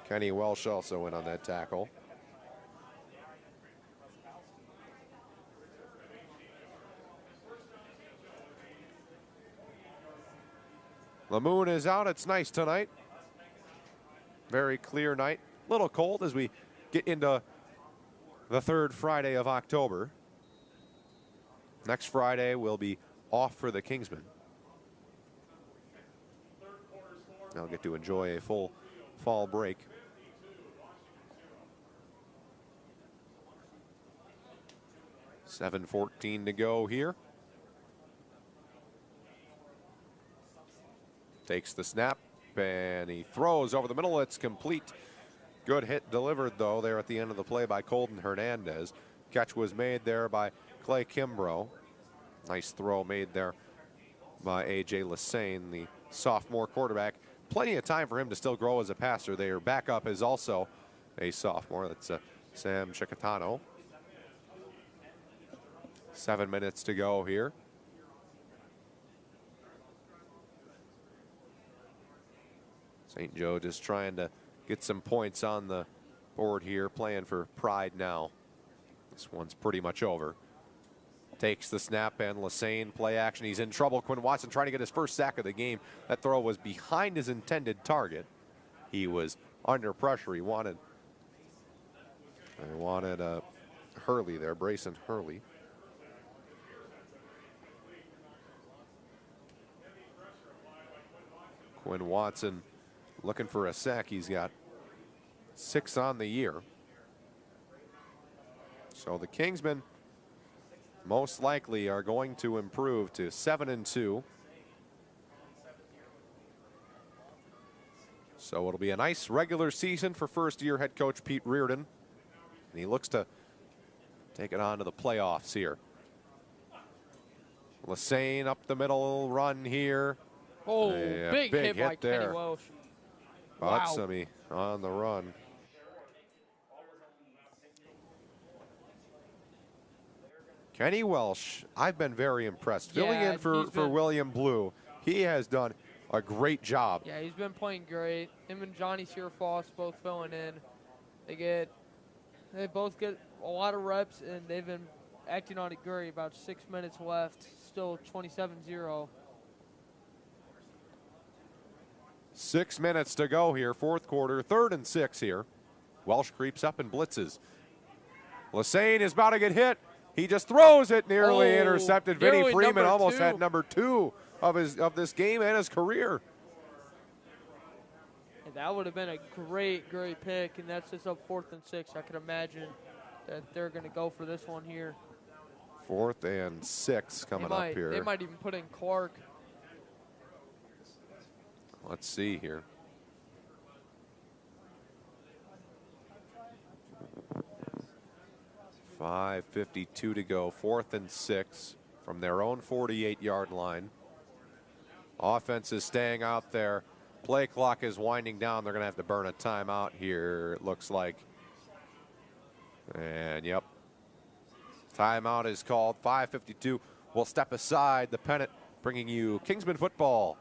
Kenny Welsh also in on that tackle. The moon is out. It's nice tonight. Very clear night. Little cold as we get into the 3rd Friday of October. Next Friday we'll be off for the Kingsmen. I'll get to enjoy a full fall break. $7:14 to go here. Takes the snap, and he throws over the middle. It's complete. Good hit delivered, though, there at the end of the play by Colton Hernandez. Catch was made there by Clay Kimbrough. Nice throw made there by A.J. Lassane, the sophomore quarterback. Plenty of time for him to still grow as a passer. Their backup is also a sophomore. That's Sam Chicatano. 7 minutes to go here. St. Joe just trying to get some points on the board here, playing for pride now. This one's pretty much over. Takes the snap, and Lassane play action. He's in trouble. Quinn Watson trying to get his first sack of the game. That throw was behind his intended target. He was under pressure. He wanted Hurley there, Brayson Hurley. Quinn Watson looking for a sack. He's got 6 on the year. So the Kingsmen most likely are going to improve to 7-2. So it'll be a nice regular season for first-year head coach Pete Reardon. And he looks to take it on to the playoffs here. Lassane up the middle, run here. Oh, big hit by there. Kenny Welsh. Butsamy on the run. Kenny Welsh, I've been very impressed. Filling in for William Blue, he has done a great job. Yeah, he's been playing great. Him and Johnny Searfoss both filling in. They both get a lot of reps, and they've been acting on it great. About 6 minutes left, still 27-0. 6 minutes to go here, 4th quarter, 3rd and 6 here. Welsh creeps up and blitzes. Lassane is about to get hit. He just throws it, nearly intercepted. Vinny Freeman almost had number 2 of this game and his career. And that would have been a great pick, and that's just up 4th and 6. I can imagine that they're going to go for this one here. 4th and 6 coming up here. They might even put in Clark. Let's see here. .552 to go. 4th and 6 from their own 48-yard line. Offense is staying out there. Play clock is winding down. They're going to have to burn a timeout here, it looks like. And, yep. Timeout is called. 5:52 will step aside. The Pennant bringing you Kingsman football.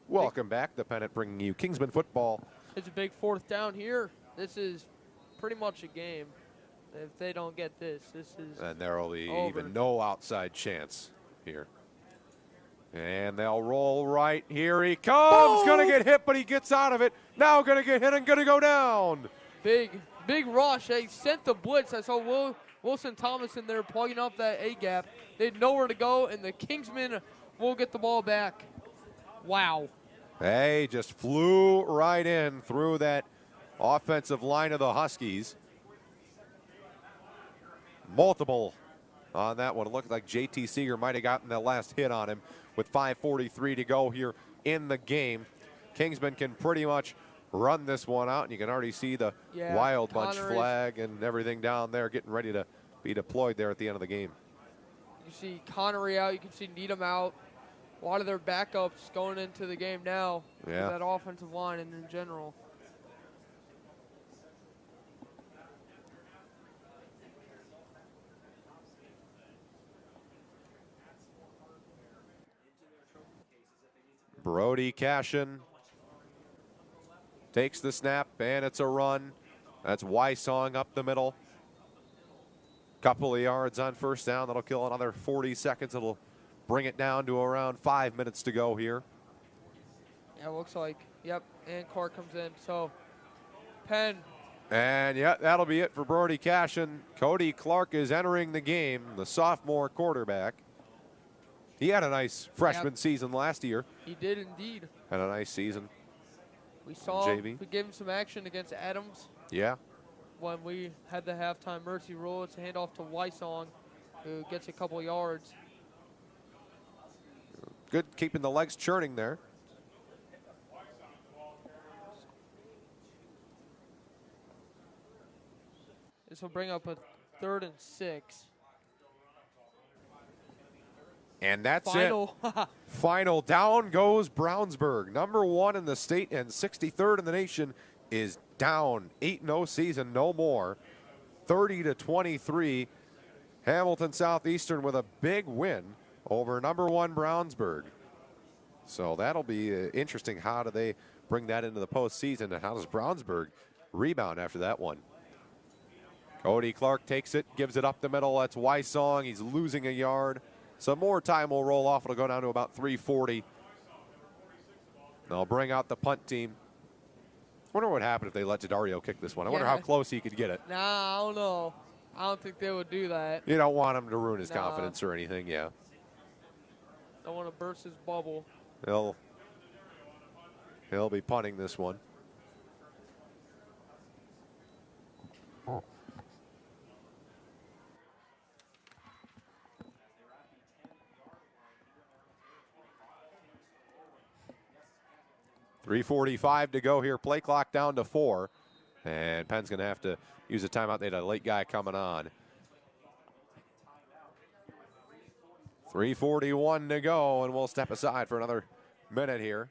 Welcome back. The Pennant bringing you Kingsman football. It's a big 4th down here. This is pretty much a game. If they don't get this, this is And there will be over. even no outside chance here. And they'll roll right. Here he comes. Going to get hit, but he gets out of it. Now going to get hit and going to go down. Big rush. They sent the blitz. I saw Wilson Thomas in there plugging up that A-gap. They had nowhere to go, and the Kingsmen will get the ball back. Wow. Hey, just flew right in through that offensive line of the Huskies. Multiple on that one. It looked like JT Seeger might have gotten the last hit on him with 5:43 to go here in the game. Kingsmen can pretty much run this one out, and you can already see the Wild Bunch flag and everything down there getting ready to be deployed there at the end of the game. You see Connery out. You can see Needham out. A lot of their backups going into the game now with that offensive line and in general. Brody Cashion takes the snap, and it's a run. That's Wysong up the middle. Couple of yards on first down. That'll kill another 40 seconds. It'll bring it down to around 5 minutes to go here. Yeah, it looks like. Yep, and Clark comes in. So, Penn. And, yeah, that'll be it for Brody Cashion. Cody Clark is entering the game, the sophomore quarterback. He had a nice freshman season last year. He did indeed. Had a nice season. We saw him. We gave him some action against Adams. Yeah. When we had the halftime mercy rule, it's a handoff to Wysong, who gets a couple yards. Good keeping the legs churning there. This will bring up a 3rd and 6. And that's it. Final. Down goes Brownsburg. Number 1 in the state and 63rd in the nation is down. 8-0 season, no more. 30-23. Hamilton Southeastern with a big win over number 1 Brownsburg. So that'll be interesting. How do they bring that into the postseason, and how does Brownsburg rebound after that one? Cody Clark takes it, gives it up the middle. That's Wysong. He's losing a yard. Some more time will roll off. It'll go down to about 3:40. They'll bring out the punt team. Wonder what happened if they let Daddario kick this one. I wonder how close he could get it. Nah, I don't know. I don't think they would do that. You don't want him to ruin his confidence or anything, Don't want to burst his bubble. They'll He'll be punting this one. .345 to go here. Play clock down to 4. And Penn's going to have to use a timeout. They had a late guy coming on. 3:41 to go, and we'll step aside for another minute here.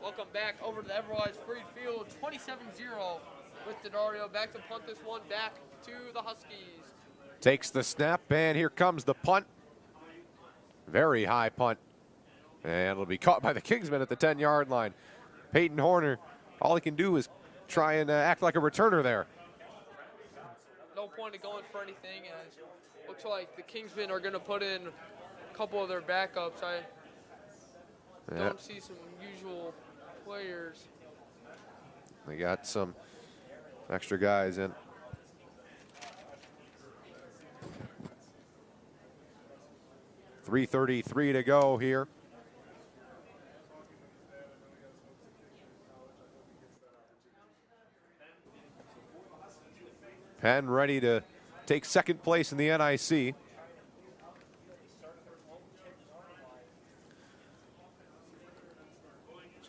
Welcome back over to the Everwise Free Field, 27-0 with Denario. Back to punt this one back to the Huskies. Takes the snap, and here comes the punt. Very high punt. And it'll be caught by the Kingsmen at the 10-yard line. Peyton Horner, all he can do is try and act like a returner there. No point in going for anything, as looks like the Kingsmen are going to put in a couple of their backups. I don't see some usual players. They got some extra guys in. .333 to go here. Penn ready to take second place in the NIC.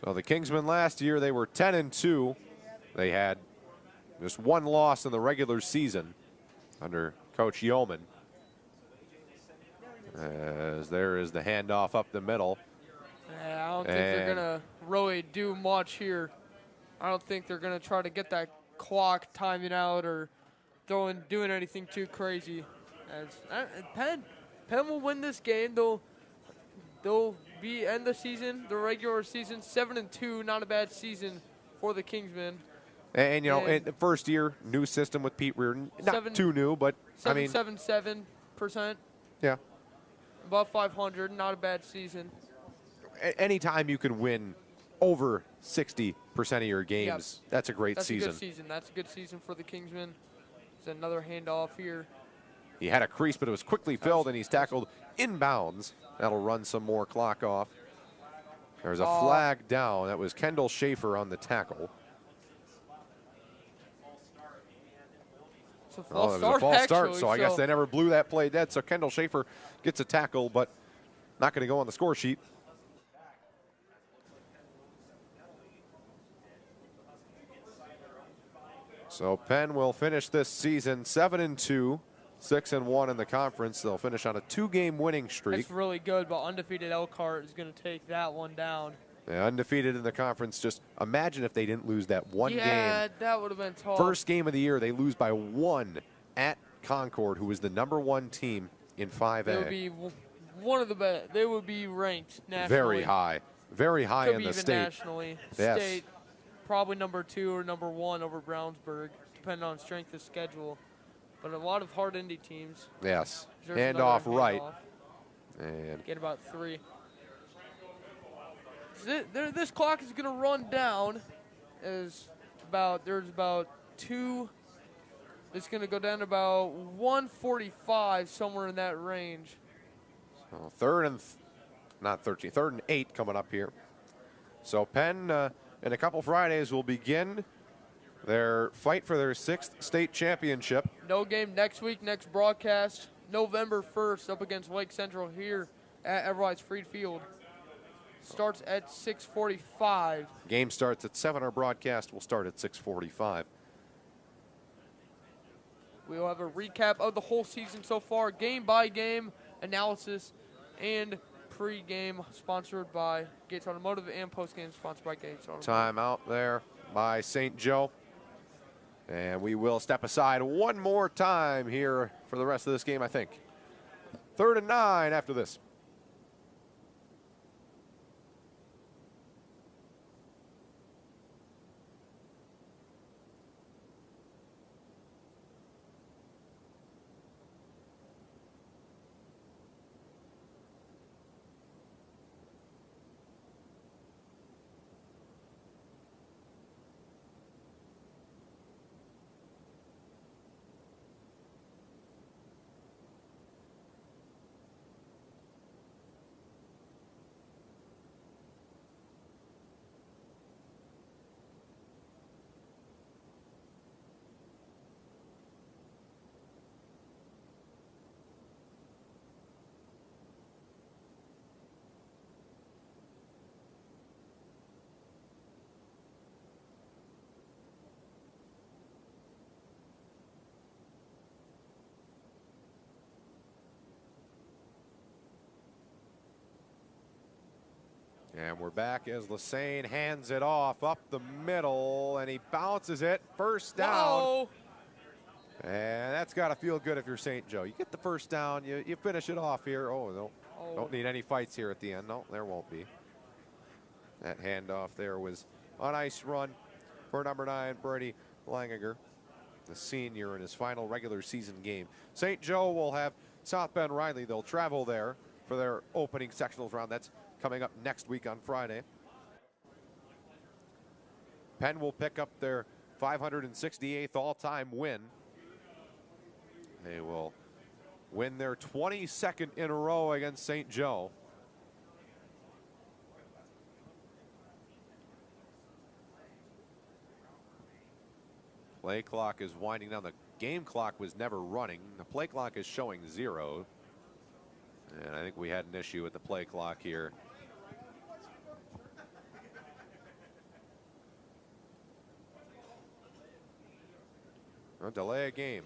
So the Kingsmen last year, they were 10-2. They had just one loss in the regular season under Coach Yeoman. As there is the handoff up the middle. Yeah, I don't think they're going to really do much here. I don't think they're going to try to get that clock timing out or doing anything too crazy. As Penn will win this game. They'll end the season, the regular season, 7-2. Not a bad season for the Kingsmen. And you know, in the first year, new system with Pete Reardon, not too new, but I mean, 7.77%. Yeah. Above 500, not a bad season. Anytime you can win over 60% of your games, that's a great season. That's a good season. That's a good season for the Kingsmen. It's another handoff here. He had a crease, but it was quickly filled, and he's tackled inbounds. That'll run some more clock off. There's a flag down. That was Kendall Schaefer on the tackle. It's a false start, actually, so I guess they never blew that play dead. So Kendall Schaefer gets a tackle, but not going to go on the score sheet. So Penn will finish this season 7-2, 6-1 in the conference. They'll finish on a 2-game winning streak. That's really good, but undefeated Elkhart is going to take that one down. Yeah, undefeated in the conference. Just imagine if they didn't lose that one game. Yeah, that would have been tough. First game of the year, they lose by 1 at Concord, who was the #1 team in 5A. They would be one of the best. They would be ranked nationally. Very high Could in be the even state. Nationally, Yes. State, probably #2 or #1 over Brownsburg, depending on strength of schedule. But a lot of hard Indy teams. Yes. There's Handoff another right. handoff. And Get about 3. This clock is going to run down. There's about 2. It's going to go down to about 1:45, somewhere in that range. so third and 8 coming up here. So Penn, in a couple Fridays, will begin their fight for their 6th state championship. No game next week. Next broadcast, November 1st, up against Lake Central here at Everwise Freed Field. Starts at 6:45. Game starts at 7. Our broadcast will start at 6:45. We will have a recap of the whole season so far, game-by-game analysis, and pre-game sponsored by Gates Automotive, and post-game sponsored by Gates Automotive. Time out there by St. Joe. And we will step aside one more time here for the rest of this game, I think. 3rd and 9 after this. And we're back as Lassane hands it off up the middle, and he bounces it. First down. Whoa. And that's got to feel good if you're St. Joe. You get the first down, you finish it off here. Oh, no. Oh. Don't need any fights here at the end. No, there won't be. That handoff there was a nice run for number 9, Brody Langiger, the senior in his final regular season game. St. Joe will have South Bend Riley. They'll travel there for their opening sectionals round. That's coming up next week on Friday. Penn will pick up their 568th all-time win. They will win their 22nd in a row against St. Joe. Play clock is winding down. The game clock was never running. The play clock is showing 0. And I think we had an issue with the play clock here. Delay a game.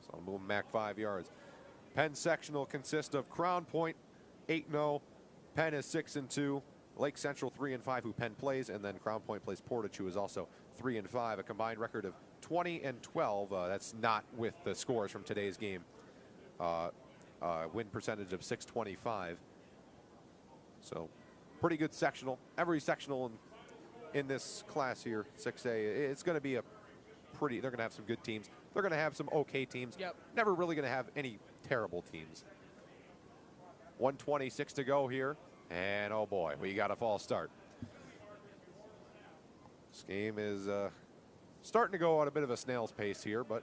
So I'll move back 5 yards. Penn sectional consists of Crown Point 8-0. Penn is 6-2. Lake Central 3-5, who Penn plays, and then Crown Point plays Portage, who is also 3-5. A combined record of 20-12. That's not with the scores from today's game. Win percentage of .625. So pretty good sectional. Every sectional in this class here, 6A, it's going to be a pretty. They're going to have some good teams. They're going to have some okay teams. Yep. Never really going to have any terrible teams. 1:26 to go here. And oh boy, we got a false start. This game is starting to go at a bit of a snail's pace here, but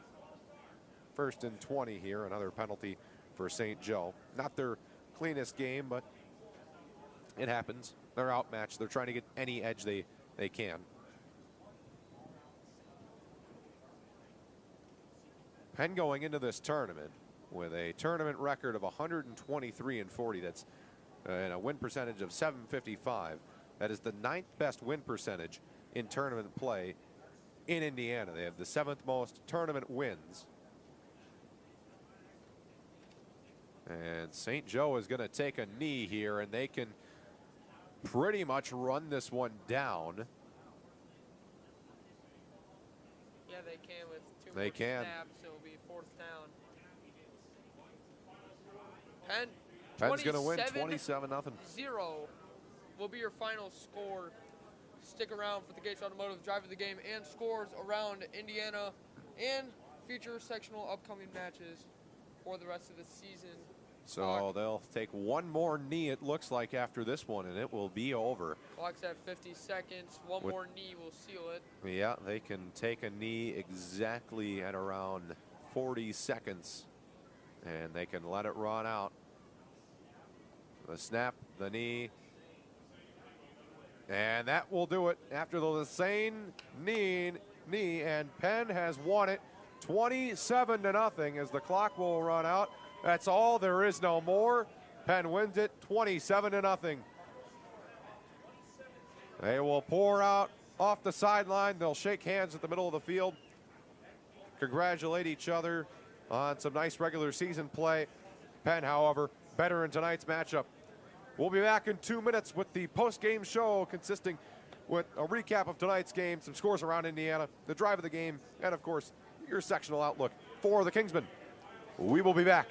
1st and 20 here. Another penalty for St. Joe. Not their cleanest game, but it happens. They're outmatched. They're trying to get any edge they can. Penn going into this tournament with a tournament record of 123-40. That's and a win percentage of .755. That is the 9th best win percentage in tournament play in Indiana. They have the 7th most tournament wins. And St. Joe is going to take a knee here, and they can pretty much run this one down. Yeah, they can with 2 They more can. snaps. It will be 4th down. Penn. Penn's going to win 27-0. 0 will be your final score. Stick around for the Gates Automotive drive of the game and scores around Indiana and future sectional upcoming matches for the rest of the season. So they'll take one more knee, it looks like, after this one, and it will be over. Clock's at 50 seconds. One more knee will seal it. Yeah, they can take a knee exactly at around 40 seconds, and they can let it run out. The snap, the knee, and that will do it after the Lassane knee, and Penn has won it 27-0 as the clock will run out. That's all, there is no more. Penn wins it 27-0. They will pour out off the sideline. They'll shake hands at the middle of the field. congratulate each other on some nice regular season play. Penn, however, better in tonight's matchup. We'll be back in 2 minutes with the post-game show consisting with a recap of tonight's game, some scores around Indiana, the drive of the game, and of course, your sectional outlook for the Kingsmen. We will be back.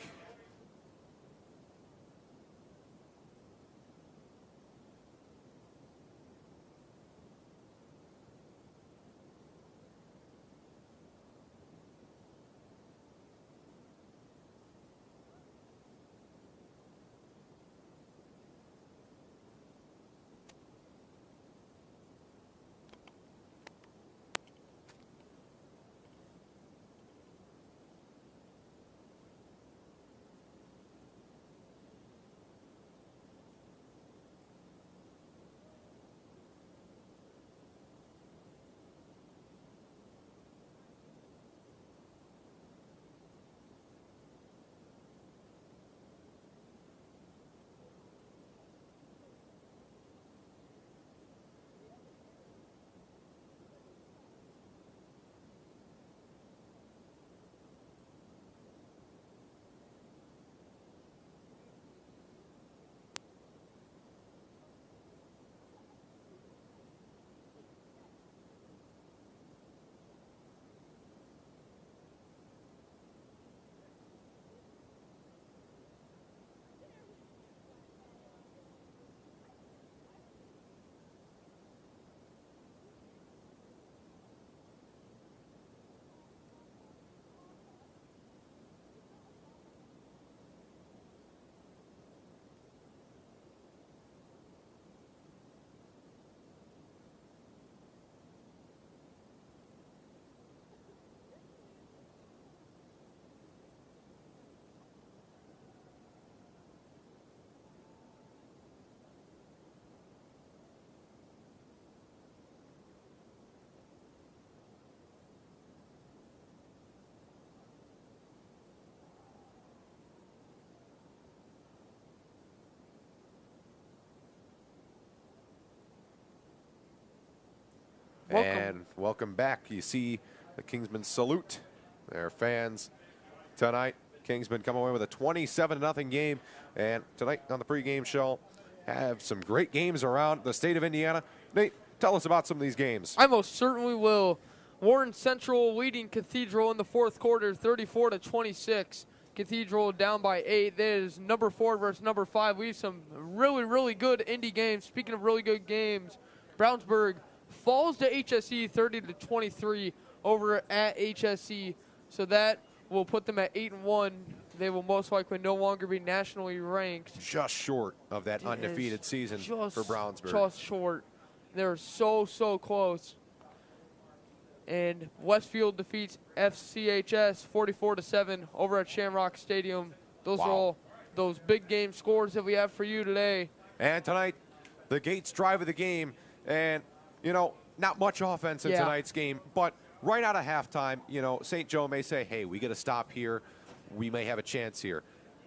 And welcome back. You see the Kingsmen salute their fans tonight. Kingsmen come away with a 27-0 game. And tonight on the pregame show, have some great games around the state of Indiana. Nate, tell us about some of these games. I most certainly will. Warren Central leading Cathedral in the fourth quarter, 34-26. Cathedral down by 8. That is number 4 versus number 5. We have some really, really good Indy games. Speaking of really good games, Brownsburg falls to HSE 30-23 over at HSE. So that will put them at 8-1. They will most likely no longer be nationally ranked. Just short of that undefeated season for Brownsburg. Just short. They're so, so close. And Westfield defeats FCHS 44-7 over at Shamrock Stadium. Those are all those big game scores that we have for you today. And tonight, the Gates drive of the game. And, you know, not much offense in tonight's game. But right out of halftime, you know, St. Joe may say, hey, we got to stop here. We may have a chance here.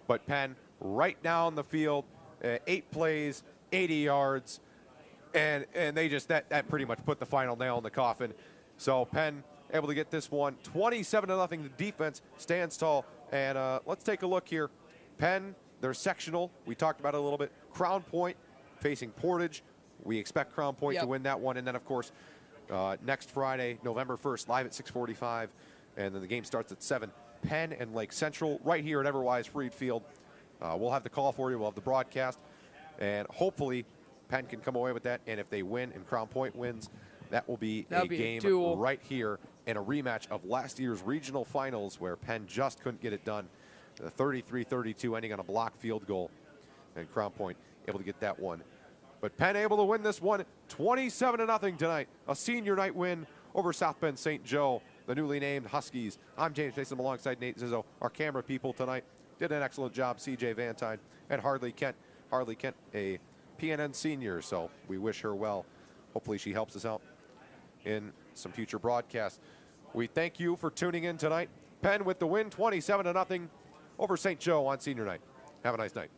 But Penn, right down the field, 8 plays, 80 yards. And they just, that pretty much put the final nail in the coffin. So Penn able to get this one 27-0. The defense stands tall. And let's take a look here. Penn, their sectional, we talked about it a little bit. Crown Point facing Portage. We expect Crown Point to win that one. And then, of course, next Friday, November 1st, live at 6:45. And then the game starts at 7. Penn and Lake Central right here at Everwise Freed Field. We'll have the call for you. We'll have the broadcast. And hopefully Penn can come away with that. And if they win and Crown Point wins, that will be a game right here and a rematch of last year's regional finals where Penn just couldn't get it done. The 33-32 ending on a block field goal. And Crown Point able to get that one. But Penn able to win this one 27-0 tonight. A senior night win over South Bend St. Joe, the newly named Huskies. I'm James Mason alongside Nate Zizzo. Our camera people tonight did an excellent job. CJ Vantine and Harley Kent. Harley Kent, a PNN senior, so we wish her well. Hopefully she helps us out in some future broadcasts. We thank you for tuning in tonight. Penn with the win, 27-0 over St. Joe on senior night. Have a nice night.